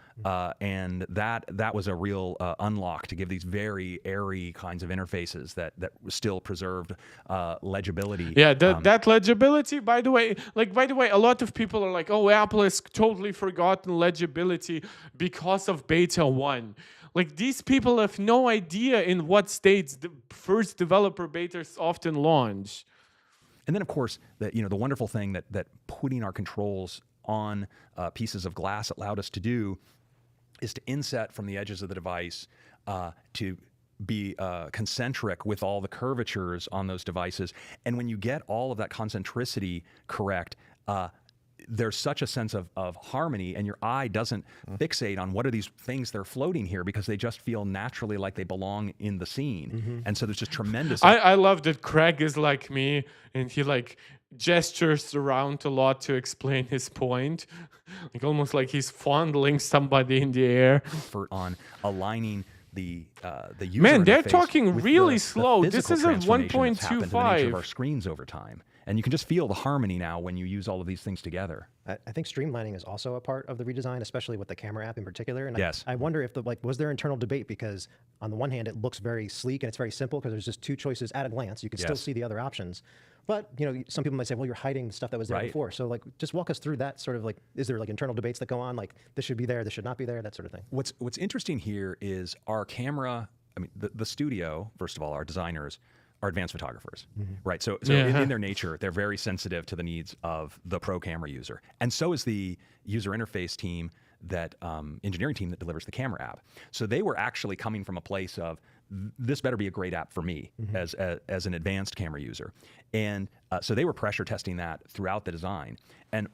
And that was a real unlock to give these very airy kinds of interfaces that still preserved legibility. Yeah, that legibility, by the way, a lot of people are like, oh, Apple has totally forgotten legibility because of Beta 1. Like, these people have no idea in what states the first developer betas often launch. And then, of course, the wonderful thing that putting our controls on pieces of glass allowed us to do is to inset from the edges of the device to be concentric with all the curvatures on those devices. And when you get all of that concentricity correct, there's such a sense of harmony, and your eye doesn't fixate on what are these things that are floating here, because they just feel naturally like they belong in the scene. And so there's just tremendous. I love that Craig is like me, and he like gestures around a lot to explain his point, like almost like he's fondling somebody in the air. Effort on aligning the user Man, they're interface talking with really the slow. This physical is a transformation that's happened to the nature of 1.25. our screens over time. And you can just feel the harmony now when you use all of these things together. I think streamlining is also a part of the redesign, especially with the camera app in particular. And Yes. I wonder if was there internal debate, because on the one hand it looks very sleek and it's very simple because there's just two choices at a glance. You can still Yes. see the other options. But some people might say, well, you're hiding the stuff that was there Right. before. So like, just walk us through that sort of like, is there like internal debates that go on? Like this should be there, this should not be there, that sort of thing. What's interesting here is our camera. I mean, the studio. First of all, our designers are advanced photographers, right? So in their nature, they're very sensitive to the needs of the pro camera user, and so is the user interface team, that engineering team that delivers the camera app. So they were actually coming from a place of, this better be a great app for me as an advanced camera user, and so they were pressure testing that throughout the design. And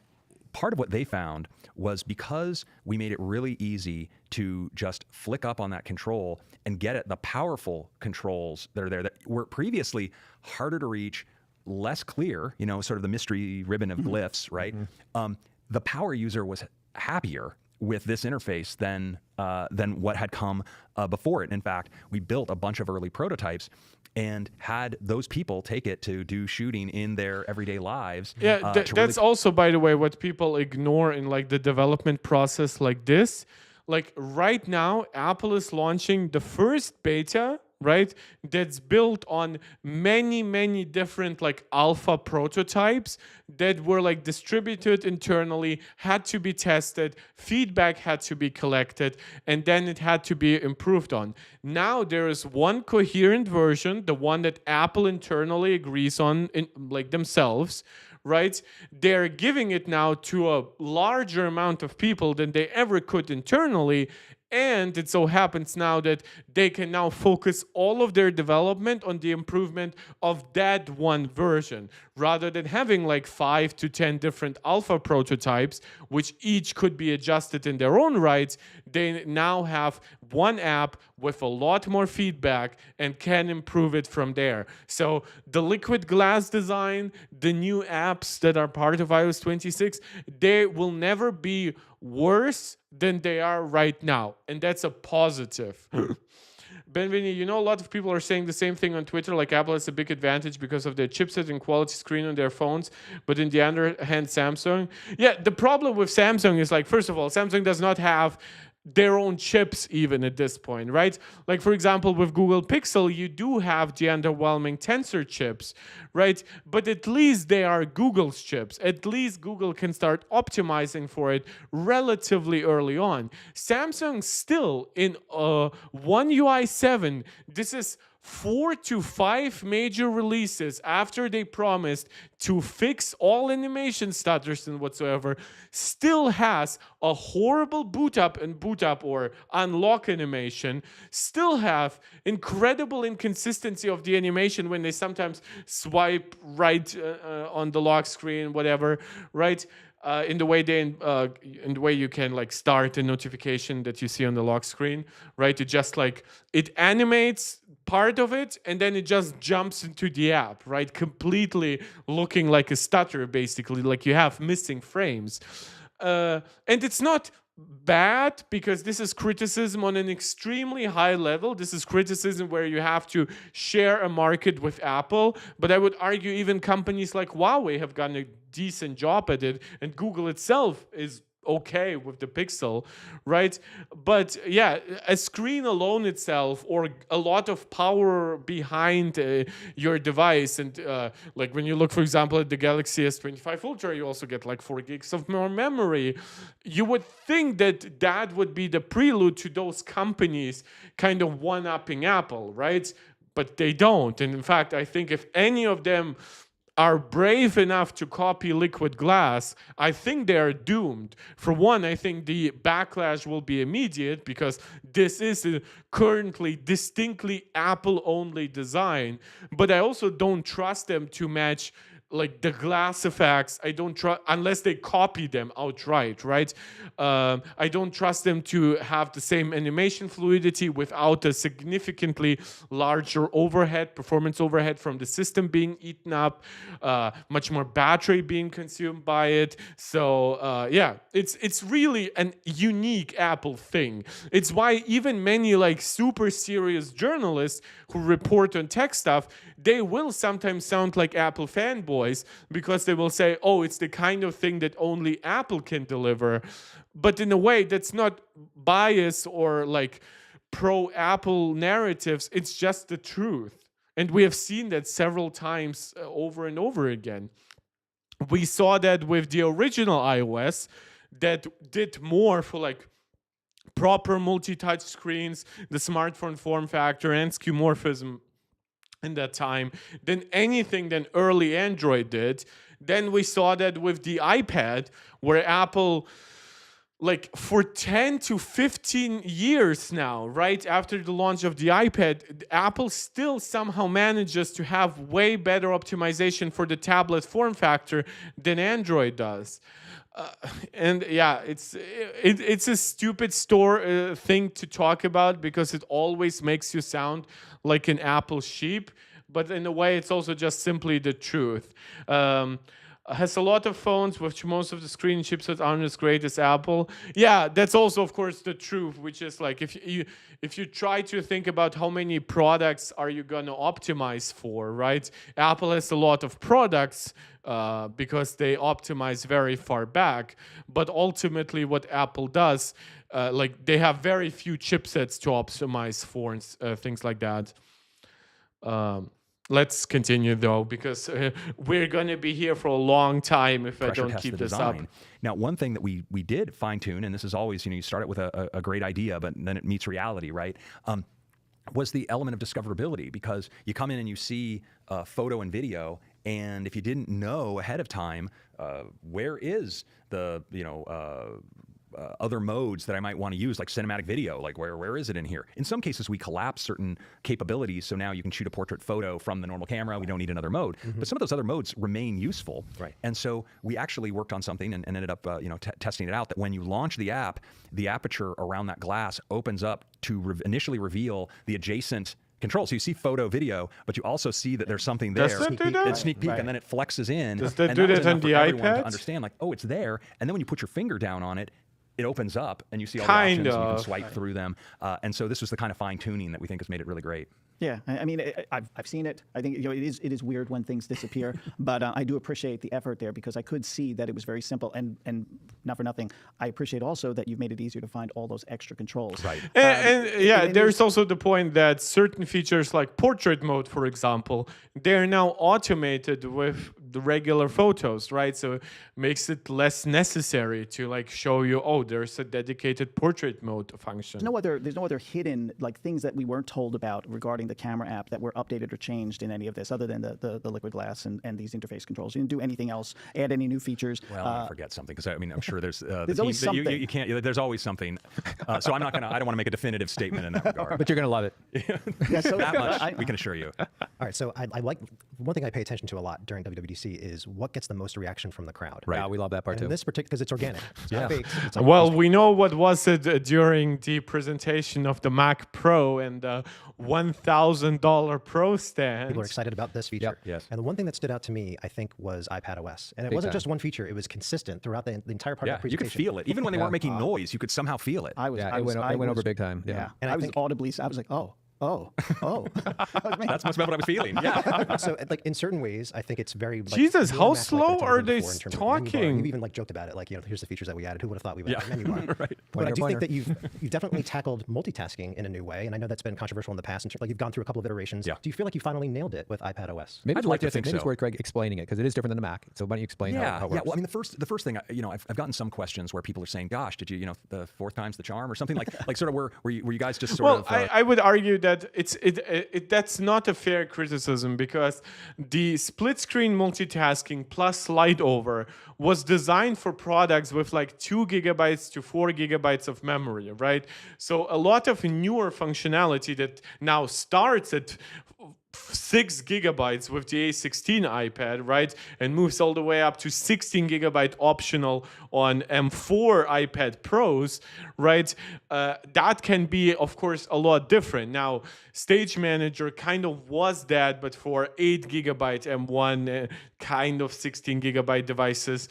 part of what they found was, because we made it really easy to just flick up on that control and get at the powerful controls that are there that were previously harder to reach, less clear, sort of the mystery ribbon of glyphs, right? The power user was happier with this interface than what had come before it. In fact, we built a bunch of early prototypes and had those people take it to do shooting in their everyday lives. Yeah, that's also, by the way, what people ignore in like the development process like this. Like right now, Apple is launching the first beta, right? That's built on many, many different like alpha prototypes that were like distributed internally, had to be tested, feedback had to be collected, and then it had to be improved on. Now there is one coherent version, the one that Apple internally agrees on, like themselves, right? They're giving it now to a larger amount of people than they ever could internally. And it so happens now that they can now focus all of their development on the improvement of that one version, rather than having like 5 to 10 different alpha prototypes, which each could be adjusted in their own rights. They now have one app with a lot more feedback and can improve it from there. So the liquid glass design, the new apps that are part of iOS 26, they will never be worse than they are right now. And that's a positive. Benvini, a lot of people are saying the same thing on Twitter, like Apple has a big advantage because of their chipset and quality screen on their phones, but in the other hand, Samsung. Yeah, the problem with Samsung is like, first of all, Samsung does not have their own chips even at this point, right? Like, for example, with Google Pixel, you do have the underwhelming Tensor chips, right? But at least they are Google's chips. At least Google can start optimizing for it relatively early on. Samsung still in One UI 7, this is 4 to 5 major releases after they promised to fix all animation stutters and whatsoever, still has a horrible boot up or unlock animation, still have incredible inconsistency of the animation when they sometimes swipe right on the lock screen, whatever, right? In the way you can like start a notification that you see on the lock screen, right? It just like it animates part of it and then it just jumps into the app, right? Completely looking like a stutter, basically, like you have missing frames. And it's not bad because this is criticism on an extremely high level. This is criticism where you have to share a market with Apple. But I would argue even companies like Huawei have done a decent job at it, and Google itself is okay with the Pixel, right? But yeah, a screen alone itself, or a lot of power behind your device, and like when you look, for example, at the Galaxy S25 Ultra, you also get like 4 gigs of more memory. You would think that that would be the prelude to those companies kind of one-upping Apple, right? But they don't. And in fact, I think if any of them are brave enough to copy liquid glass, I think they are doomed. For one, I think the backlash will be immediate because this is a currently distinctly Apple-only design. But I also don't trust them to match like the glass effects, I don't trust, unless they copy them outright, right? I don't trust them to have the same animation fluidity without a significantly larger overhead, performance overhead from the system being eaten up, much more battery being consumed by it. So yeah, it's really an unique Apple thing. It's why even many like super serious journalists who report on tech stuff, they will sometimes sound like Apple fanboys because they will say, oh, it's the kind of thing that only Apple can deliver. But in a way, that's not bias or like pro-Apple narratives. It's just the truth. And we have seen that several times over and over again. We saw that with the original iOS that did more for like proper multi-touch screens, the smartphone form factor, and skeuomorphism in that time than anything than early Android did. Then we saw that with the iPad, where Apple, like for 10 to 15 years now, right after the launch of the iPad, Apple still somehow manages to have way better optimization for the tablet form factor than Android does. And yeah, it's a stupid thing to talk about because it always makes you sound like an Apple sheep. But in a way, it's also just simply the truth. Has a lot of phones which most of the screen chipsets aren't as great as Apple. Yeah, that's also, of course, the truth, which is like if you try to think about how many products are you going to optimize for, right? Apple has a lot of products because they optimize very far back. But ultimately, what Apple does, like they have very few chipsets to optimize for and things like that. Let's continue though, because we're going to be here for a long time if I don't keep this up. Now, one thing that we did fine tune, and this is always, you start it with a great idea, but then it meets reality, right? Was the element of discoverability, because you come in and you see photo and video, and if you didn't know ahead of time, where is the other modes that I might want to use, like cinematic video, like where is it in here? In some cases, we collapse certain capabilities, so now you can shoot a portrait photo from the normal camera. We don't need another mode, but some of those other modes remain useful. Right. And so we actually worked on something and ended up testing it out, that when you launch the app, the aperture around that glass opens up to initially reveal the adjacent control. So you see photo, video, but you also see that there's something there. Does that do that? It's sneak peek, and then it flexes in. Does that and do was that enough on for the everyone iPad? to understand, like, oh, it's there. And then when you put your finger down on it, it opens up and you see all the Kind options and you of. can swipe through them. And so this was the kind of fine tuning that we think has made it really great. Yeah, I mean, I've seen it. I think it is weird when things disappear, but I do appreciate the effort there because I could see that it was very simple, and not for nothing, I appreciate also that you've made it easier to find all those extra controls. Right. And yeah, there's also the point that certain features like portrait mode, for example, they're now automated with the regular photos, right? So it makes it less necessary to like show you, oh, there's a dedicated portrait mode function. There's no other hidden like things that we weren't told about regarding the camera app that were updated or changed in any of this, other than the liquid glass and these interface controls. You didn't do anything else, add any new features. Well, I forget something, because I mean, I'm sure there's always something. You can't. There's always something. So I'm not gonna. I don't want to make a definitive statement in that regard. But you're going to love it. Yeah, so that much we can assure you. All right, so I like one thing I pay attention to a lot during WWDC is what gets the most reaction from the crowd. Right. Yeah, we love that part And too. in this particular, because it's organic. It's not fake. It's like Well, we know what was it during the presentation of the Mac Pro and the $1,000 Pro stand. people are excited about this feature. Yes. And the one thing that stood out to me, I think, was iPadOS. And it Big wasn't time. just one feature. It was consistent throughout the entire part Yeah, of the you presentation. could feel it. Even when they weren't making noise, you could somehow feel it. I was. Yeah, I it was, went, I it went over was- big time. Yeah. And I I was think- audibly. I was like, oh. That was me. That's must have been what I was feeling. Yeah. So, like in certain ways, I think it's very. Like, Jesus, really how Mac-like slow than it's ever are been they before in terms of menu bar. talking? You've even like joked about it, like here's the features that we added. Who would have thought we would add a menu bar? Right. But I do Pointer, think that you've definitely tackled multitasking in a new way, and I know that's been controversial in the past. Like you've gone through a couple of iterations. Yeah. Do you feel like you finally nailed it with iPadOS? Maybe I'd it's like worth to just- think maybe it's so. worth Greg explaining it, because it is different than the Mac. So why don't you explain how it works? Well, I mean, the first thing, I've gotten some questions where people are saying, "Gosh, did you, the fourth time's the charm," or something like sort of were you guys just sort Well, of? I would argue that that's not a fair criticism, because the split screen multitasking plus slide over was designed for products with like 2 gigabytes to 4 gigabytes of memory, right? So a lot of newer functionality that now starts at 6 gigabytes with the A16 iPad, right? And moves all the way up to 16 gigabyte optional on M4 iPad Pros, right? That can be, of course, a lot different. Now, Stage Manager kind of was that, but for 8 gigabyte M1, kind of 16 gigabyte devices.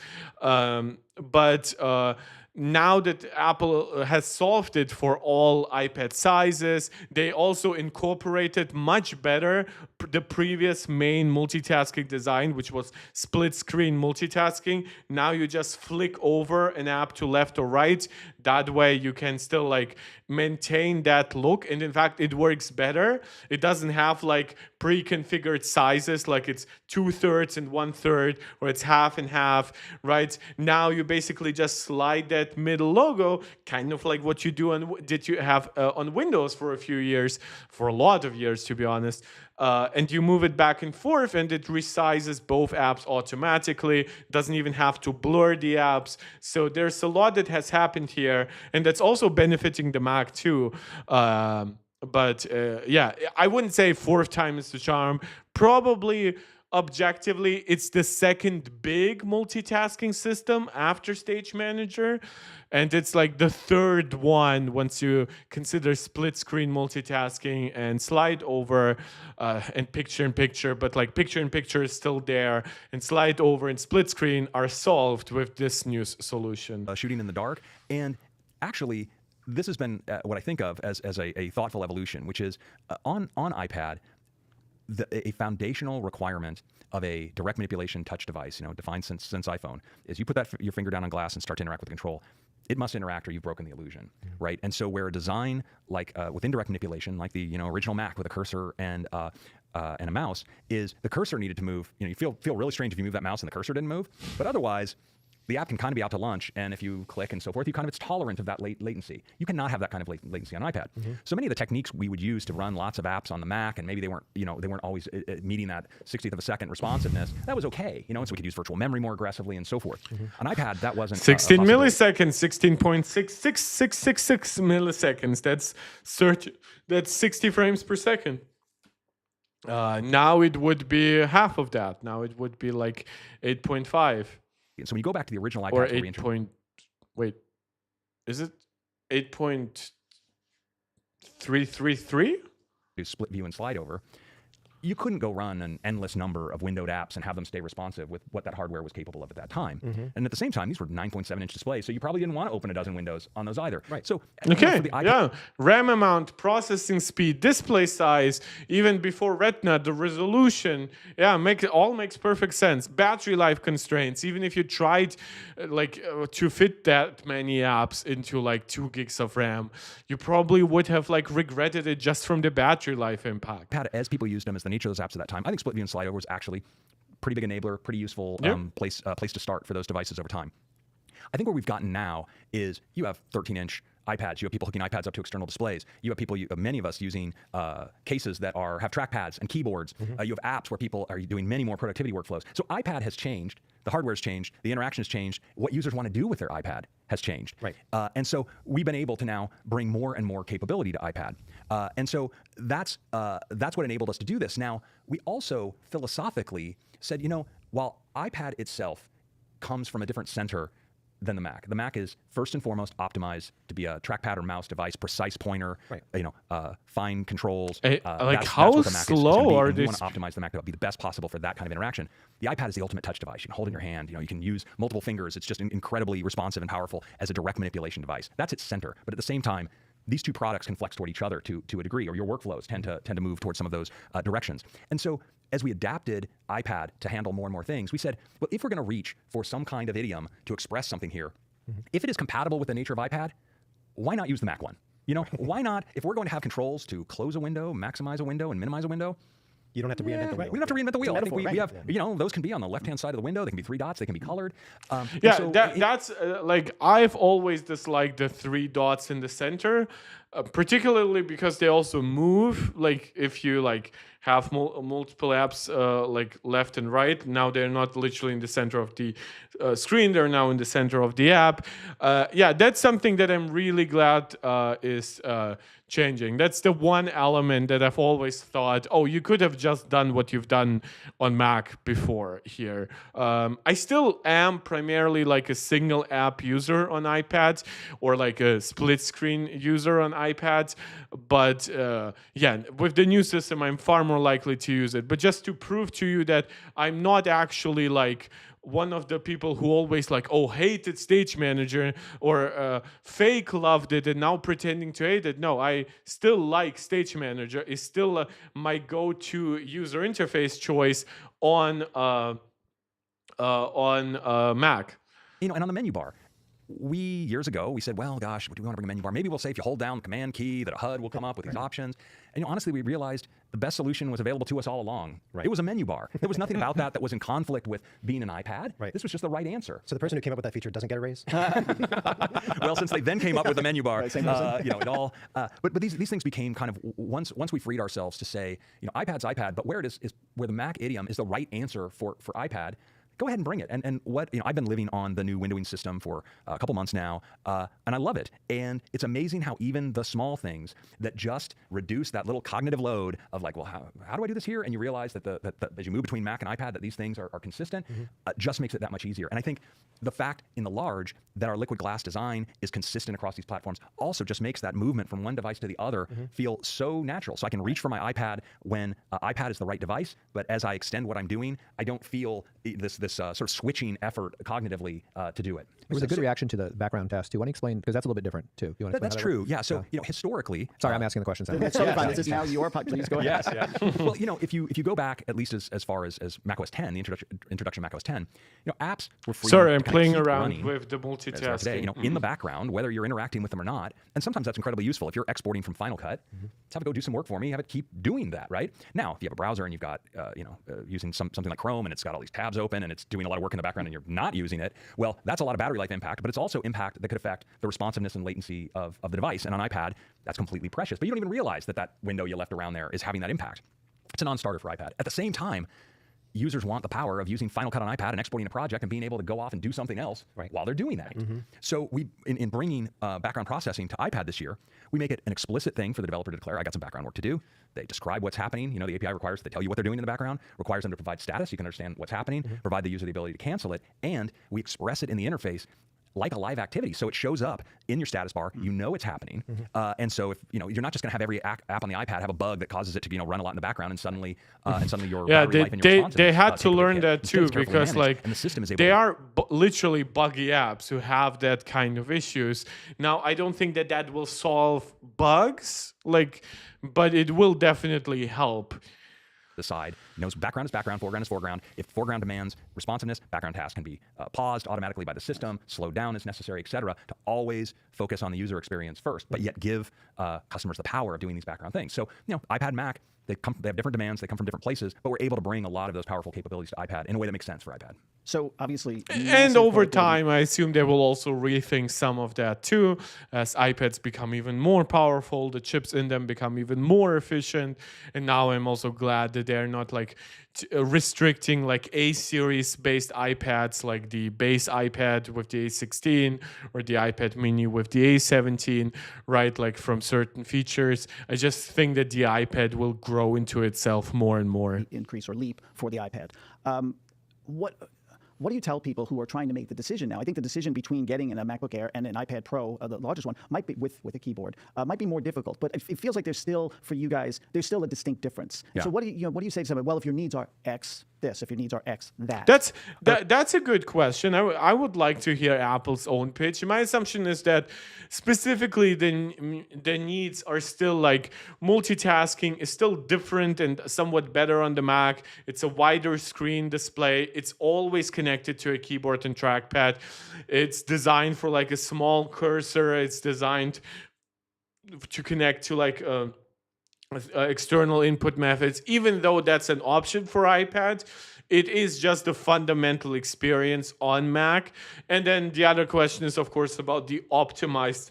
Now that Apple has solved it for all iPad sizes, they also incorporated much better the previous main multitasking design, which was split screen multitasking. Now you just flick over an app to left or right. That way you can still like maintain that look. And in fact, it works better. It doesn't have like pre-configured sizes, like it's 2/3 and 1/3, or it's half and half, right? Now you basically just slide that middle logo, kind of like what you do did you have on Windows for a few years, for a lot of years, to be honest. And you move it back and forth, and it resizes both apps automatically. Doesn't even have to blur the apps. So there's a lot that has happened here, and that's also benefiting the Mac too. Yeah, I wouldn't say fourth time is the charm. Probably objectively, it's the second big multitasking system after Stage Manager. And it's like the third one once you consider split screen multitasking and slide over and picture. But like picture in picture is still there, and slide over and split screen are solved with this new solution. Shooting in the dark. And actually, this has been what I think of as a thoughtful evolution, which is on iPad, a foundational requirement of a direct manipulation touch device, defined since iPhone, is you put your finger down on glass and start to interact with the control. It must interact or you've broken the illusion, right? And so where a design like with indirect manipulation, like the original Mac with a cursor and a mouse, is the cursor needed to move. You feel really strange if you move that mouse and the cursor didn't move, but otherwise, the app can kind of be out to lunch, and if you click and so forth, it's tolerant of that latency. You cannot have that kind of latency on iPad. So many of the techniques we would use to run lots of apps on the Mac, and maybe they weren't always meeting that 60th of a second responsiveness. That was okay, so we could use virtual memory more aggressively and so forth. On iPad, that wasn't 16 milliseconds, 16.6666 milliseconds. That's 60 frames per second. Now it would be half of that. Now it would be like 8.5. So when you go back to the original iPad, or 8. Is it 8.333? Do split view and slide over. You couldn't go run an endless number of windowed apps and have them stay responsive with what that hardware was capable of at that time. And at the same time, these were 9.7-inch displays, so you probably didn't want to open a dozen windows on those either. Right. So RAM amount, processing speed, display size, even before Retina, the resolution, all makes perfect sense. Battery life constraints, even if you tried to fit that many apps into like 2 gigs of RAM, you probably would have regretted it just from the battery life impact. As people used them as the nature of those apps at that time, I think split view and slide over was actually pretty big enabler, pretty useful place to start for those devices over time. I think where we've gotten now is you have 13-inch iPads. You have people hooking iPads up to external displays. You have many of us using cases that have trackpads and keyboards. You have apps where people are doing many more productivity workflows. So iPad has changed. The hardware's changed. The interaction has changed. What users want to do with their iPad has changed. Right. And so we've been able to now bring more and more capability to iPad. And so that's what enabled us to do this. Now, we also philosophically said, while iPad itself comes from a different center than the Mac. The Mac is first and foremost optimized to be a trackpad or mouse device, precise pointer, fine controls. How slow are these? You want to optimize the Mac to be the best possible for that kind of interaction. The iPad is the ultimate touch device. You can hold it in your hand. You can use multiple fingers. It's just incredibly responsive and powerful as a direct manipulation device. That's its center. But at the same time, these two products can flex toward each other to a degree, or your workflows tend to move towards some of those directions. And so as we adapted iPad to handle more and more things, we said, well, if we're going to reach for some kind of idiom to express something here, if it is compatible with the nature of iPad, why not use the Mac one? Why not, if we're going to have controls to close a window, maximize a window, and minimize a window, you don't have to reinvent the wheel. We don't have to reinvent the wheel. I think we have, those can be on the left-hand side of the window. They can be 3 dots. They can be colored. That's I've always disliked the 3 dots in the center. particularly because they also move. Like if you like have multiple apps like left and right, now they're not literally in the center of the screen, they're now in the center of the app. Yeah, that's something that I'm really glad is changing. That's the one element that I've always thought, oh, you could have just done what you've done on Mac before here. I still am primarily like a single app user on iPads, or like a split screen user on iPads. But yeah, with the new system, I'm far more likely to use it. But just to prove to you that I'm not actually like one of the people who always like, oh, hated Stage Manager, or fake loved it and now pretending to hate it. No, I still like Stage Manager. It's still my go-to user interface choice on Mac. And on the menu bar, years ago, we said, well, gosh, do we want to bring a menu bar? Maybe we'll say if you hold down the Command key that a HUD will come up with these options. And honestly, we realized the best solution was available to us all along. Right. It was a menu bar. There was nothing about that was in conflict with being an iPad. Right. This was just the right answer. So the person who came up with that feature doesn't get a raise? Well, since they then came up with the menu bar, it all. But these things became kind of once we freed ourselves to say, iPad's iPad, but where it is where the Mac idiom is the right answer for iPad. Go ahead and bring it. And what I've been living on the new windowing system for a couple months now, and I love it. And it's amazing how even the small things that just reduce that little cognitive load of like, well, how do I do this here? And you realize that that as you move between Mac and iPad, that these things are consistent, just makes it that much easier. And I think the fact in the large that our liquid glass design is consistent across these platforms also just makes that movement from one device to the other feel so natural. So I can reach for my iPad when iPad is the right device, but as I extend what I'm doing, I don't feel this sort of switching effort cognitively to do it. It was a good reaction to the background test. Do you want to explain? Because that's a little bit different too. You want to That's true. Yeah. So historically, sorry, I'm asking the questions. That's totally fine. This is now your part. Please go ahead. Yes. Yeah. Well, if you go back at least as far as macOS 10, the introduction of macOS 10, apps were free. Sorry, I'm playing around with the multitasking. Today, in the background, whether you're interacting with them or not, and sometimes that's incredibly useful. If you're exporting from Final Cut, let's have it go do some work for me. Have it keep doing that, right? Now, if you have a browser and you've got using something like Chrome and it's got all these tabs open and it's doing a lot of work in the background and you're not using it, well, that's a lot of battery life impact, but it's also impact that could affect the responsiveness and latency of the device. And on iPad, that's completely precious. But you don't even realize that window you left around there is having that impact. It's a non-starter for iPad. At the same time, users want the power of using Final Cut on iPad and exporting a project and being able to go off and do something else while they're doing that. So we, in bringing background processing to iPad this year, we make it an explicit thing for the developer to declare, I got some background work to do. They describe what's happening. The API requires they tell you what they're doing in the background, requires them to provide status. You can understand what's happening, provide the user the ability to cancel it, and we express it in the interface like a live activity. So it shows up in your status bar. You know it's happening. And so if you're not just going to have every app on the iPad have a bug that causes it to run a lot in the background and suddenly your battery life and your responsiveness they had to learn that too, because and the system is able they are literally buggy apps who have that kind of issues. Now I don't think that will solve bugs, but it will definitely help. The side knows background is background, foreground is foreground. If foreground demands responsiveness, background tasks can be paused automatically by the system, slowed down as necessary, etc., to always focus on the user experience first, but yet give customers the power of doing these background things. So, iPad, Mac, they have different demands, they come from different places, but we're able to bring a lot of those powerful capabilities to iPad in a way that makes sense for iPad. So obviously, and over time, I assume they will also rethink some of that too, as iPads become even more powerful, the chips in them become even more efficient. And now I'm also glad that they're not restricting A-series based iPads, like the base iPad with the A16 or the iPad mini with the A17, right? From certain features. I just think that the iPad will grow into itself more and more. Increase or leap for the iPad. What do you tell people who are trying to make the decision now? I think the decision between getting a MacBook Air and an iPad Pro, the largest one, might be with a keyboard, might be more difficult. But it feels like there's still, for you guys, there's still a distinct difference. Yeah. So what do you say to someone? Well, if your needs are X, this. If your needs are X, that. That's a good question. I would like to hear Apple's own pitch. My assumption is that specifically the needs are still multitasking is still different and somewhat better on the Mac. It's a wider screen display. It's always connected to a keyboard and trackpad. It's designed for a small cursor. It's designed to connect to external input methods. Even though that's an option for iPad, it is just the fundamental experience on Mac. And then the other question is, of course, about the optimized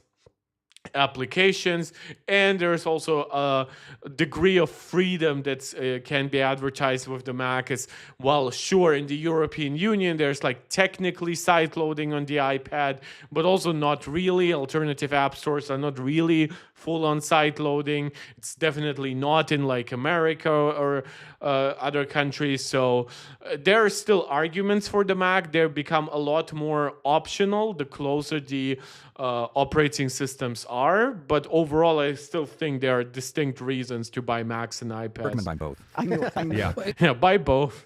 applications, and there's also a degree of freedom that can be advertised with the Mac as well. Sure, in the European Union there's like technically side loading on the iPad, but also not really. Alternative app stores are not really full-on side loading. It's definitely not in like America or other countries. So there are still arguments for the Mac. They become a lot more optional the closer the operating systems are, but overall I still think there are distinct reasons to buy Macs and iPads. Recommend buying both. Yeah, buy both.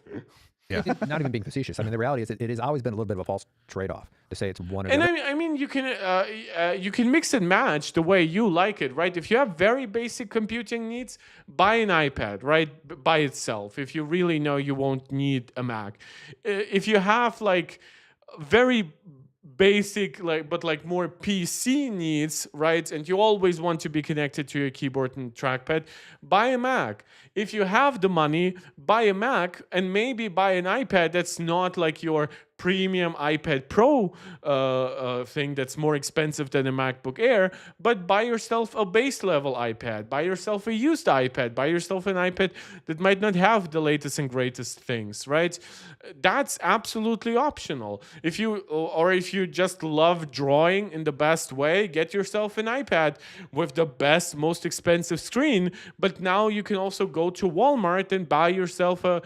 Yeah. Not even being facetious. I mean, the reality is it has always been a little bit of a false trade-off to say it's one or the And other. I mean, you can mix and match the way you like it, right? If you have very basic computing needs, buy an iPad, right, by itself. If you really know you won't need a Mac, if you have like very basic but more PC needs, right, and you always want to be connected to your keyboard and trackpad, buy a Mac. If you have the money, buy a Mac and maybe buy an iPad that's not like your premium iPad Pro thing that's more expensive than a MacBook Air, but buy yourself a base level iPad, buy yourself a used iPad, buy yourself an iPad that might not have the latest and greatest things, right? That's absolutely optional. If you just love drawing in the best way, get yourself an iPad with the best, most expensive screen, but now you can also go to Walmart and buy yourself a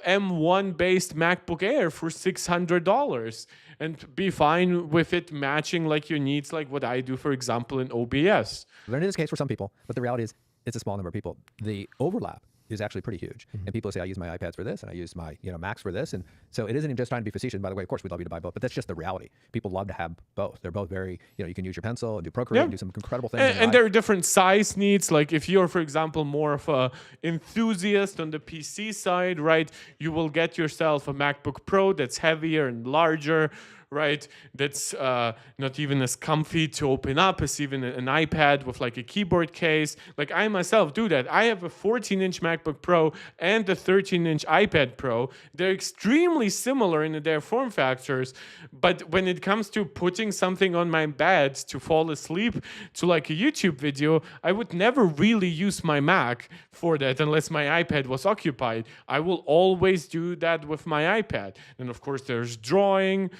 M1 based MacBook Air for $600 and be fine with it matching like your needs, like what I do, for example, in OBS. But it is the case for some people, but the reality is it's a small number of people. The overlap is actually pretty huge. And people say, I use my iPads for this, and I use my Macs for this. And so it isn't even just trying to be facetious. By the way, of course, we'd love you to buy both, but that's just the reality. People love to have both. They're both very, you can use your pencil, do Procreate, do some incredible things. And there are different size needs. Like if you're, for example, more of a enthusiast on the PC side, right, you will get yourself a MacBook Pro that's heavier and larger, right? That's not even as comfy to open up as even an iPad with like a keyboard case. Like I myself do that. I have a 14-inch MacBook Pro and a 13-inch iPad Pro. They're extremely similar in their form factors, but when it comes to putting something on my bed to fall asleep to like a YouTube video, I would never really use my Mac for that unless my iPad was occupied. I will always do that with my iPad. And of course there's drawing,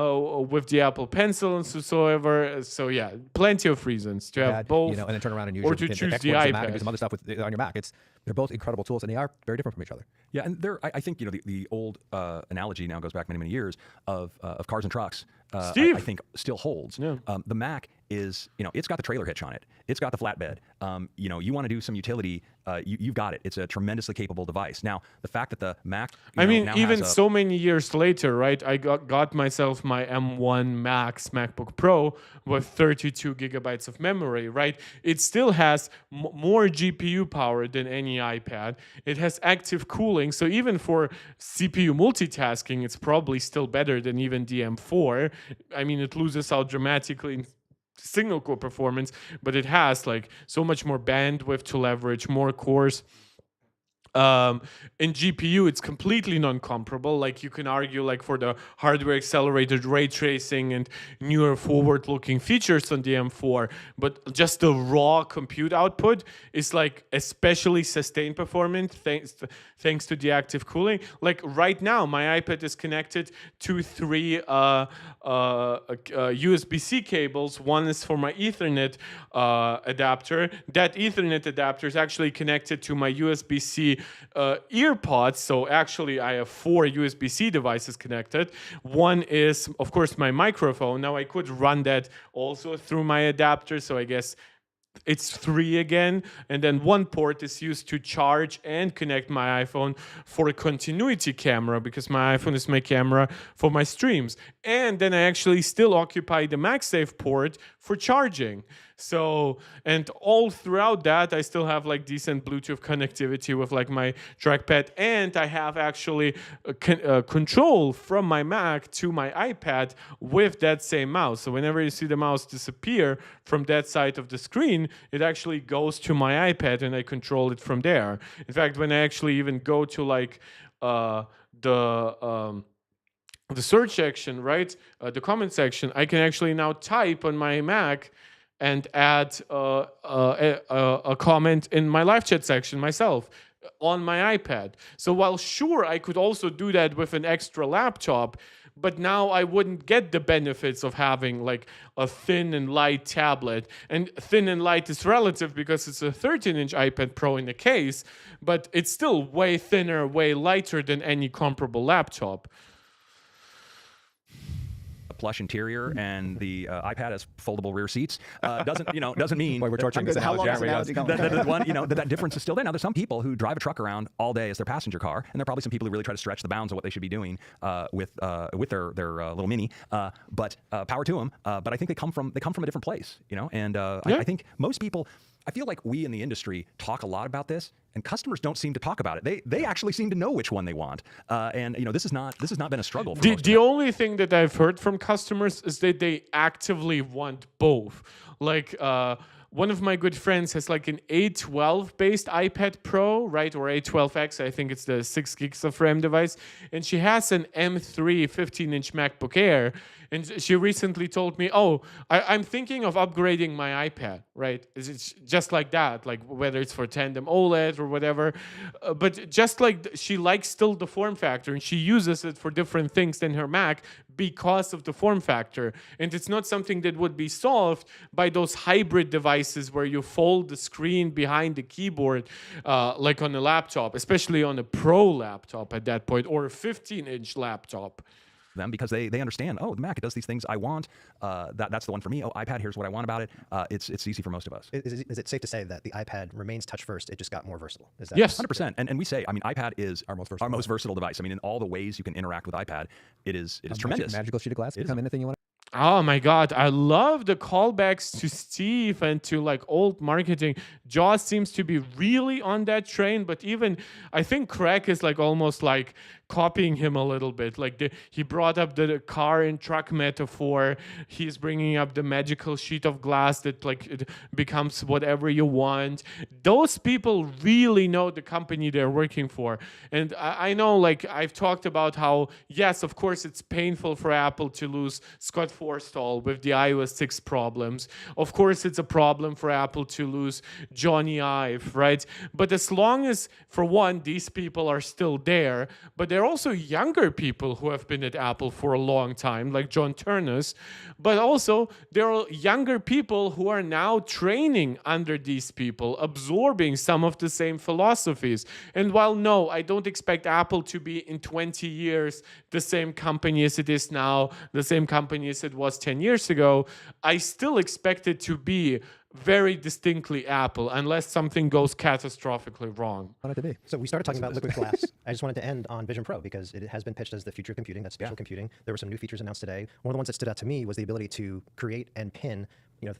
with the Apple Pencil and so ever. So yeah, plenty of reasons to have both, and then turn around and use or your, to and choose export the it to Mac and iPad. do some other stuff on your Mac. They're both incredible tools, and they are very different from each other. Yeah, and I think the old analogy now goes back many years of cars and trucks. Steve. I think still holds. Yeah. The Mac is, it's got the trailer hitch on it. It's got the flatbed. You want to do some utility, you've got it. It's a tremendously capable device. Now, the fact that the Mac, I mean, now even has a, so many years later, right? I got myself my M1 Max MacBook Pro with 32 gigabytes of memory, right? It still has more GPU power than any iPad. It has active cooling, so even for CPU multitasking, it's probably still better than even the M4. I mean, it loses out dramatically in single core performance, but it has like so much more bandwidth to leverage, more cores. In GPU, it's completely non-comparable. Like you can argue, like for the hardware accelerated ray tracing and newer forward-looking features on the M4, but just the raw compute output is like especially sustained performance thanks to the active cooling. Like right now, my iPad is connected to 3 USB-C cables. One is for my Ethernet adapter. That Ethernet adapter is actually connected to my USB-C earpods. So actually I have 4 USB-C devices connected. One is, of course, my microphone. Now I could run that also through my adapter. So I guess it's 3 again, and then one port is used to charge and connect my iPhone for a continuity camera, because my iPhone is my camera for my streams. And then I actually still occupy the MagSafe port for charging. So, and all throughout that, I still have like decent Bluetooth connectivity with like my trackpad, and I have actually control from my Mac to my iPad with that same mouse. So whenever you see the mouse disappear from that side of the screen, it actually goes to my iPad and I control it from there. In fact, when I actually even go to like the search section, right, the comment section, I can actually now type on my Mac and add a comment in my live chat section myself on my iPad. So while sure, I could also do that with an extra laptop, but now I wouldn't get the benefits of having like a thin and light tablet. And thin and light is relative because it's a 13-inch iPad Pro in the case, but it's still way thinner, way lighter than any comparable laptop. Plush interior and the iPad has foldable rear seats doesn't mean Boy, we're torturing this How long is analogy. the analogy going? that difference is still there. Now there's some people who drive a truck around all day as their passenger car, and there are probably some people who really try to stretch the bounds of what they should be doing with their little mini. But power to them. But I think they come from a different place, And I think most people. I feel like we in the industry talk a lot about this, and customers don't seem to talk about it. They actually seem to know which one they want, and this has not been a struggle. For The only thing that I've heard from customers is that they actively want both. Like one of my good friends has like an A12 based iPad Pro, right, or A12X. I think it's the 6 gigs of RAM device, and she has an M3 15-inch MacBook Air. And she recently told me, "Oh, I'm thinking of upgrading my iPad." Right? It's just like that, like whether it's for tandem OLED or whatever. But just like she likes still the form factor, and she uses it for different things than her Mac because of the form factor. And it's not something that would be solved by those hybrid devices where you fold the screen behind the keyboard, like on a laptop, especially on a Pro laptop at that point, or a 15-inch laptop. Them because they understand, the Mac, it does these things I want. That's the one for me. iPad, here's what I want about it. It's easy for most of us. Is it safe to say that the iPad remains touch first? It just got more versatile. Is that yes, 100%. And we say, iPad is our most versatile device. In all the ways you can interact with iPad, it is tremendous. Magical sheet of glass. Become anything you want. Oh my God, I love the callbacks to Steve and to like old marketing. Jaws seems to be really on that train, but even I think Craig is like almost like copying him a little bit. Like he brought up the car and truck metaphor. He's bringing up the magical sheet of glass that like it becomes whatever you want. Those people really know the company they're working for. And I know, like I've talked about how, yes, of course, it's painful for Apple to lose Scott Forstall with the iOS 6 problems. Of course, it's a problem for Apple to lose Johnny Ive, right? But as long as, for one, these people are still there, but they're also younger people who have been at Apple for a long time, like John Turnus, but also there are younger people who are now training under these people, absorbing some of the same philosophies. And while no, I don't expect Apple to be in 20 years the same company as it is now, the same company as it was 10 years ago, I still expect it to be very distinctly Apple, unless something goes catastrophically wrong. Want it to be. So we started talking about liquid glass. I just wanted to end on Vision Pro because it has been pitched as the future of computing, that's spatial computing. There were some new features announced today. One of the ones that stood out to me was the ability to create and pin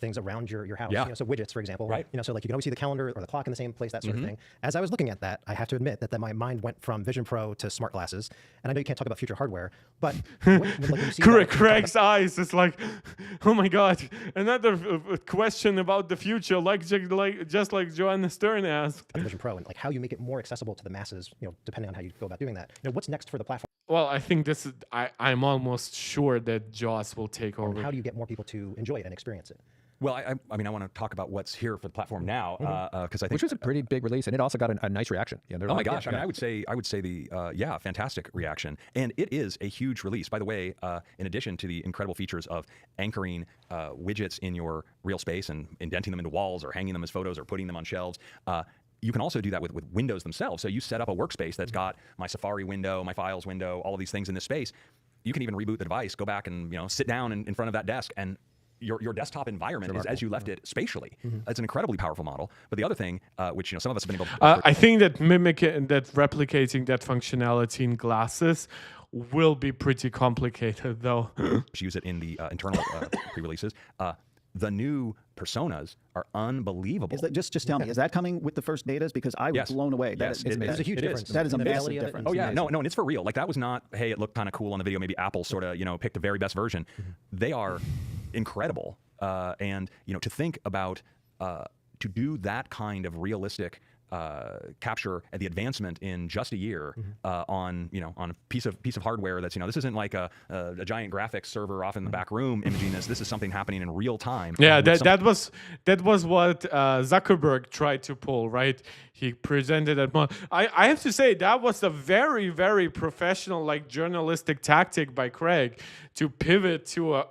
things around your house. Yeah. So widgets, for example. Right. So like you can always see the calendar or the clock in the same place, that sort of thing. As I was looking at that, I have to admit that my mind went from Vision Pro to smart glasses. And I know you can't talk about future hardware, but when you see Craig's eyes is like, oh my God, another question about the future, just like Joanna Stern asked. Vision Pro and like how you make it more accessible to the masses, depending on how you go about doing that. What's next for the platform? Well, I think this is, I'm almost sure that Joss will take over. And how do you get more people to enjoy it and experience it? Well, I want to talk about what's here for the platform now, because I think which was a pretty big release, and it also got a nice reaction. Oh my gosh! I would say the fantastic reaction, and it is a huge release. By the way, in addition to the incredible features of anchoring widgets in your real space and indenting them into walls, or hanging them as photos, or putting them on shelves. You can also do that with windows themselves. So you set up a workspace that's got my Safari window, my Files window, all of these things in this space. You can even reboot the device, go back and sit down in front of that desk, and your desktop environment is as you left it spatially. It's an incredibly powerful model. But the other thing, which some of us have been able to... I think that replicating that functionality in glasses will be pretty complicated, though. Use it in the internal pre-releases. The new personas are unbelievable. Just tell me, is that coming with the first betas? Because I was blown away. Yes, it's a huge difference. That is a The massive fidelity of it difference. Oh yeah, no, and it's for real. Like that was not, hey, it looked kind of cool on the video. Maybe Apple sort of, picked the very best version. They are incredible, and to think about to do that kind of realistic capture the advancement in just a year on a piece of hardware that's this isn't like a giant graphics server off in the back room imaging this. This is something happening in real time. Yeah, that was what Zuckerberg tried to pull, right? He presented at I have to say that was a very, very professional, like, journalistic tactic by Craig to pivot to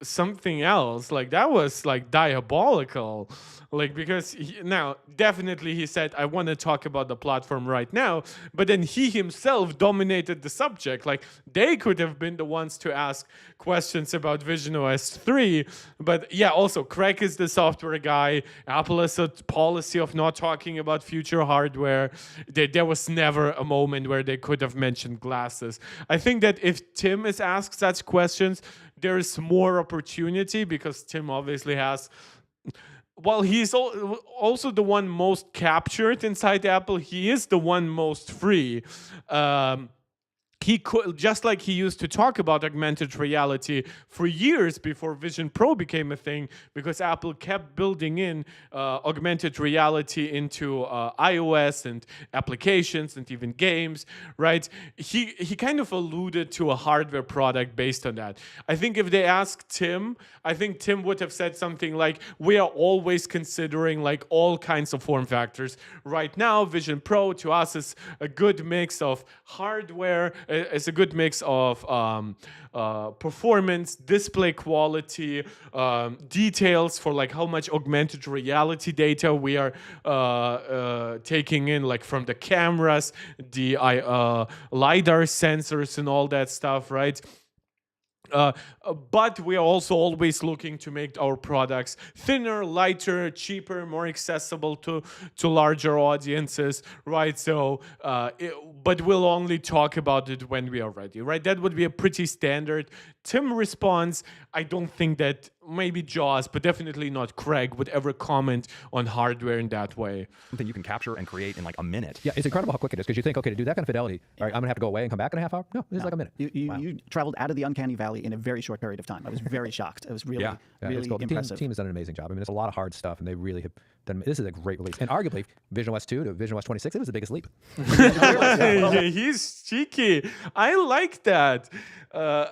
something else. Like, that was like diabolical, like, because now definitely he said, I want to talk about the platform right now, but then he himself dominated the subject. Like, they could have been the ones to ask questions about Vision OS 3, but yeah, also Craig is the software guy. Apple has a policy of not talking about future hardware. There was never a moment where they could have mentioned glasses. I think that if Tim is asked such questions, there is more opportunity, because Tim obviously has, while he's also the one most captured inside Apple, he is the one most free. He could, just like he used to talk about augmented reality for years before Vision Pro became a thing, because Apple kept building in augmented reality into iOS and applications and even games, right? He kind of alluded to a hardware product based on that. I think if they asked Tim, I think Tim would have said something like, we are always considering like all kinds of form factors. Right now, Vision Pro to us is a good mix of hardware, it's a good mix of performance, display quality, details for like how much augmented reality data we are taking in, like from the cameras, the LiDAR sensors and all that stuff, right? But we are also always looking to make our products thinner, lighter, cheaper, more accessible to larger audiences, right? So, but we'll only talk about it when we are ready, right? That would be a pretty standard. Tim responds. I don't think that maybe Jaws, but definitely not Craig, would ever comment on hardware in that way. Something you can capture and create in like a minute. Yeah, it's incredible how quick it is, because you think, okay, to do that kind of fidelity, all right, I'm gonna have to go away and come back in a half hour. No, this is like a minute. You traveled out of the uncanny valley in a very short period of time. I was very shocked. It was really, really it's cool. impressive. The team has done an amazing job. I mean, it's a lot of hard stuff, and they really have done. This is a great release, and arguably Vision OS 2 to Vision OS 26, it was the biggest leap. Yeah, he's cheeky. I like that.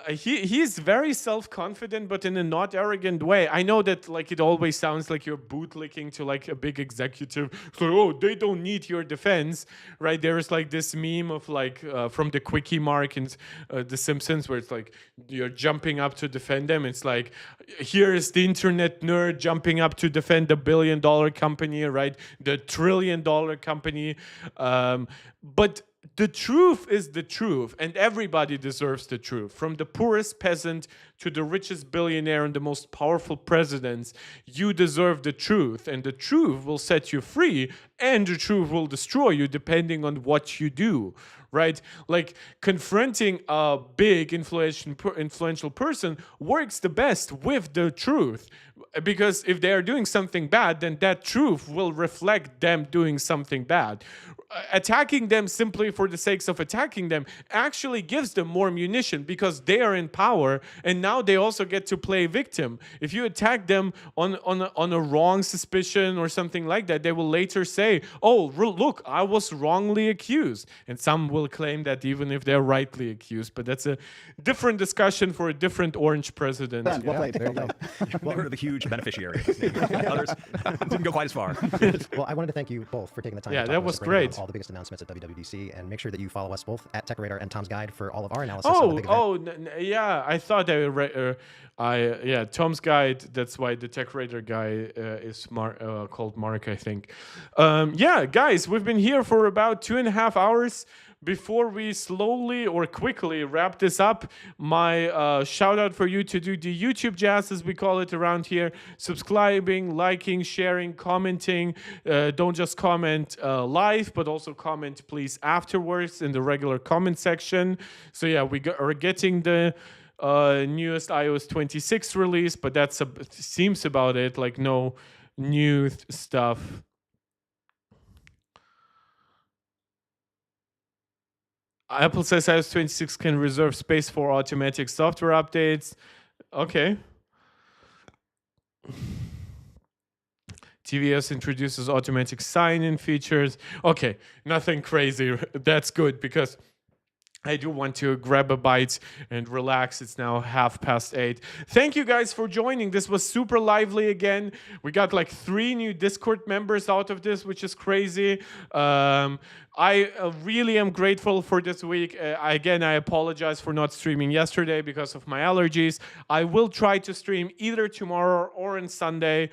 He's very self-confident, but in a not arrogant way. I know that like it always sounds like you're bootlicking to like a big executive. So, oh, they don't need your defense, right? There's like this meme of like from the Quickie Mark and The Simpsons, where it's like you're jumping up to defend them. It's like, here's the internet nerd jumping up to defend the $1 billion company, right? The $1 trillion company. But the truth is the truth, and everybody deserves the truth. From the poorest peasant to the richest billionaire and the most powerful presidents, you deserve the truth, and the truth will set you free, and the truth will destroy you depending on what you do, right? Like, confronting a big influential person works the best with the truth, because if they are doing something bad, then that truth will reflect them doing something bad. Attacking them simply for the sakes of attacking them actually gives them more munition, because they are in power, and now they also get to play victim. If you attack them on a wrong suspicion or something like that, they will later say, oh, look, I was wrongly accused. And some will claim that even if they're rightly accused, but that's a different discussion for a different orange president. Well played. There you go. They were the huge beneficiary. Others didn't go quite as far. Well, I wanted to thank you both for taking the time. Yeah, to talk that to us was and bring down great. all the biggest announcements at WWDC, and make sure that you follow us both at Tech Radar and Tom's Guide for all of our analysis. on the big event. Yeah, I thought Tom's Guide. That's why the Tech Radar guy is called Mark, I think. Yeah, guys, we've been here for about 2.5 hours. Before we slowly or quickly wrap this up, my shout out for you to do the YouTube jazz, as we call it around here. Subscribing, liking, sharing, commenting. Don't just comment live, but also comment, please, afterwards in the regular comment section. So yeah, we are getting the newest iOS 26 release, but that's seems about it. Like, no new stuff. Apple says iOS 26 can reserve space for automatic software updates. Okay. tvOS introduces automatic sign-in features. Okay, nothing crazy. That's good because I do want to grab a bite and relax. It's now 8:30. Thank you guys for joining. This was super lively again. We got like 3 new Discord members out of this, which is crazy. I really am grateful for this week. Again, I apologize for not streaming yesterday because of my allergies. I will try to stream either tomorrow or on Sunday.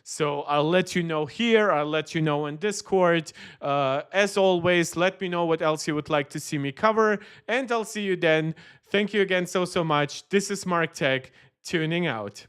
So I'll let you know here. I'll let you know in Discord. As always, let me know what else you would like to see me cover. And I'll see you then. Thank you again so much. This is Mark Tech, tuning out.